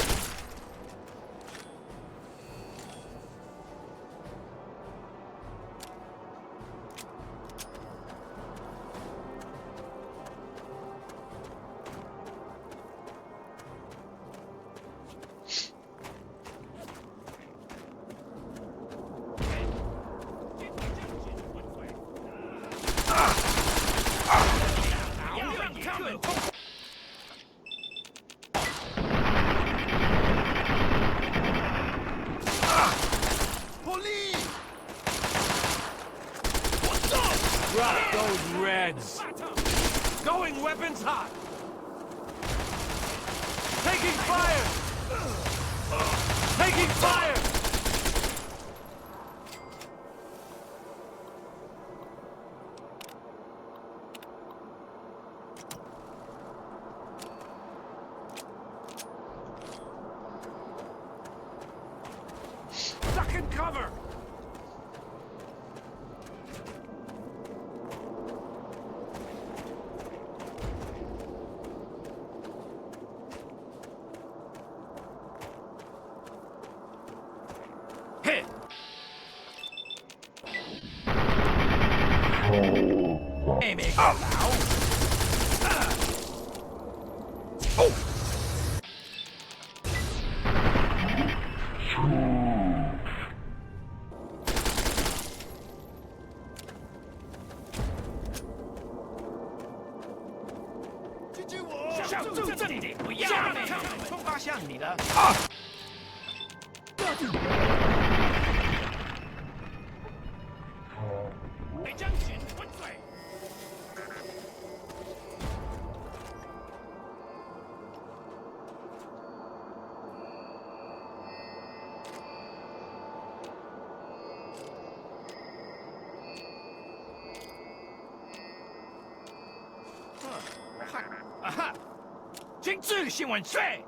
Drop those reds! Going weapons hot! Taking fire! Taking fire! Duck and cover! Hit! Aiming now! Oh! 小住这里，不要命！出发向你了。北将军，混嘴！啊哈！军制新闻税。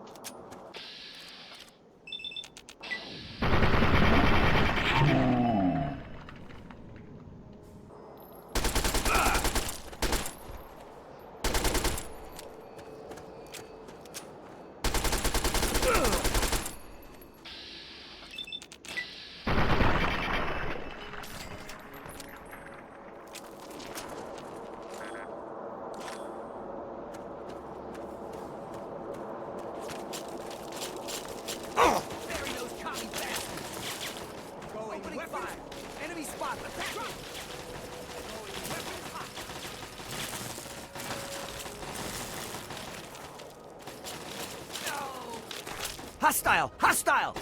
Hostile! Hostile!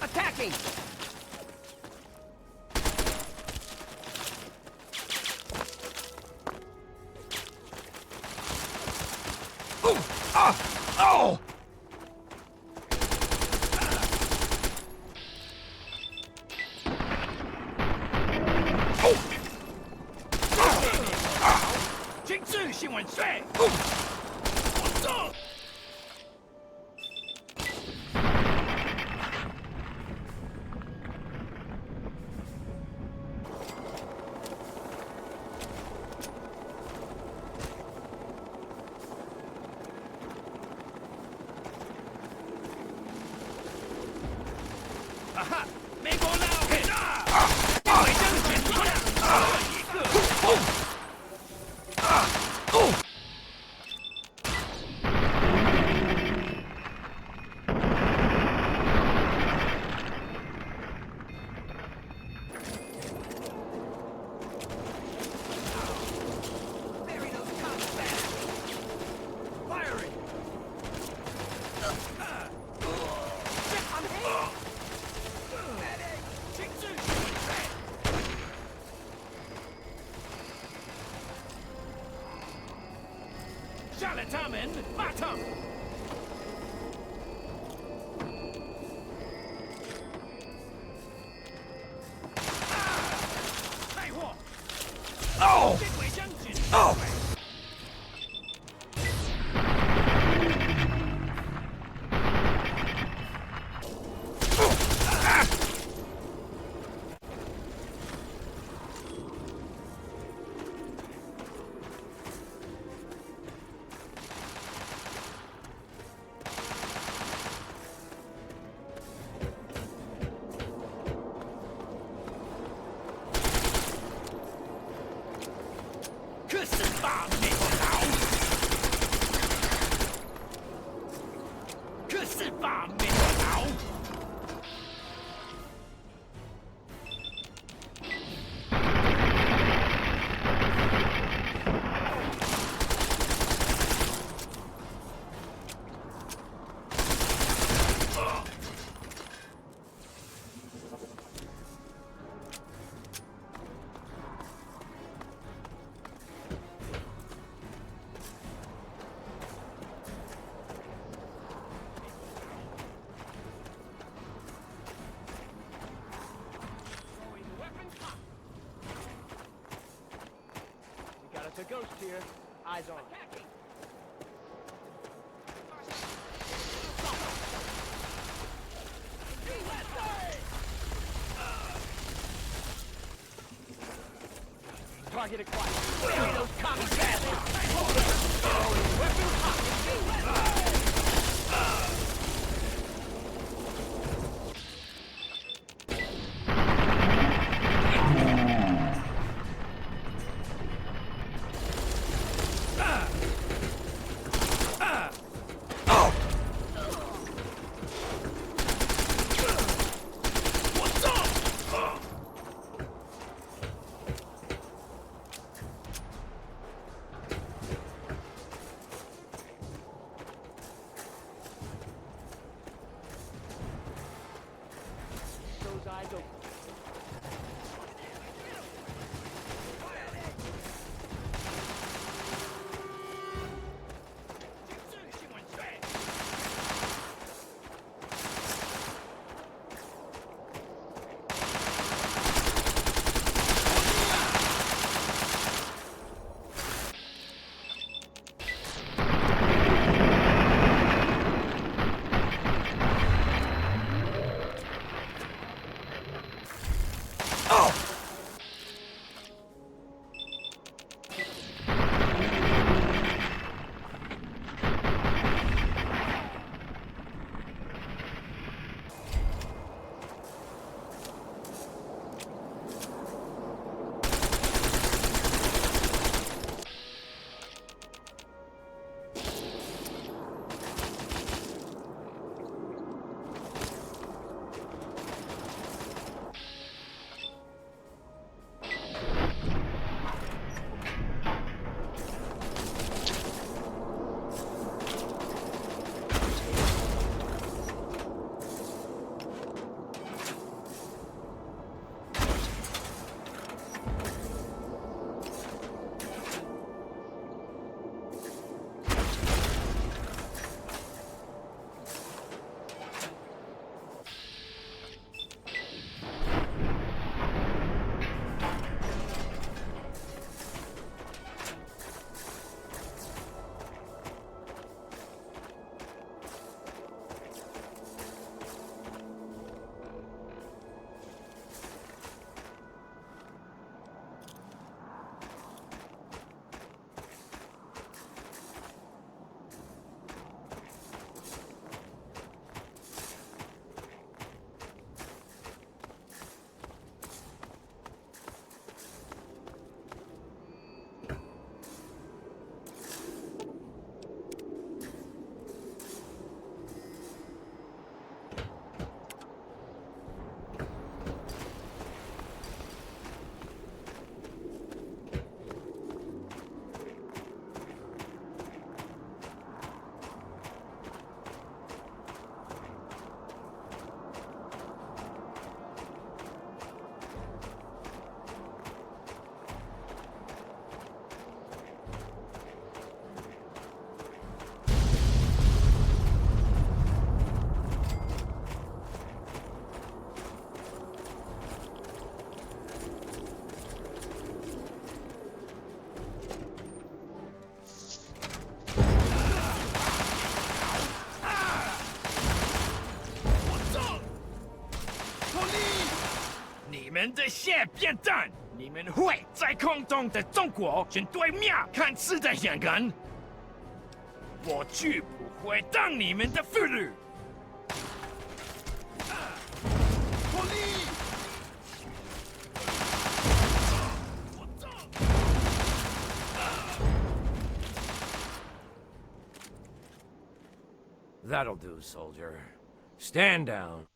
Attacking! Ooh! Ah! Oh! Oh! 军制新闻税。啊哈！美国佬给大！北将军一样，一个。Batamen, Batam! Oh! Oh! We got us a ghost here. Eyes on. Target acquired. Bury those commie bastards! Weapon hot! 人的馅变淡，你们会在空中的中国选对面看似的眼人，我绝不会当你们的俘虏。That'll do, soldier. Stand down.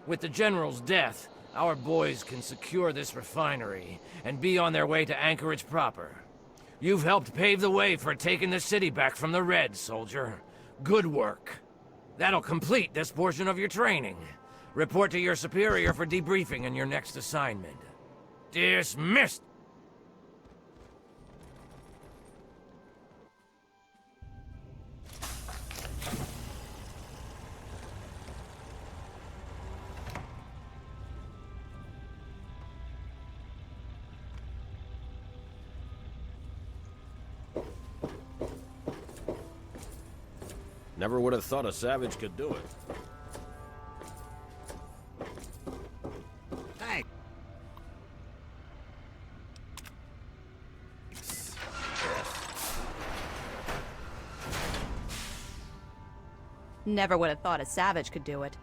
With the General's death, our boys can secure this refinery and be on their way to Anchorage proper. You've helped pave the way for taking the city back from the Reds, soldier. Good work. That'll complete this portion of your training. Report to your superior for debriefing in your next assignment. Dismissed! Never would have thought a savage could do it. Thanks. Never would have thought a savage could do it.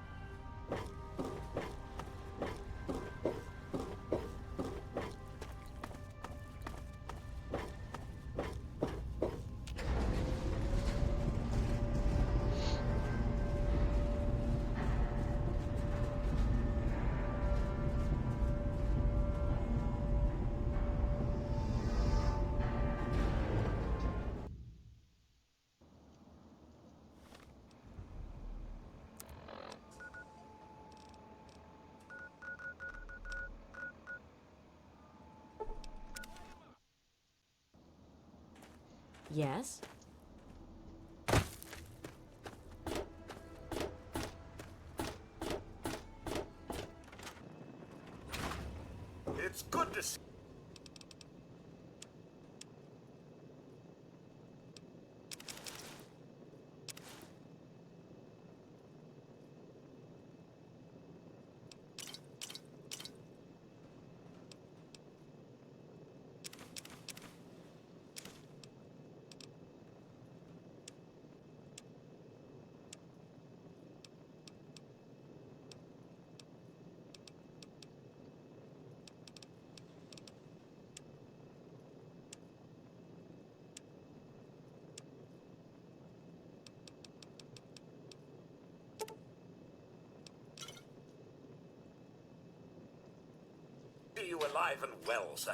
Yes? It's good to see. You alive and well, sir.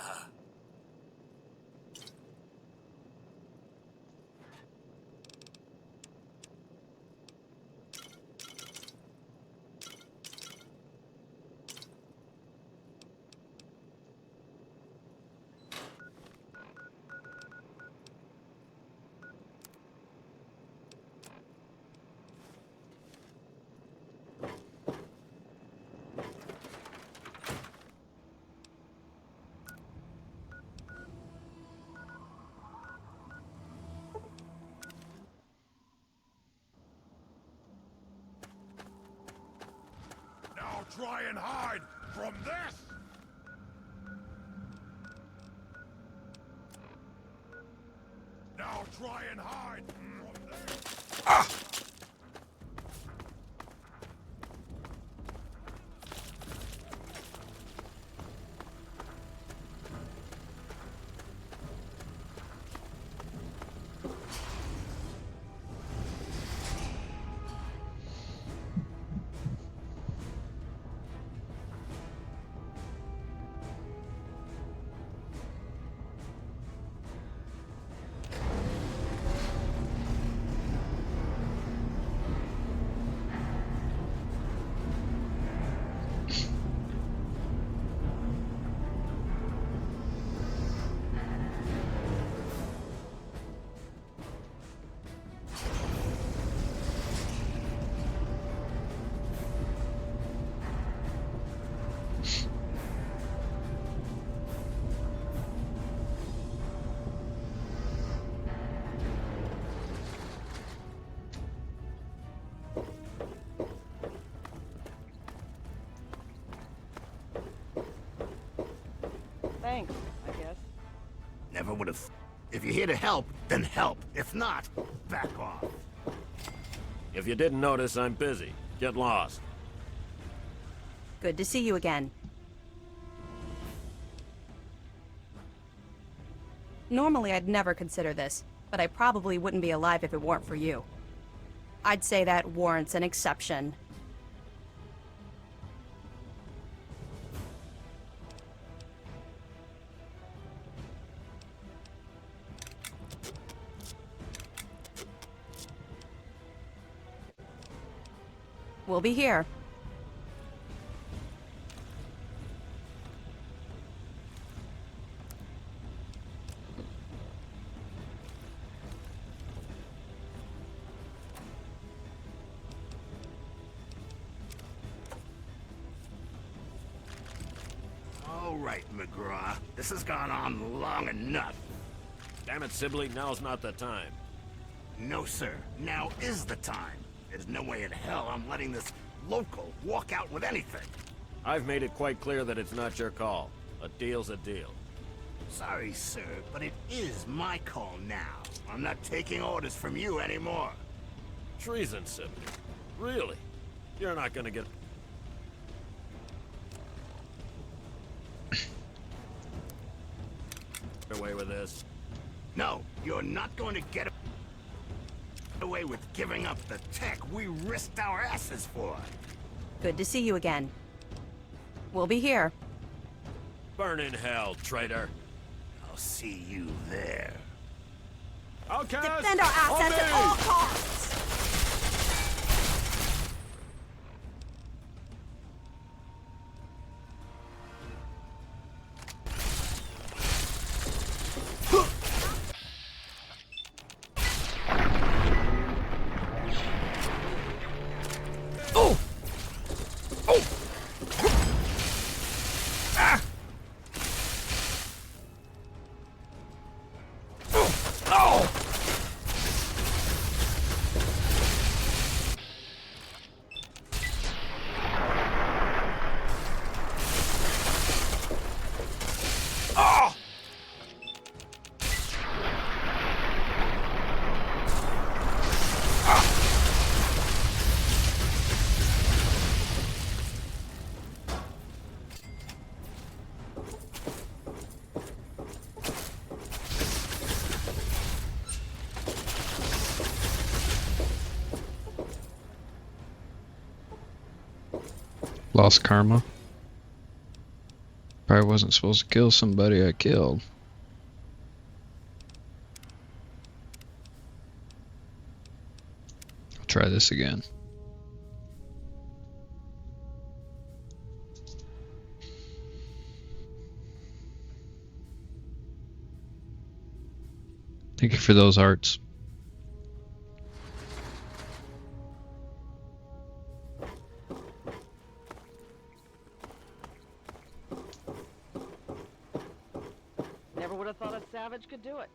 Try and hide from this! Now try and hide from this! Ah! Thanks, I guess. Never would have. If you're here to help, then help. If not, back off. If you didn't notice, I'm busy. Get lost. Good to see you again. Normally, I'd never consider this, but I probably wouldn't be alive if it weren't for you. I'd say that warrants an exception. We'll be here. All right, McGraw. This has gone on long enough. Damn it, Sibley, now's not the time. No, sir. Now is the time. There's no way in hell I'm letting this local walk out with anything. I've made it quite clear that it's not your call. A deal's a deal. Sorry, sir, but it is my call now. I'm not taking orders from you anymore. Treason, Sibley. Really? You're not gonna get... away with this. No, you're not going to get away with giving up the tech we risked our asses for. Good to see you again. We'll be here. Burn in hell, traitor. I'll see you there. Outcast! Defend our assets at all costs! Lost karma. Probably wasn't supposed to kill somebody I killed. I'll try this again. Thank you for those hearts. Never would have thought a savage could do it.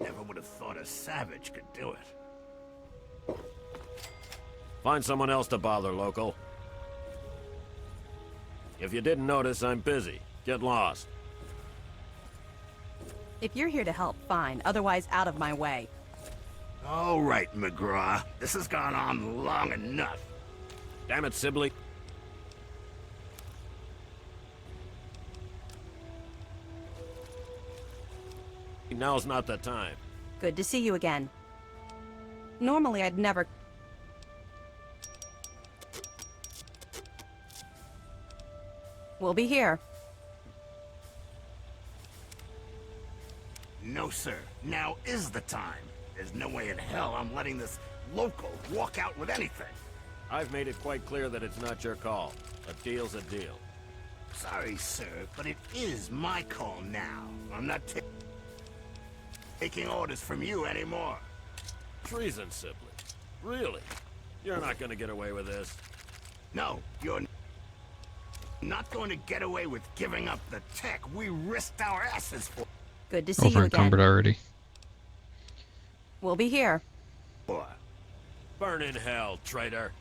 Never would have thought a savage could do it. Find someone else to bother, local. If you didn't notice, I'm busy. Get lost. If you're here to help, fine. Otherwise, out of my way. All right, McGraw. This has gone on long enough. Damn it, Sibley. Now's not the time. Good to see you again. Normally, I'd never... We'll be here. No, sir. Now is the time. There's no way in hell I'm letting this local walk out with anything. I've made it quite clear that it's not your call. A deal's a deal. Sorry, sir, but it is my call now. I'm not taking orders from you anymore. Treason, Sibley. Really? You're not gonna get away with this. No, you're not going to get away with giving up the tech we risked our asses for. Good to see you again. Over-encumbered already. We'll be here. Burn in hell, traitor.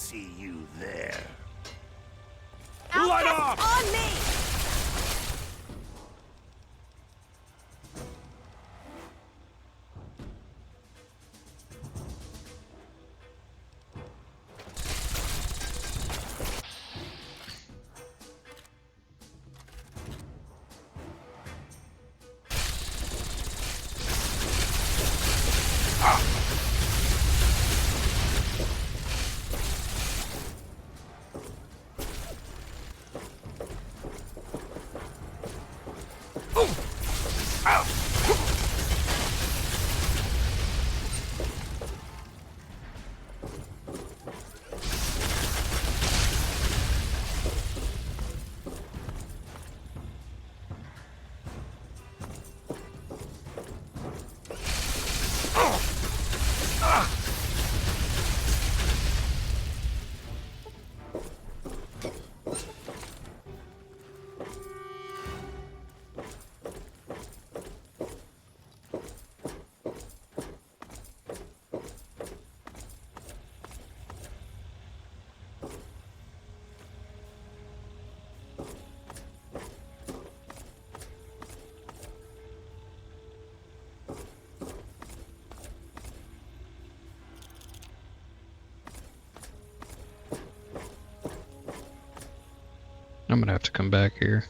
see you there. Light off! On me! I'm gonna have to come back here.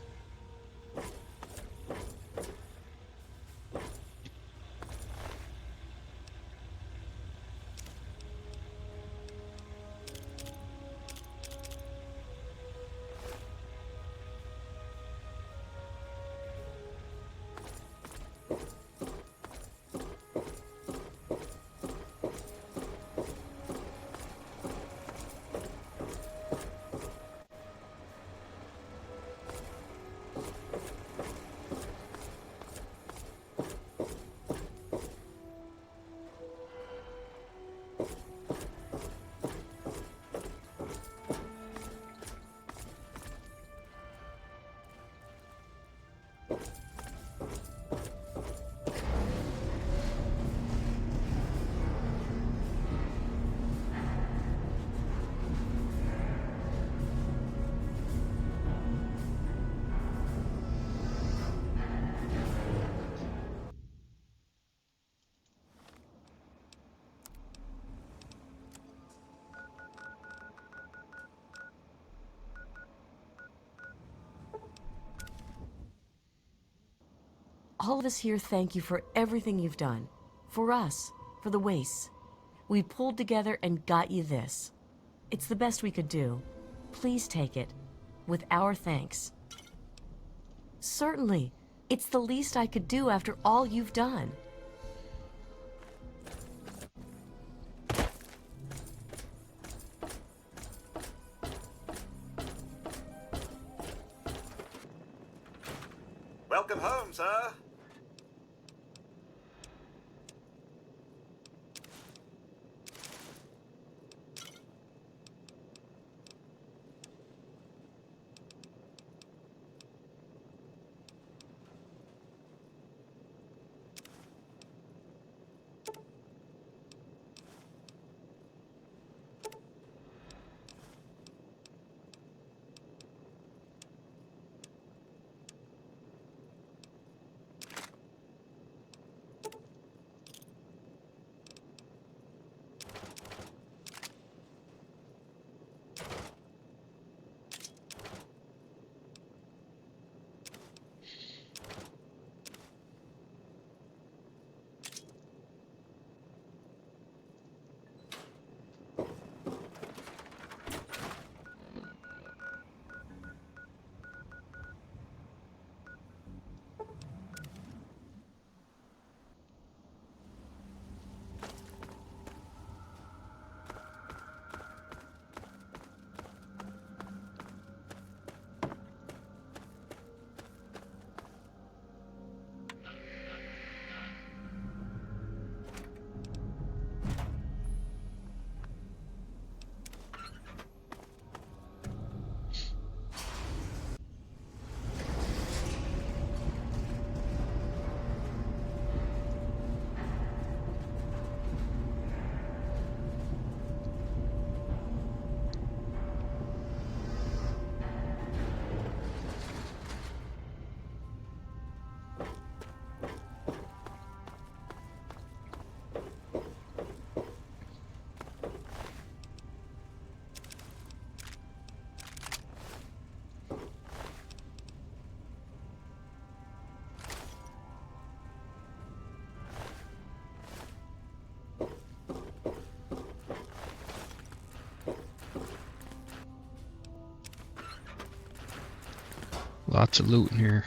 All of us here thank you for everything you've done. For us, for the Wastes. We pulled together and got you this. It's the best we could do. Please take it, with our thanks. Certainly. It's the least I could do after all you've done. Welcome home, sir. lots of loot in here.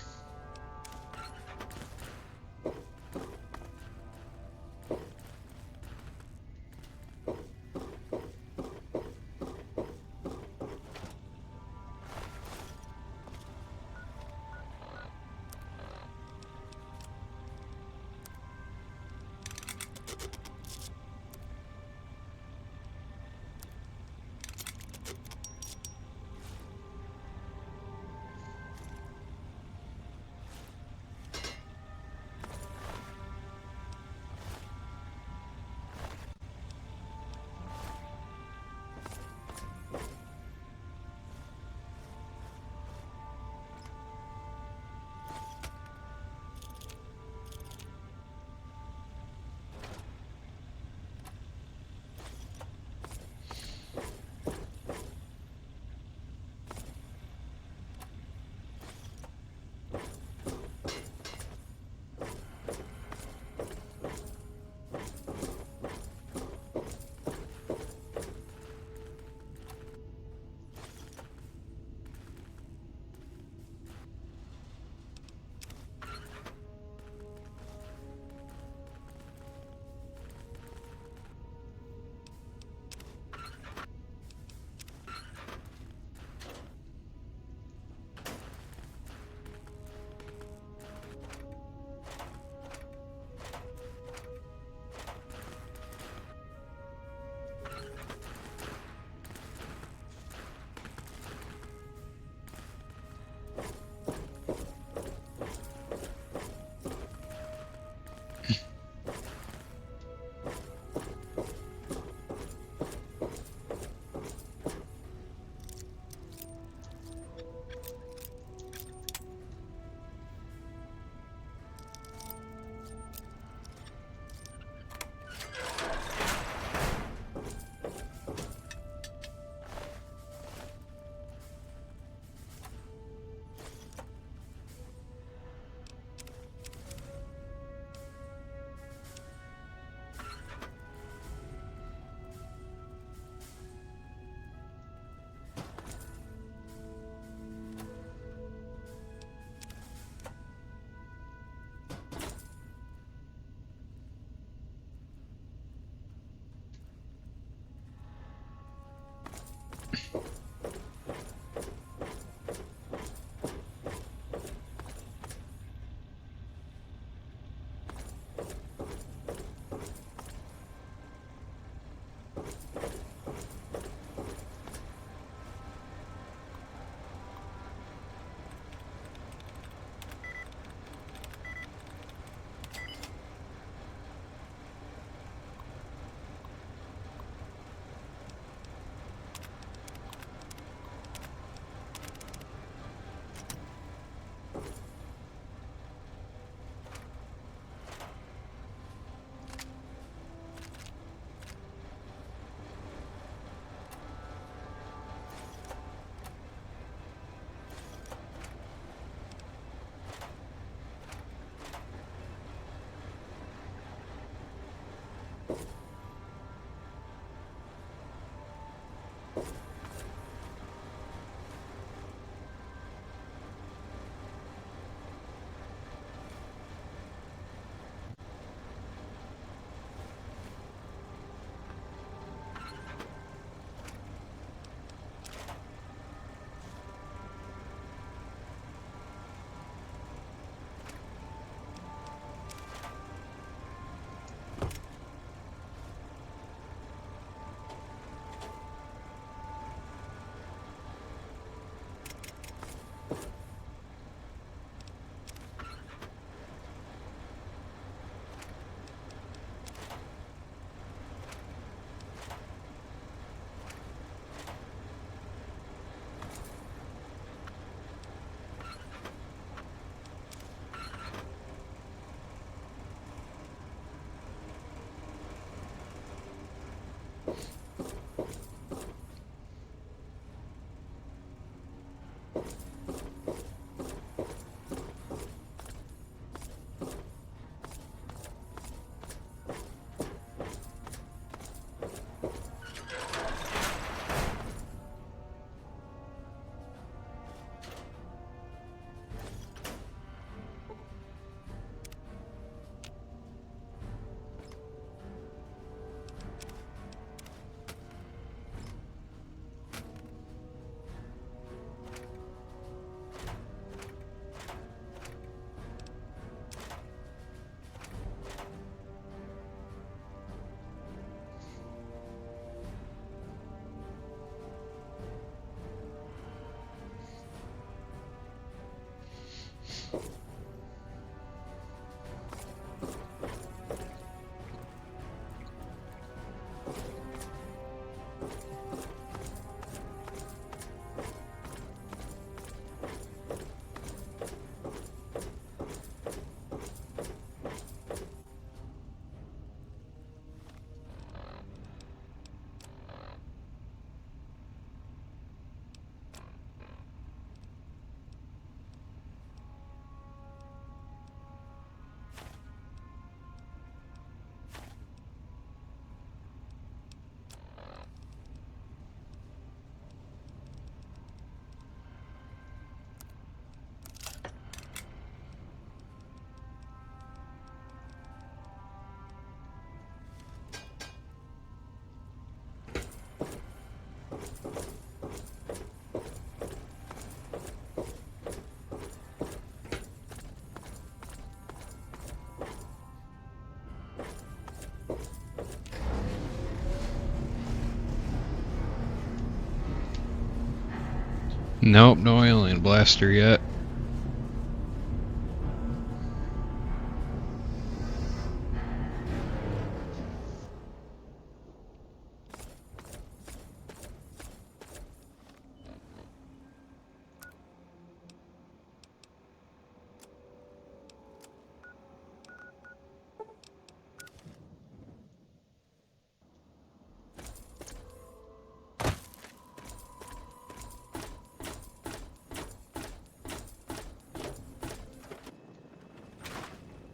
Nope, no alien blaster yet.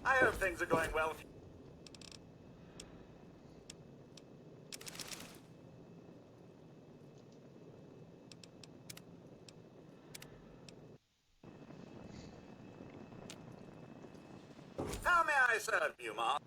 I hope things are going well. How may I serve you, Mark?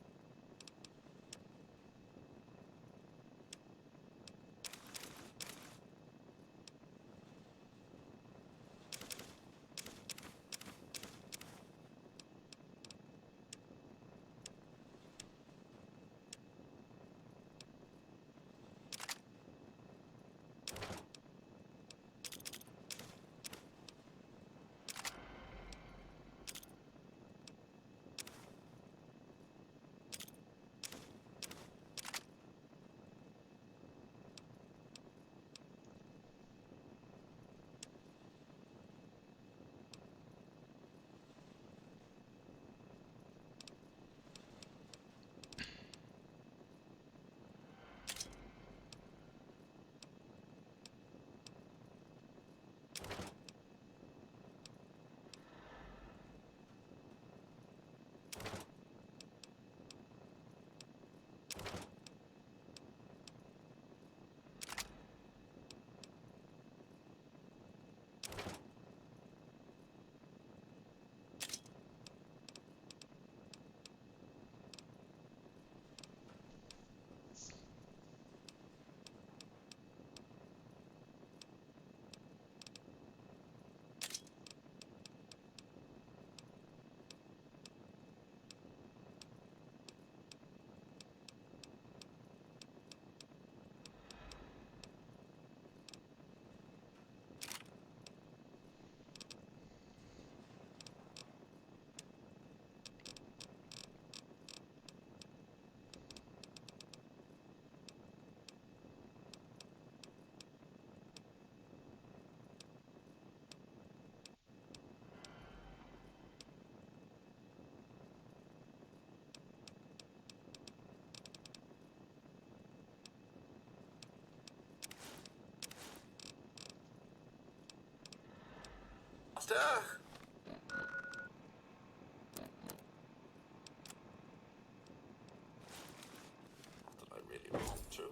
Master? Not that I really want to.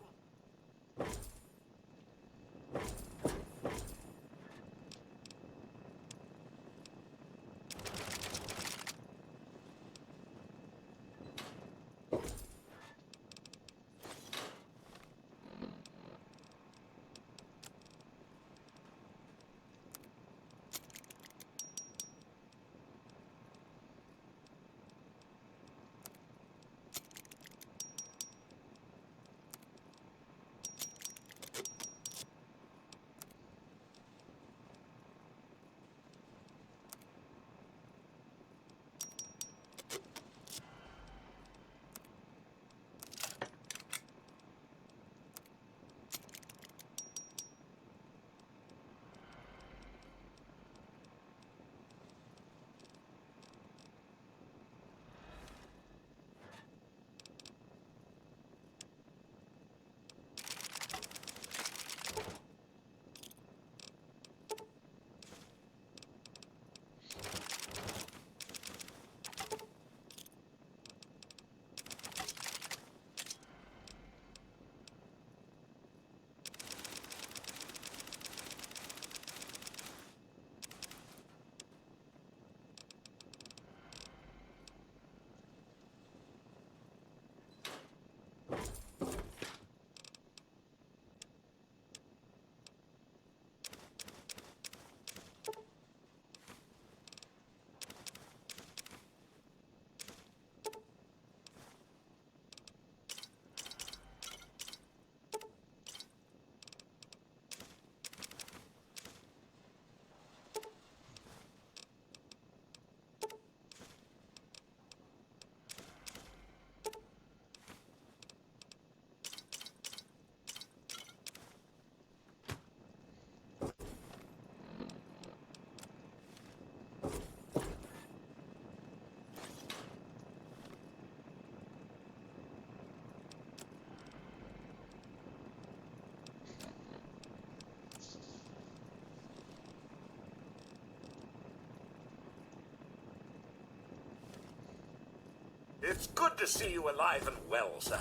It's good to see you alive and well, sir.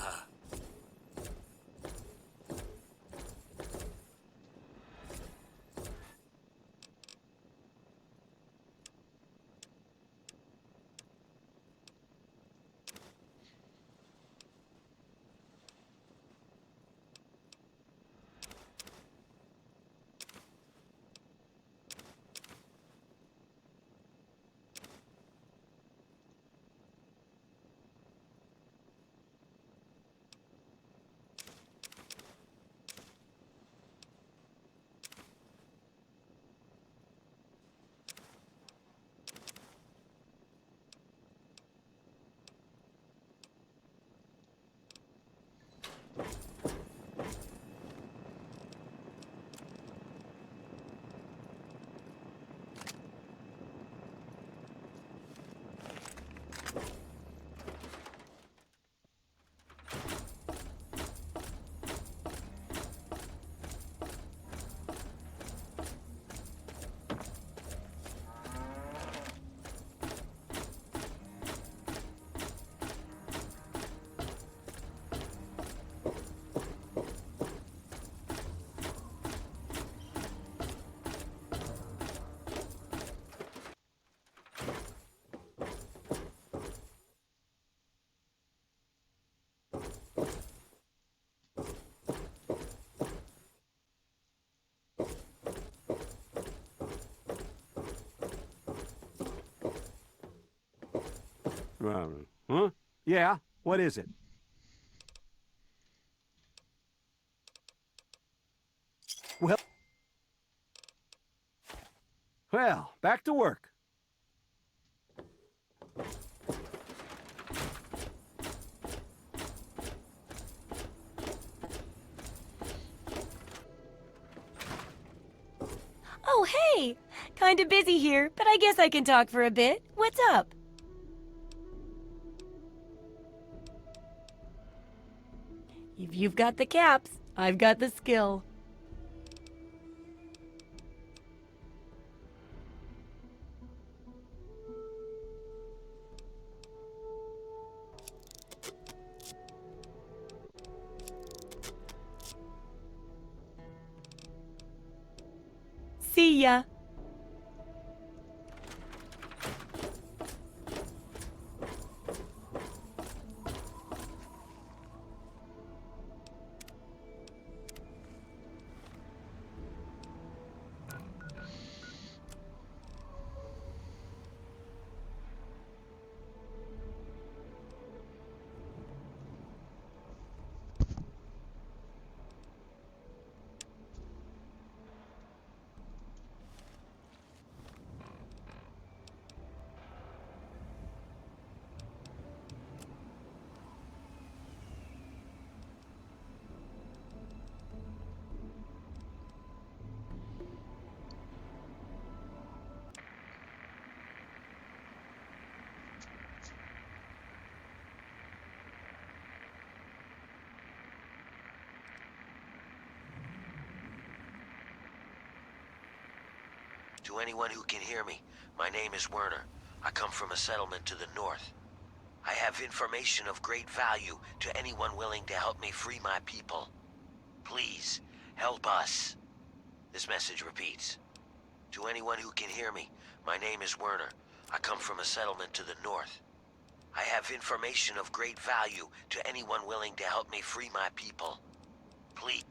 Huh? Yeah? What is it? Well, back to work. Oh, hey! Kinda busy here, but I guess I can talk for a bit. What's up? If you've got the caps, I've got the skill. See ya. To anyone who can hear me, my name is Werner. I come from a settlement to the north. I have information of great value to anyone willing to help me free my people. Please, help us. This message repeats. To anyone who can hear me, my name is Werner. I come from a settlement to the north. I have information of great value to anyone willing to help me free my people. Please.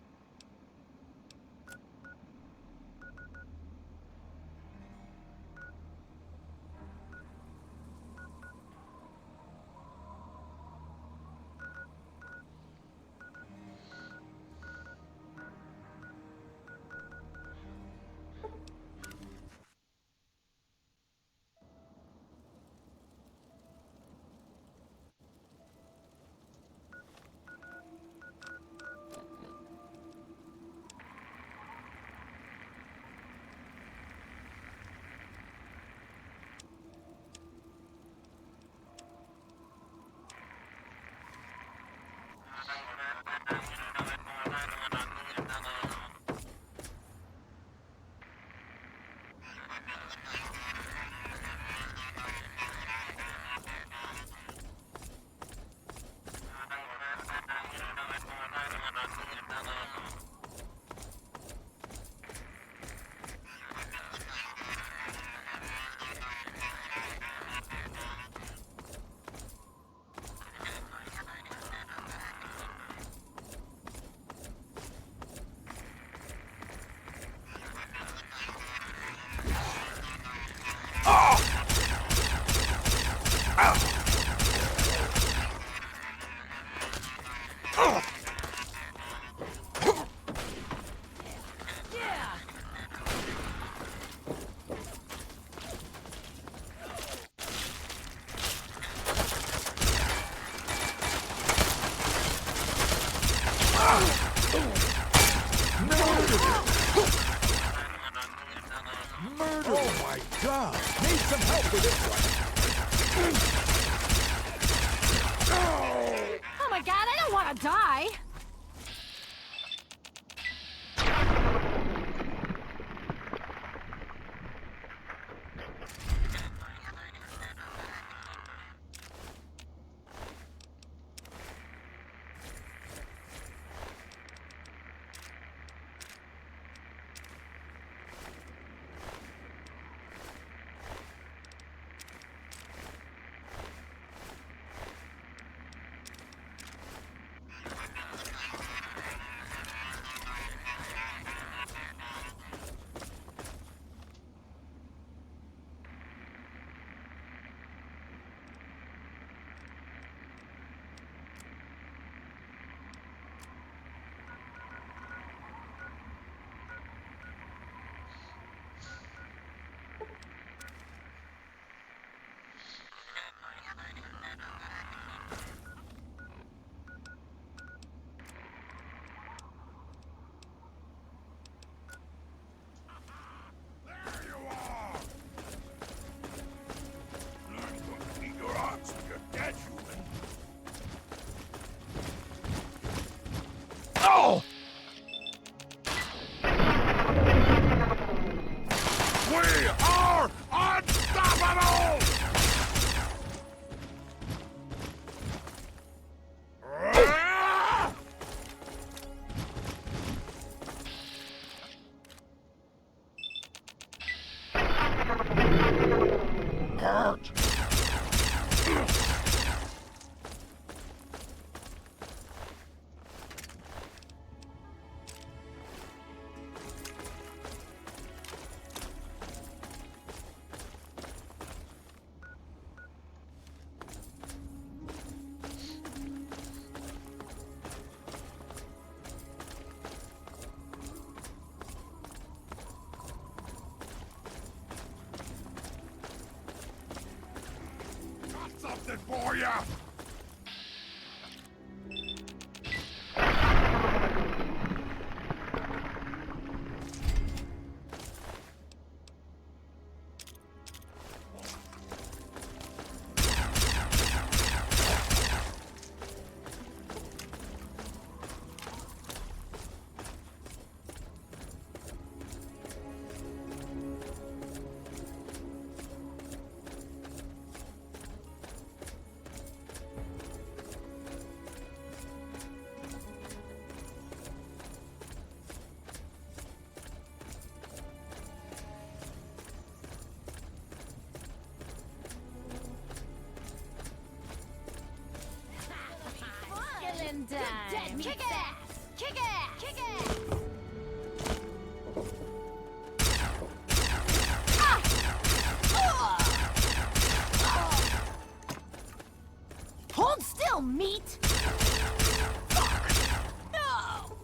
Oh my God! Need some help with this one. Oh my god, I don't want to die! Oh! We are unstoppable! Hurt. Something for ya! Dead kick ass! Kick ass! Kick ass! Hold still, meat! Fuck! No!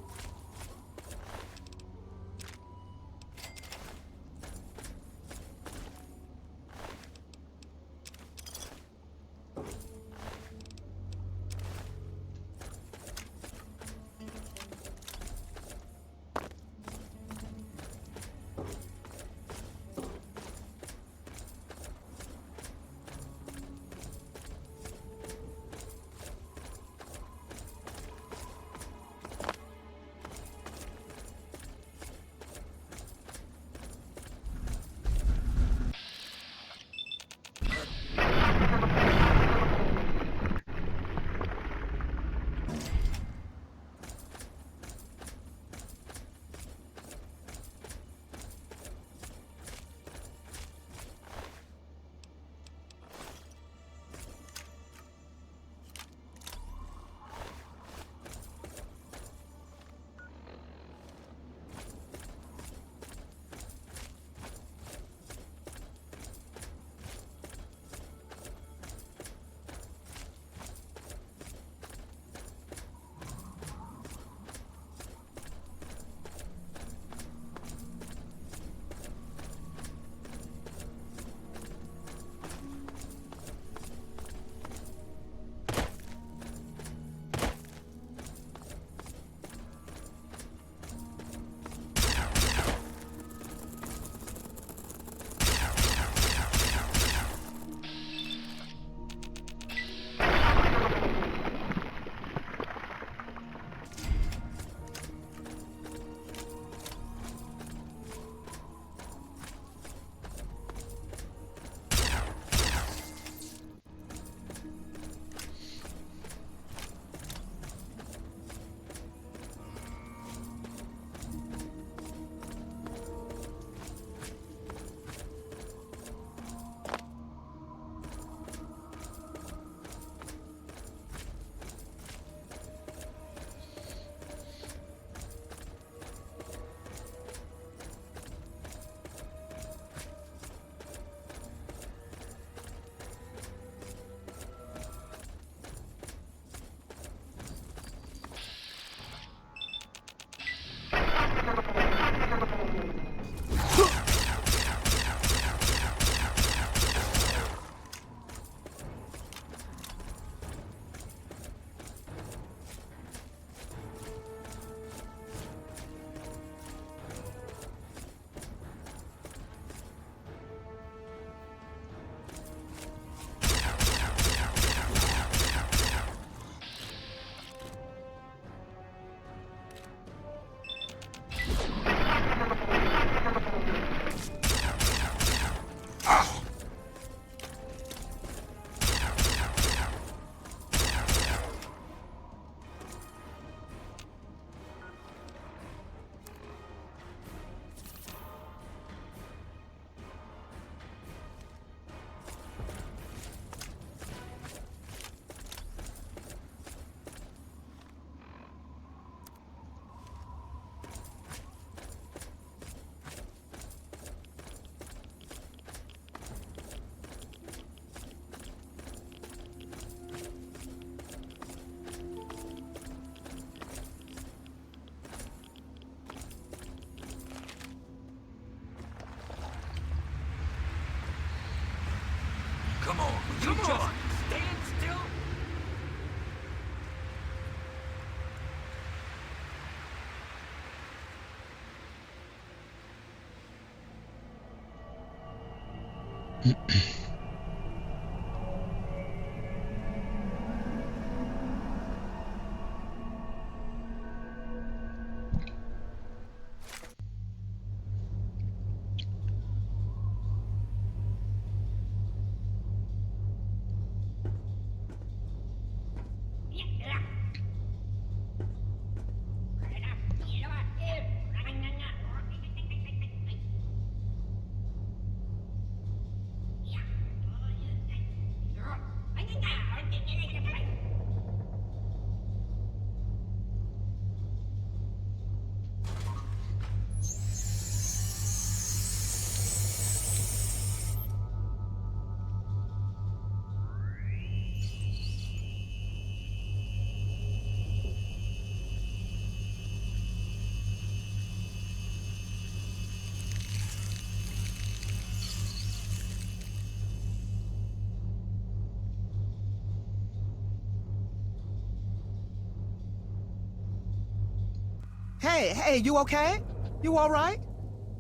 Hey, you okay? You all right?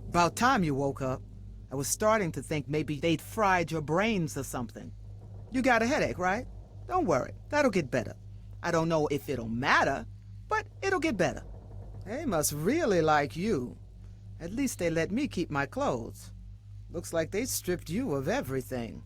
About time you woke up. I was starting to think maybe they'd fried your brains or something. You got a headache, right? Don't worry, that'll get better. I don't know if it'll matter, but it'll get better. They must really like you. At least they let me keep my clothes. Looks like they stripped you of everything.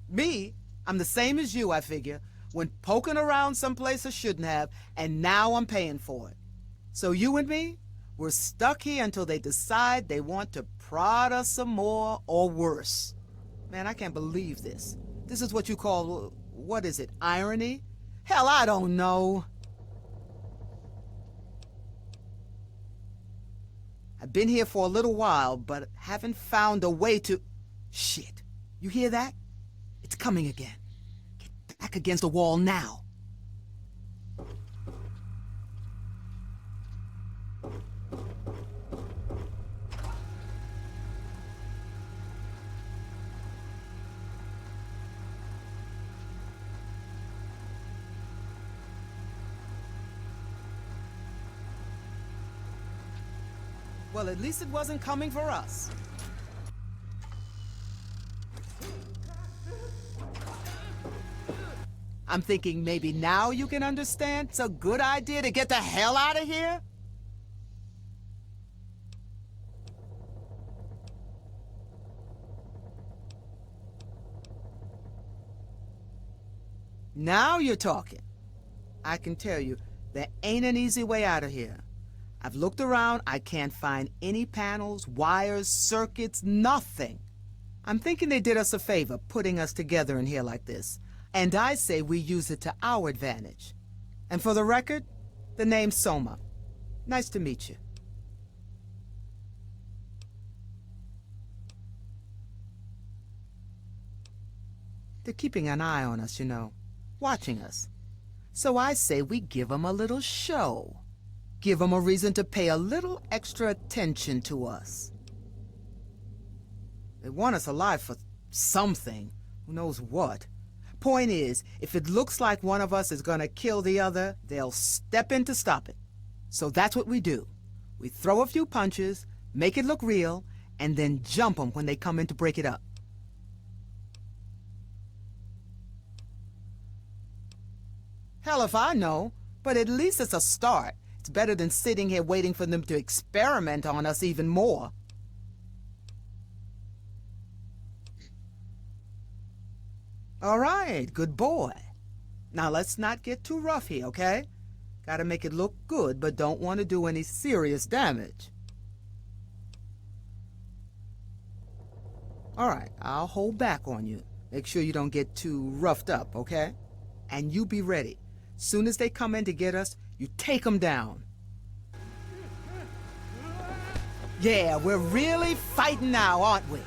Me? I'm the same as you, I figure. Went poking around someplace I shouldn't have, and now I'm paying for it. So you and me, we're stuck here until they decide they want to prod us some more or worse. Man, I can't believe this. This is what you call, what is it, irony? Hell, I don't know. I've been here for a little while, but haven't found a way to... Shit. You hear that? It's coming again. Get back against the wall now. Well, at least it wasn't coming for us. I'm thinking maybe now you can understand it's a good idea to get the hell out of here? Now you're talking. I can tell you, there ain't an easy way out of here. I've looked around, I can't find any panels, wires, circuits, nothing. I'm thinking they did us a favor putting us together in here like this. And I say we use it to our advantage. And for the record, the name's Soma. Nice to meet you. They're keeping an eye on us, you know, watching us. So I say we give them a little show. Give them a reason to pay a little extra attention to us. They want us alive for something, who knows what. Point is, if it looks like one of us is gonna kill the other, they'll step in to stop it. So that's what we do. We throw a few punches, make it look real, and then jump them when they come in to break it up. Hell if I know, but at least it's a start. It's better than sitting here waiting for them to experiment on us even more. All right, good boy. Now let's not get too rough here, okay? Gotta make it look good, but don't want to do any serious damage. All right, I'll hold back on you. Make sure you don't get too roughed up, okay? And you be ready. Soon as they come in to get us, you take them down. Yeah, we're really fighting now, aren't we?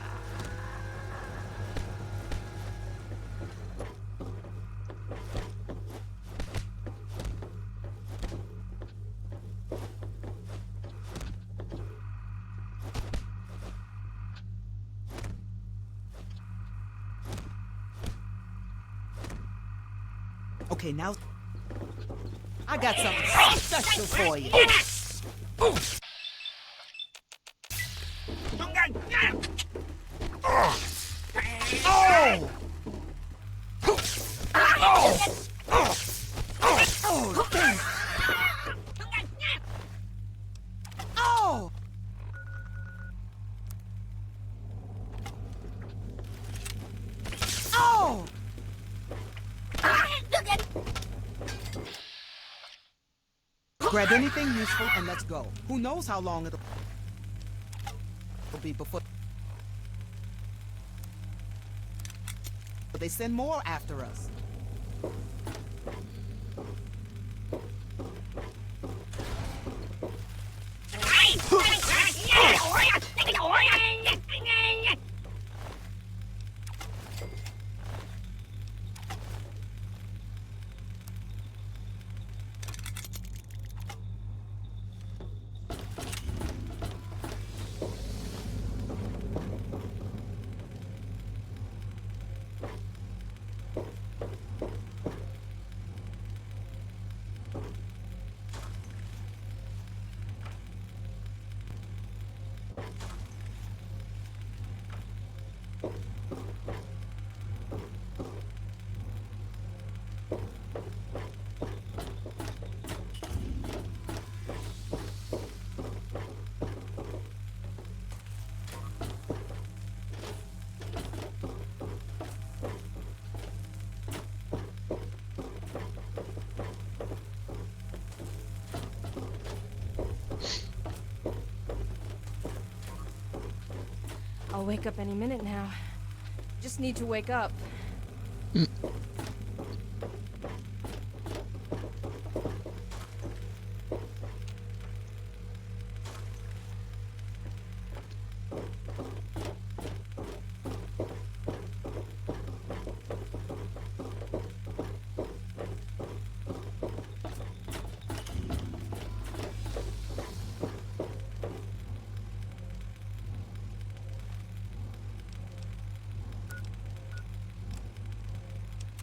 Okay, now I got something special for you. Grab anything useful and let's go. Who knows how long it'll be before they send more after us. I'll wake up any minute now. Just need to wake up.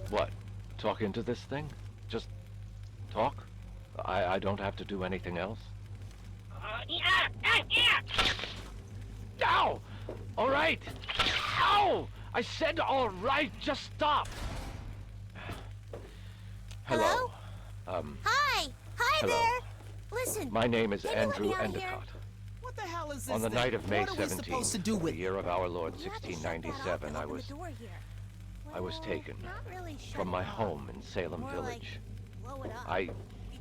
What? Talk into this thing? Just talk? I don't have to do anything else? Ow! All right! Ow! I said all right, just stop! Hello? Hi! Hi hello. there! Listen, My name is can you let Andrew me out here? Endicott. What the hell is this On the thing? night of May What are we supposed to do 17th, with the year of our Lord You have to shut that off 1697, and I open was the door here. I was taken Not really shut from it my off. home in Salem More Village. like blow it up. I You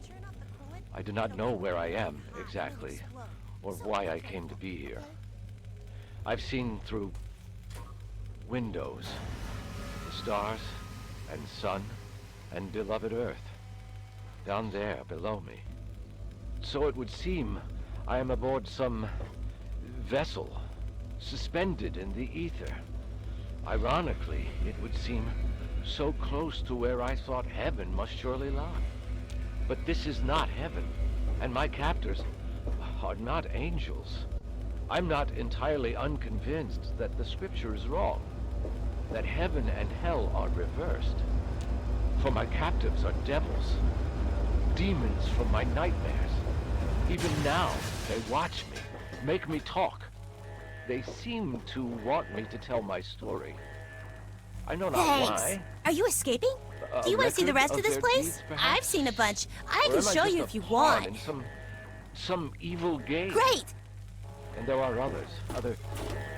turn off the coolant, I do not know where I am hot, exactly, it'll explode. or So why be I came careful, to be here. okay? I've seen through windows the stars and sun and beloved Earth down there below me. So it would seem I am aboard some vessel suspended in the ether. Ironically, it would seem so close to where I thought heaven must surely lie. But this is not heaven, and my captors are not angels. I'm not entirely unconvinced that the scripture is wrong, that heaven and hell are reversed. For my captives are devils, demons from my nightmares. Even now, they watch me, make me talk. They seem to want me to tell my story. I know not Thanks. why. Are you escaping? A Do you want to see the record rest of this their place? deeds, perhaps? I've seen a bunch. I Or can am I show just you a if you pawn want. in some evil game? Great! And there are others, other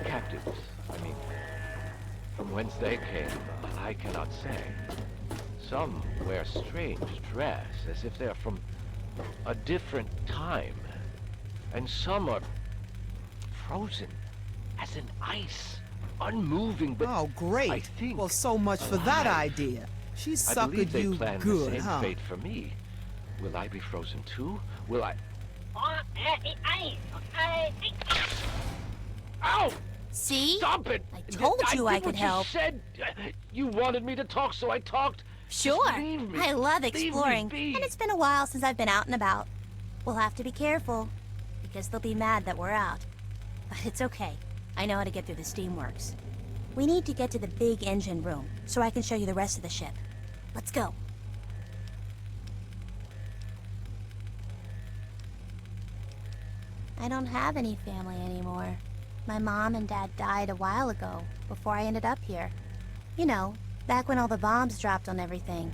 captives. I mean, from whence they came, I cannot say. Some wear strange dress, as if they're from a different time. And some are frozen, as in ice, unmoving, but Oh, great. I think Well, so much for that alive. idea. She I believe suckered they you planned the good, same huh? fate for me. Will I be frozen too? Will I... Ow! See? Stop it! I told you I did could what help. You said you wanted me to talk, so I talked. Sure. Just leave me. I love Leave me exploring. be. And it's been a while since I've been out and about. We'll have to be careful, because they'll be mad that we're out. But it's okay. I know how to get through the steamworks. We need to get to the big engine room, so I can show you the rest of the ship. Let's go. I don't have any family anymore. My mom and dad died a while ago, before I ended up here. You know, back when all the bombs dropped on everything.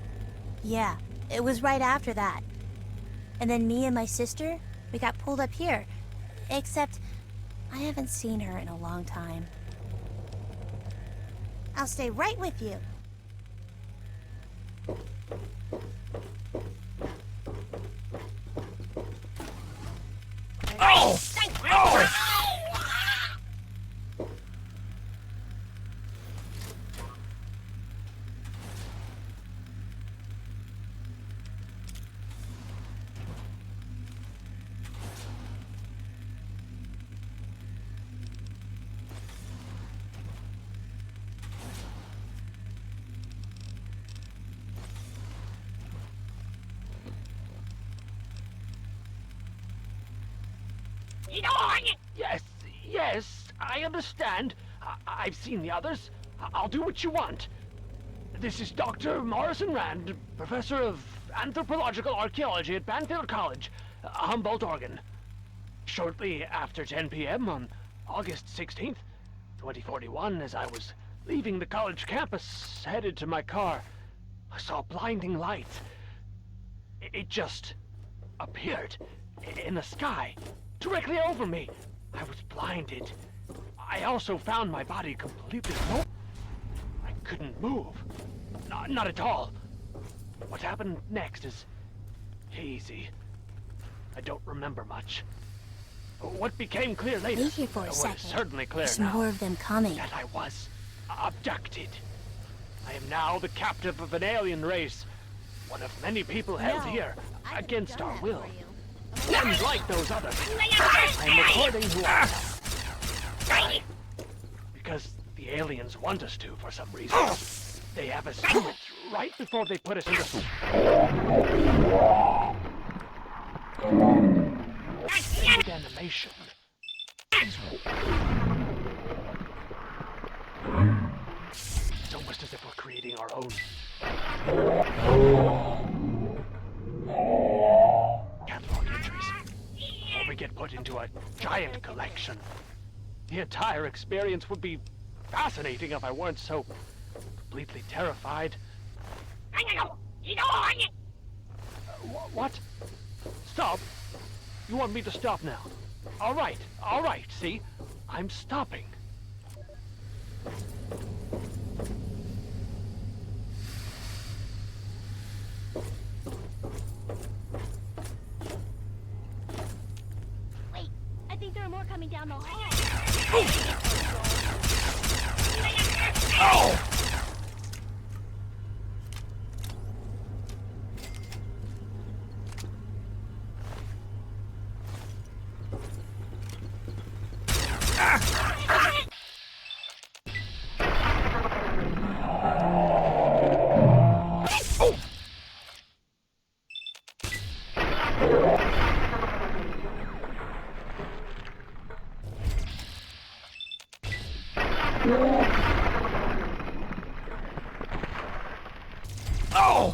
Yeah, it was right after that. And then me and my sister, we got pulled up here. Except, I haven't seen her in a long time. I'll stay right with you. Oh! Oh! Yes, I understand. I've seen the others. I'll do what you want. This is Dr. Morrison Rand, Professor of Anthropological Archaeology at Banfield College, Humboldt, Oregon. Shortly after 10 p.m. on August 16th, 2041, as I was leaving the college campus, headed to my car, I saw a blinding light. It just appeared in the sky, directly over me. I was blinded. I also found my body completely immobile. I couldn't move. Not at all. What happened next is hazy. I don't remember much. What became clear later Wait here for a was second. certainly clear There's now. more of them coming. That I was abducted. I am now the captive of an alien race. One of many people held here against our will. Unlike those others, I'm recording who I am. Because the aliens want us to for some reason. They have us do it right before they put us into animation. It's almost as if we're creating our own catalog entries. Or we get put into a giant collection. The entire experience would be fascinating if I weren't so completely terrified. What? Stop? You want me to stop now? All right, see? I'm stopping. Wait, I think there are more coming down the hall. Oh! Oh! Ow!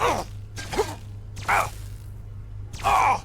Oh! Ow! Oh!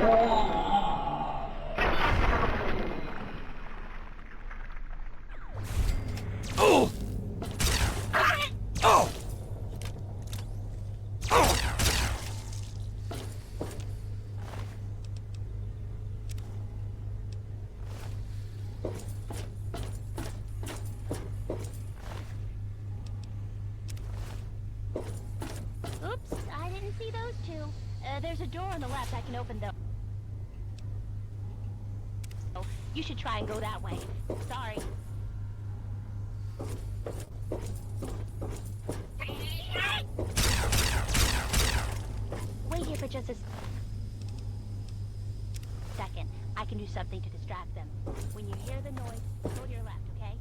Oh! Oh! Oh! Oops, I didn't see those two. There's a door on the left I can open though. You should try and go that way. Sorry. Wait here for just a second. I can do something to distract them. When you hear the noise, go to your left, okay?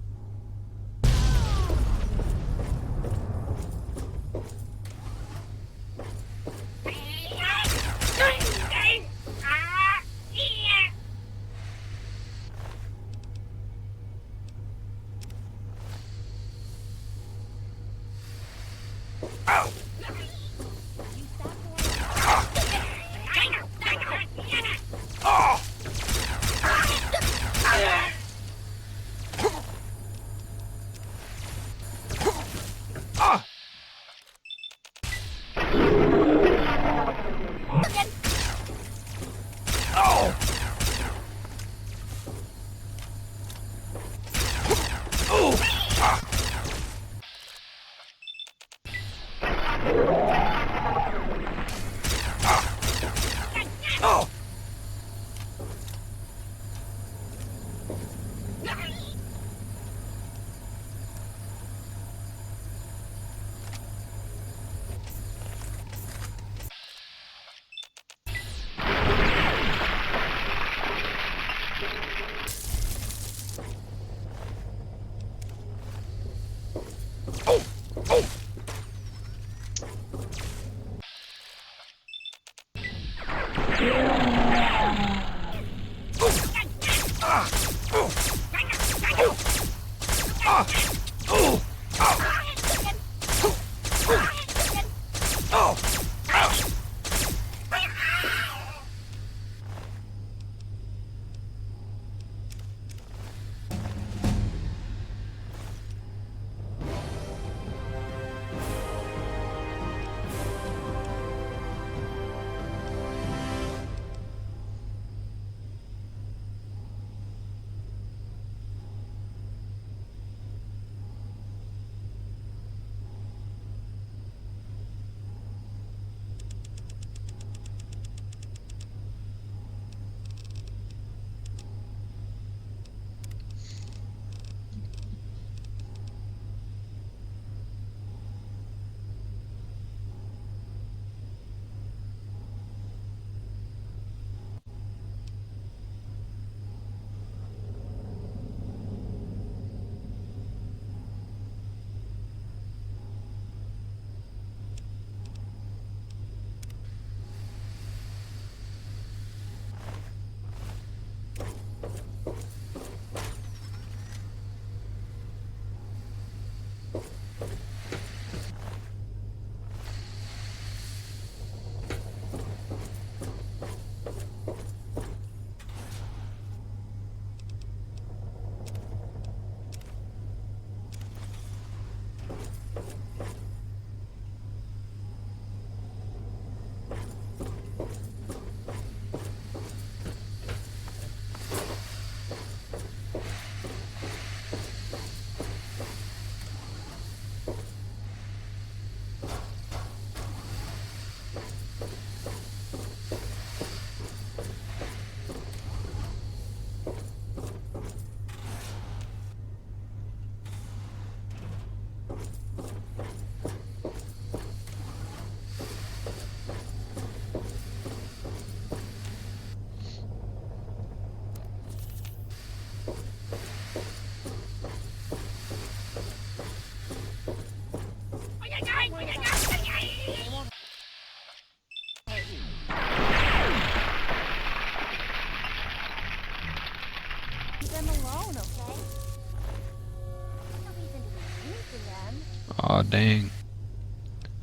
Aw, dang.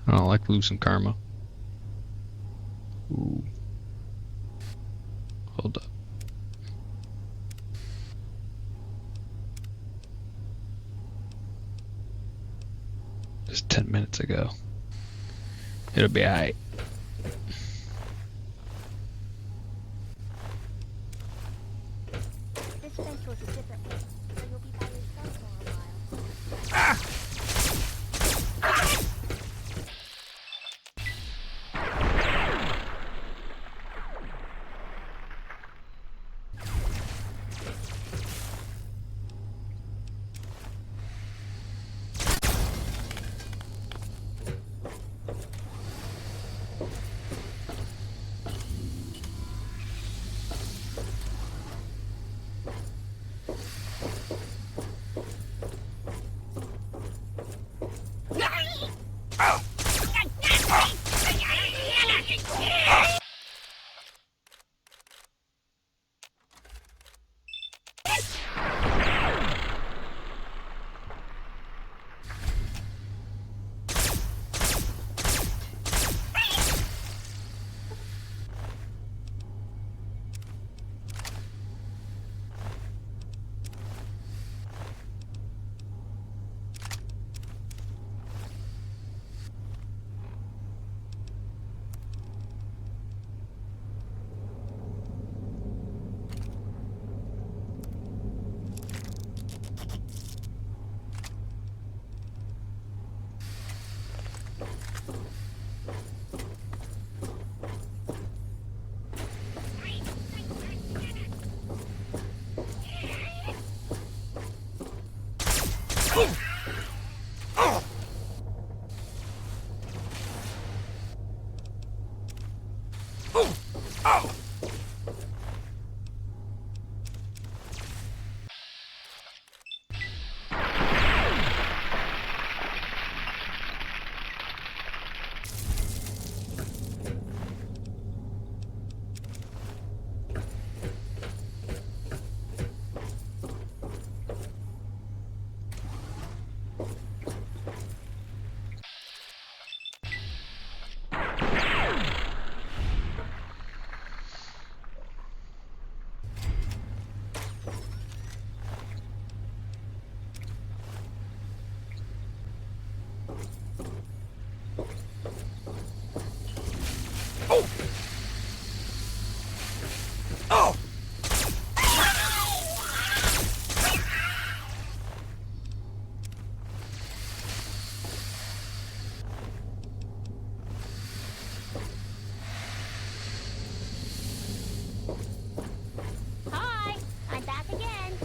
I don't like losing karma. Ooh. Hold up. Just 10 minutes ago. It'll be alright. This fence goes a different way, so you'll be by yourself for a while. Ah! Hi, I'm back again.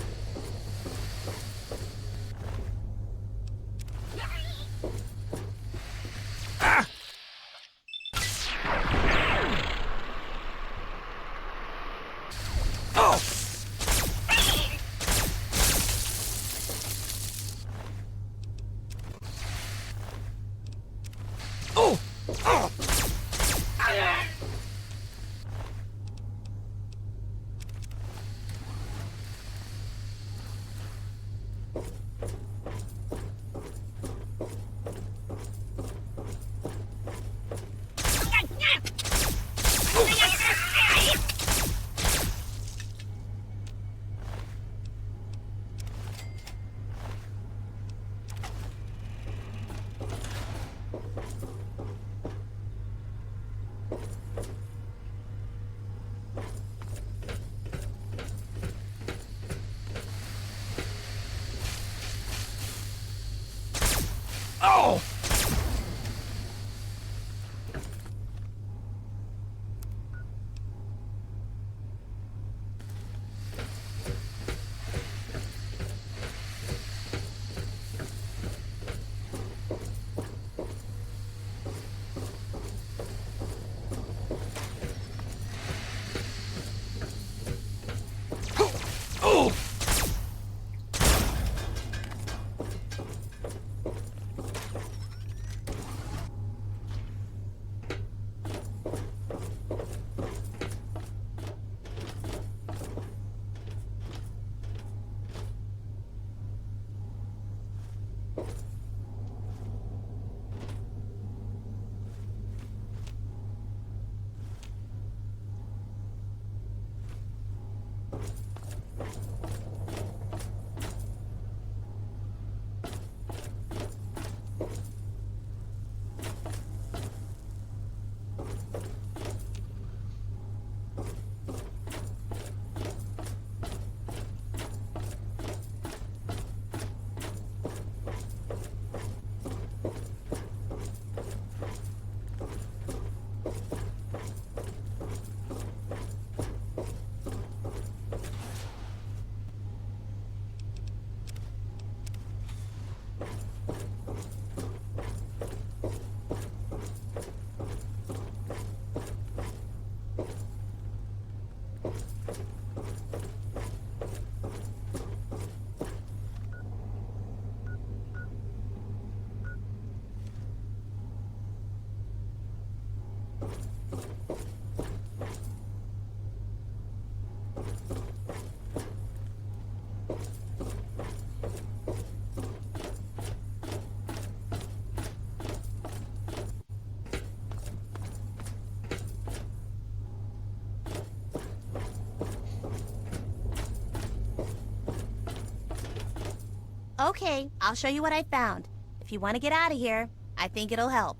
Okay, I'll show you what I found. If you want to get out of here, I think it'll help.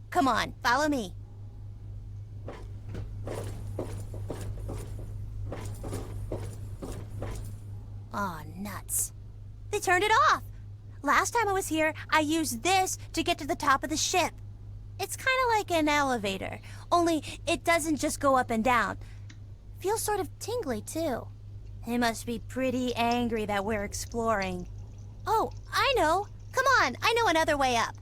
Come on, follow me. Aw, nuts. They turned it off. Last time I was here, I used this to get to the top of the ship. It's kind of like an elevator, only it doesn't just go up and down. Feels sort of tingly, too. They must be pretty angry that we're exploring. Oh, I know. Come on, I know another way up.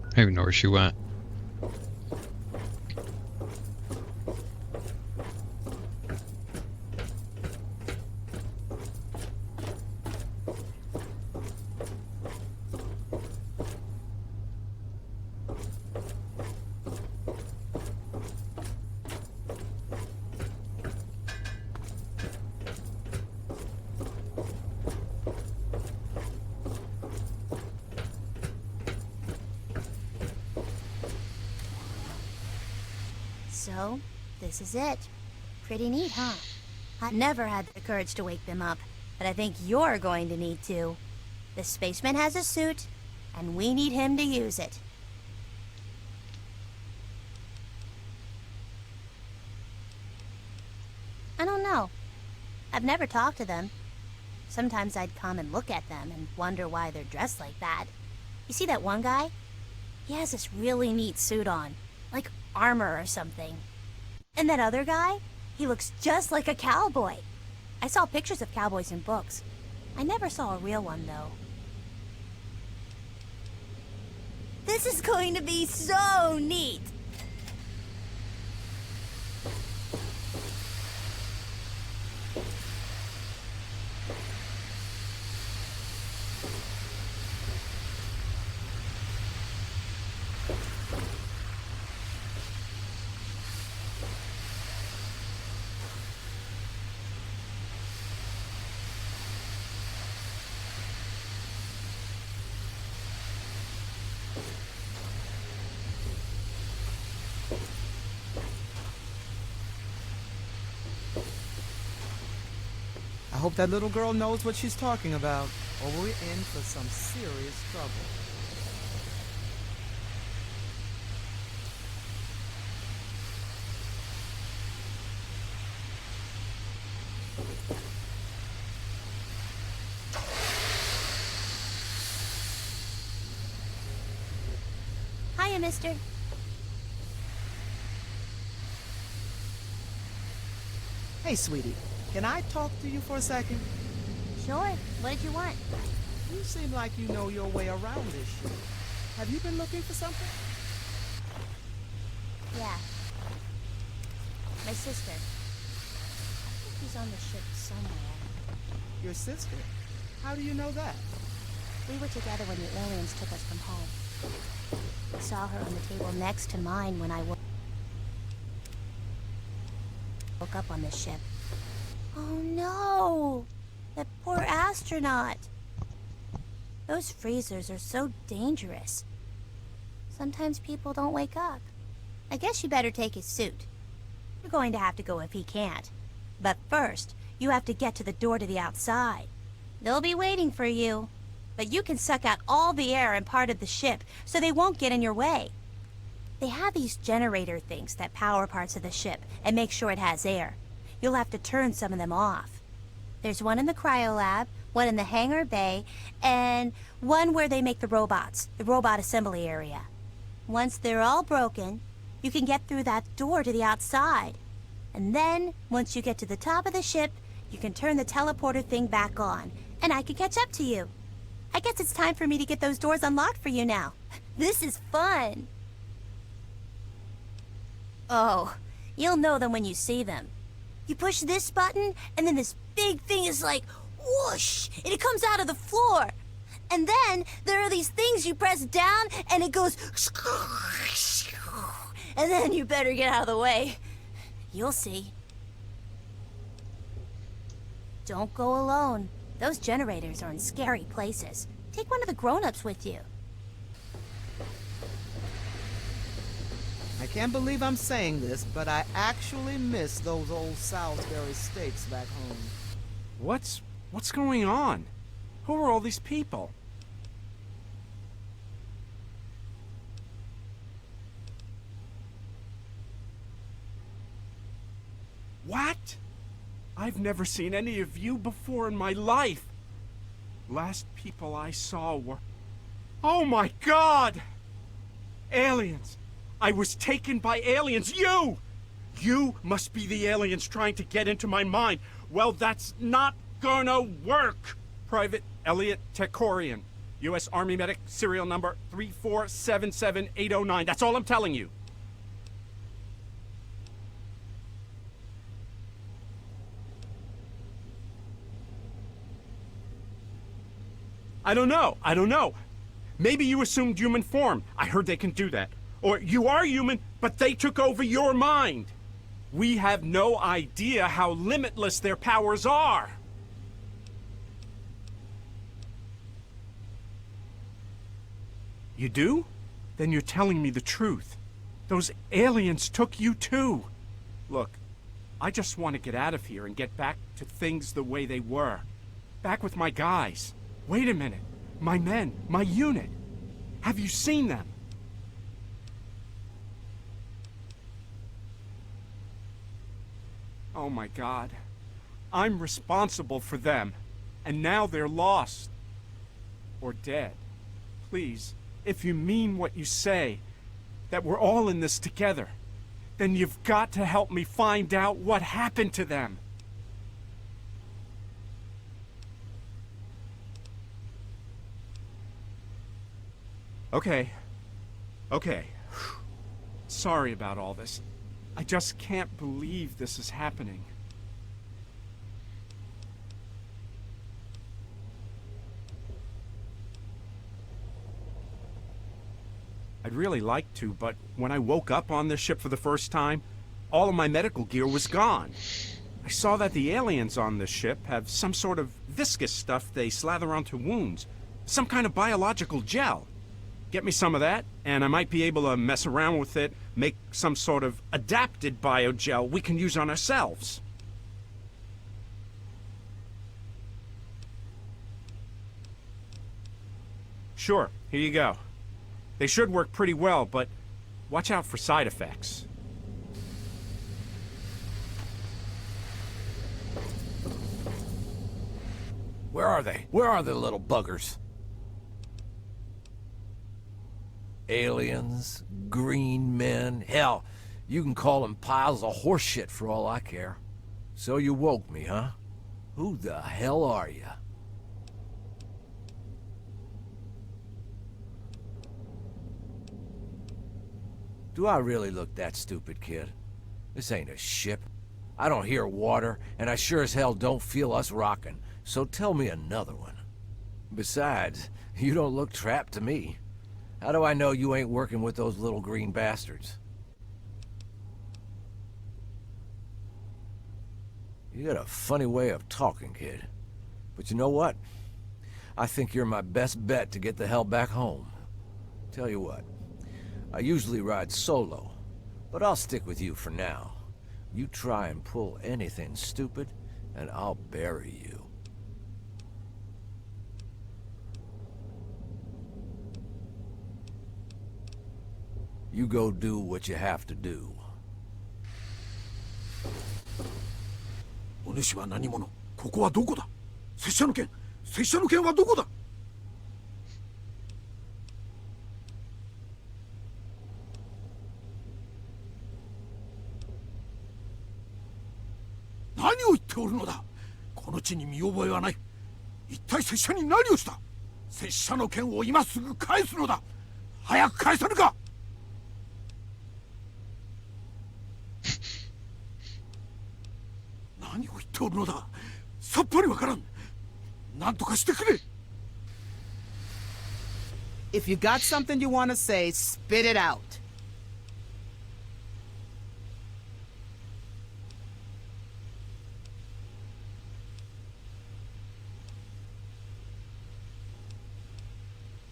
I don't even know where she went. So, this is it. Pretty neat, huh? I never had the courage to wake them up, but I think you're going to need to. The spaceman has a suit, and we need him to use it. I don't know. I've never talked to them. Sometimes I'd come and look at them and wonder why they're dressed like that. You see that one guy? He has this really neat suit on, like armor or something. And that other guy? He looks just like a cowboy. I saw pictures of cowboys in books. I never saw a real one, though. This is going to be so neat! I hope that little girl knows what she's talking about, or we're in for some serious trouble. Hiya, mister. Hey, sweetie, can I talk to you for a second? Sure. What did you want? You seem like you know your way around this shit. Have you been looking for something? Yeah. My sister. I think she's on the ship somewhere. Your sister? How do you know that? We were together when the aliens took us from home. I saw her on the table next to mine when I woke up on this ship. Oh no! That poor astronaut! Those freezers are so dangerous. Sometimes people don't wake up. I guess you better take his suit. You're going to have to go if he can't. But first, you have to get to the door to the outside. They'll be waiting for you. But you can suck out all the air and part of the ship, so they won't get in your way. They have these generator things that power parts of the ship and make sure it has air. You'll have to turn some of them off. There's one in the cryo lab, one in the hangar bay, and one where they make the robots, the robot assembly area. Once they're all broken, you can get through that door to the outside. And then, once you get to the top of the ship, you can turn the teleporter thing back on, and I can catch up to you. I guess it's time for me to get those doors unlocked for you now. This is fun. Oh, you'll know them when you see them. You push this button, and then this big thing is like, whoosh, and it comes out of the floor. And then there are these things you press down, and it goes, and then you better get out of the way. You'll see. Don't go alone. Those generators are in scary places. Take one of the grown-ups with you. I can't believe I'm saying this, but I actually miss those old Salisbury steaks back home. What's going on? Who are all these people? What? I've never seen any of you before in my life. Last people I saw were... Oh my God! Aliens! I was taken by aliens. You! You must be the aliens trying to get into my mind. Well, that's not gonna work. Private Elliot Tekorian, U.S. Army Medic, serial number 3477809. That's all I'm telling you. I don't know. Maybe you assumed human form. I heard they can do that. Or you are human, but they took over your mind. We have no idea how limitless their powers are. You do? Then you're telling me the truth. Those aliens took you too. Look, I just want to get out of here and get back to things the way they were. Back with my guys. Wait a minute. My men, my unit. Have you seen them? Oh my God. I'm responsible for them. And now they're lost. Or dead. Please, if you mean what you say, that we're all in this together, then you've got to help me find out what happened to them. Okay. Sorry about all this. I just can't believe this is happening. I'd really like to, but when I woke up on this ship for the first time, all of my medical gear was gone. I saw that the aliens on this ship have some sort of viscous stuff they slather onto wounds. Some kind of biological gel. Get me some of that, and I might be able to mess around with it, make some sort of adapted biogel we can use on ourselves. Sure, here you go. They should work pretty well, but watch out for side effects. Where are they? Where are the little buggers? Aliens, green men, hell, you can call them piles of horse shit for all I care. So you woke me, huh? Who the hell are you? Do I really look that stupid, kid? This ain't a ship. I don't hear water, and I sure as hell don't feel us rocking, so tell me another one. Besides, you don't look trapped to me. How do I know you ain't working with those little green bastards? You got a funny way of talking, kid. But you know what? I think you're my best bet to get the hell back home. Tell you what, I usually ride solo, but I'll stick with you for now. You try and pull anything stupid, and I'll bury you. You go do what you have to do. お主は何者？ここはどこだ？拙者の剣はどこだ？何を言っておるのだ？この地に見覚えはない。一体拙者に何をした？拙者の剣を今すぐ返すのだ。早く返さぬか！何を言っておるのだ？さっぱりわからん。なんとかしてくれ。If you got something you want to say, spit it out.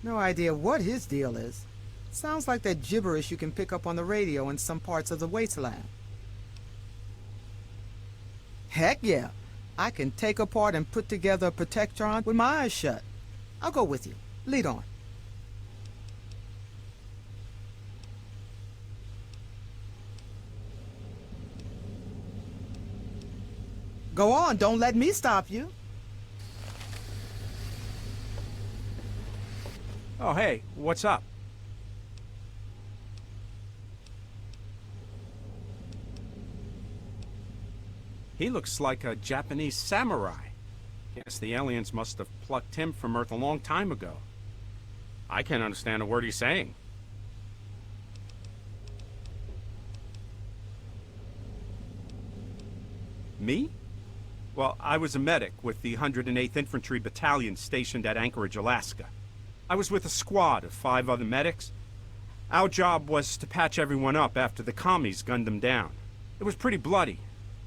No idea what his deal is. Sounds like that gibberish you can pick up on the radio in some parts of the Wasteland. Heck yeah. I can take apart and put together a protectron with my eyes shut. I'll go with you. Lead on. Go on, don't let me stop you. Oh, hey, what's up? He looks like a Japanese samurai. Guess the aliens must have plucked him from Earth a long time ago. I can't understand a word he's saying. Me? Well, I was a medic with the 108th Infantry Battalion stationed at Anchorage, Alaska. I was with a squad of 5 other medics. Our job was to patch everyone up after the commies gunned them down. It was pretty bloody.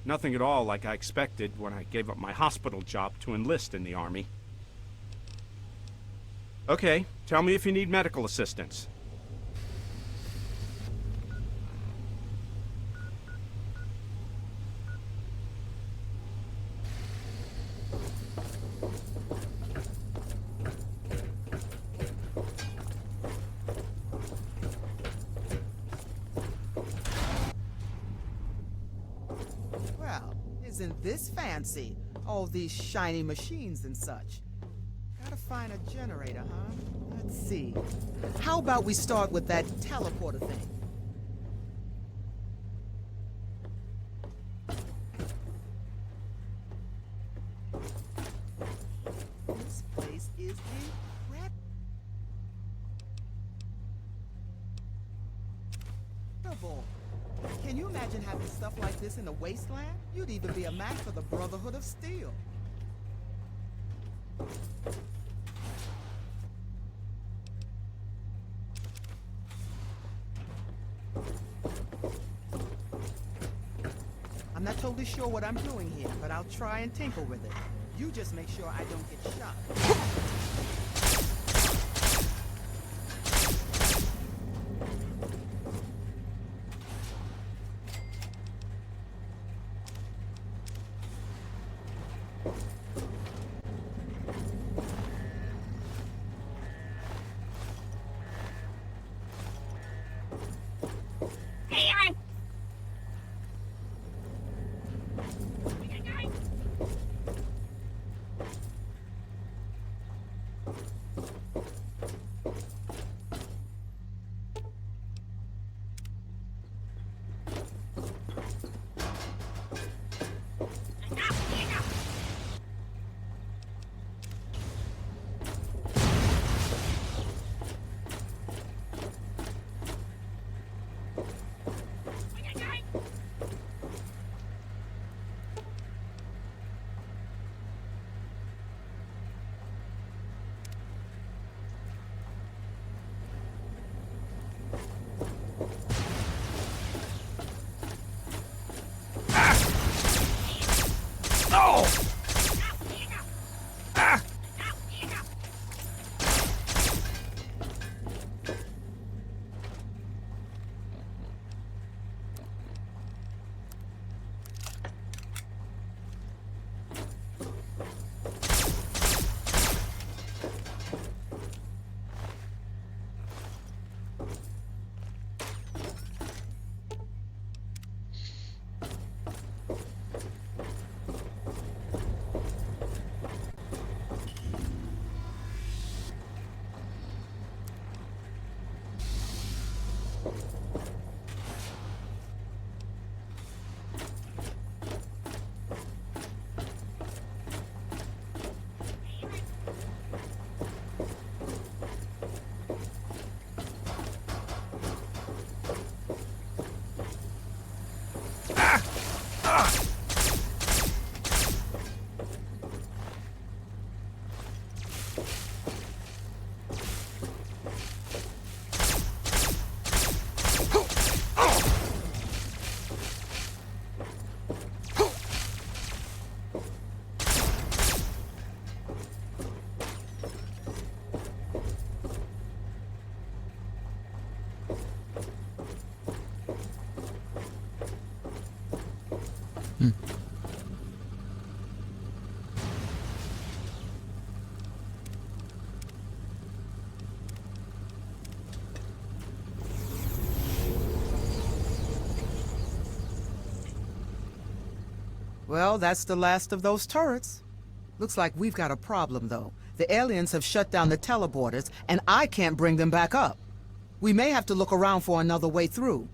Nothing at all like I expected when I gave up my hospital job to enlist in the Army. Okay, tell me if you need medical assistance. Isn't this fancy? All these shiny machines and such. Gotta find a generator, huh? Let's see. How about we start with that teleporter thing? This place is incredible. Can you imagine having stuff like this in the Wasteland? You'd even be a match for the Brotherhood of Steel. I'm not totally sure what I'm doing here, but I'll try and tinker with it. You just make sure I don't get shot. Well, that's the last of those turrets. Looks like we've got a problem, though. The aliens have shut down the teleporters, and I can't bring them back up. We may have to look around for another way through.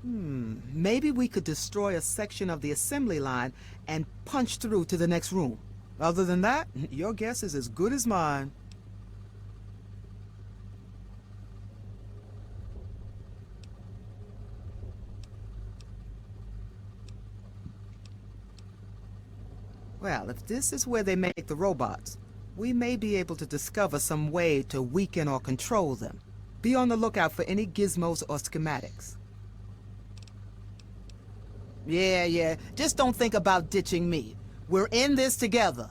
Maybe we could destroy a section of the assembly line and punch through to the next room. Other than that, your guess is as good as mine. Well, if this is where they make the robots, we may be able to discover some way to weaken or control them. Be on the lookout for any gizmos or schematics. Yeah, just don't think about ditching me. We're in this together.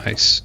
Nice.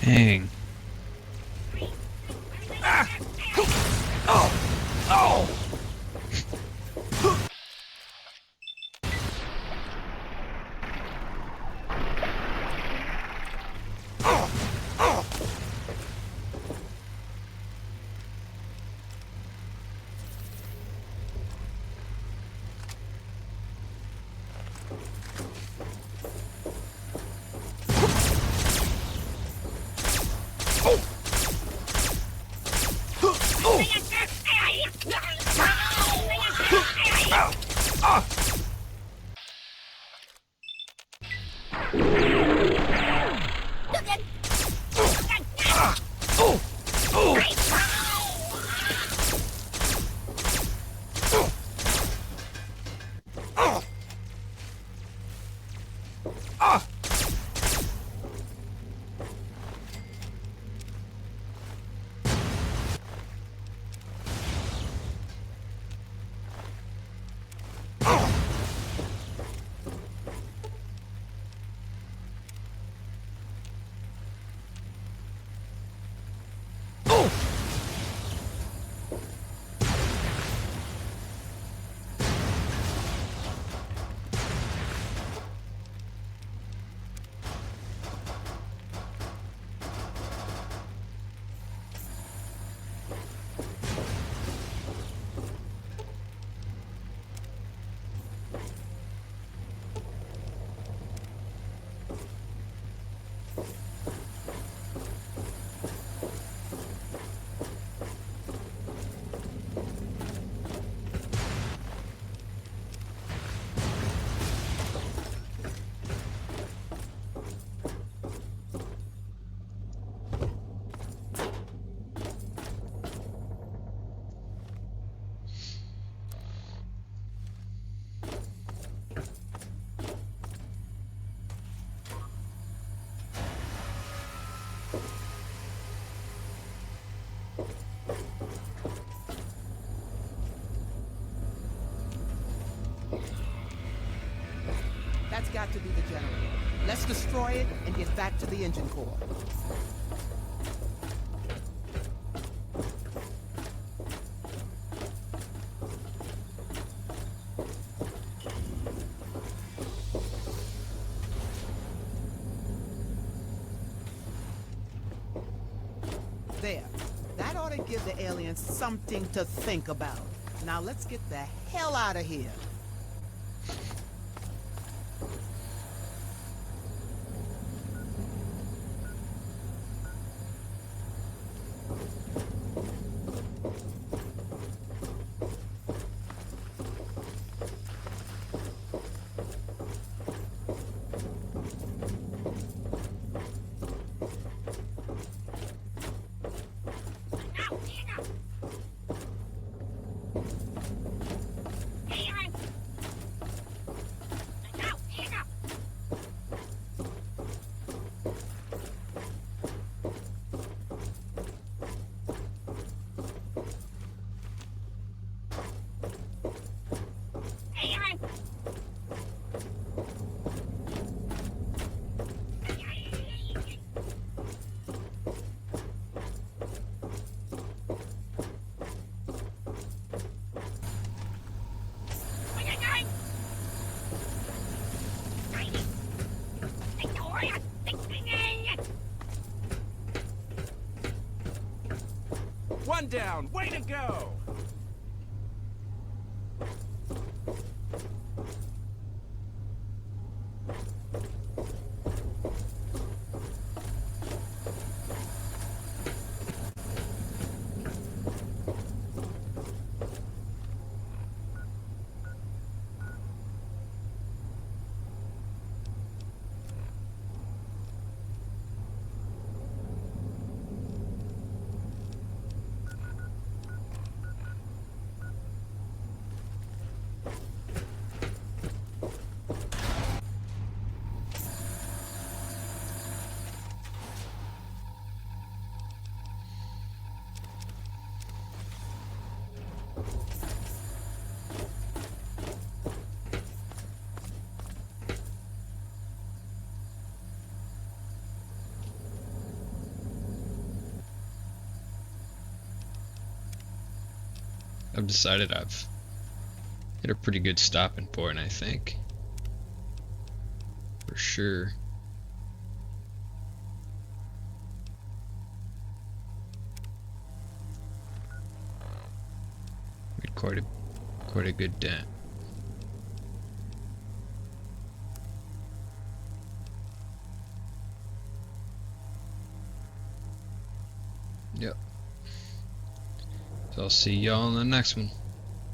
Dang. got to be the generator. Let's destroy it and get back to the engine core. There. That ought to give the aliens something to think about. Now let's get the hell out of here. One down! Way to go! I've decided I've hit a pretty good stopping point, I think. For sure. Made quite a good dent. Yep. So I'll see y'all in the next one.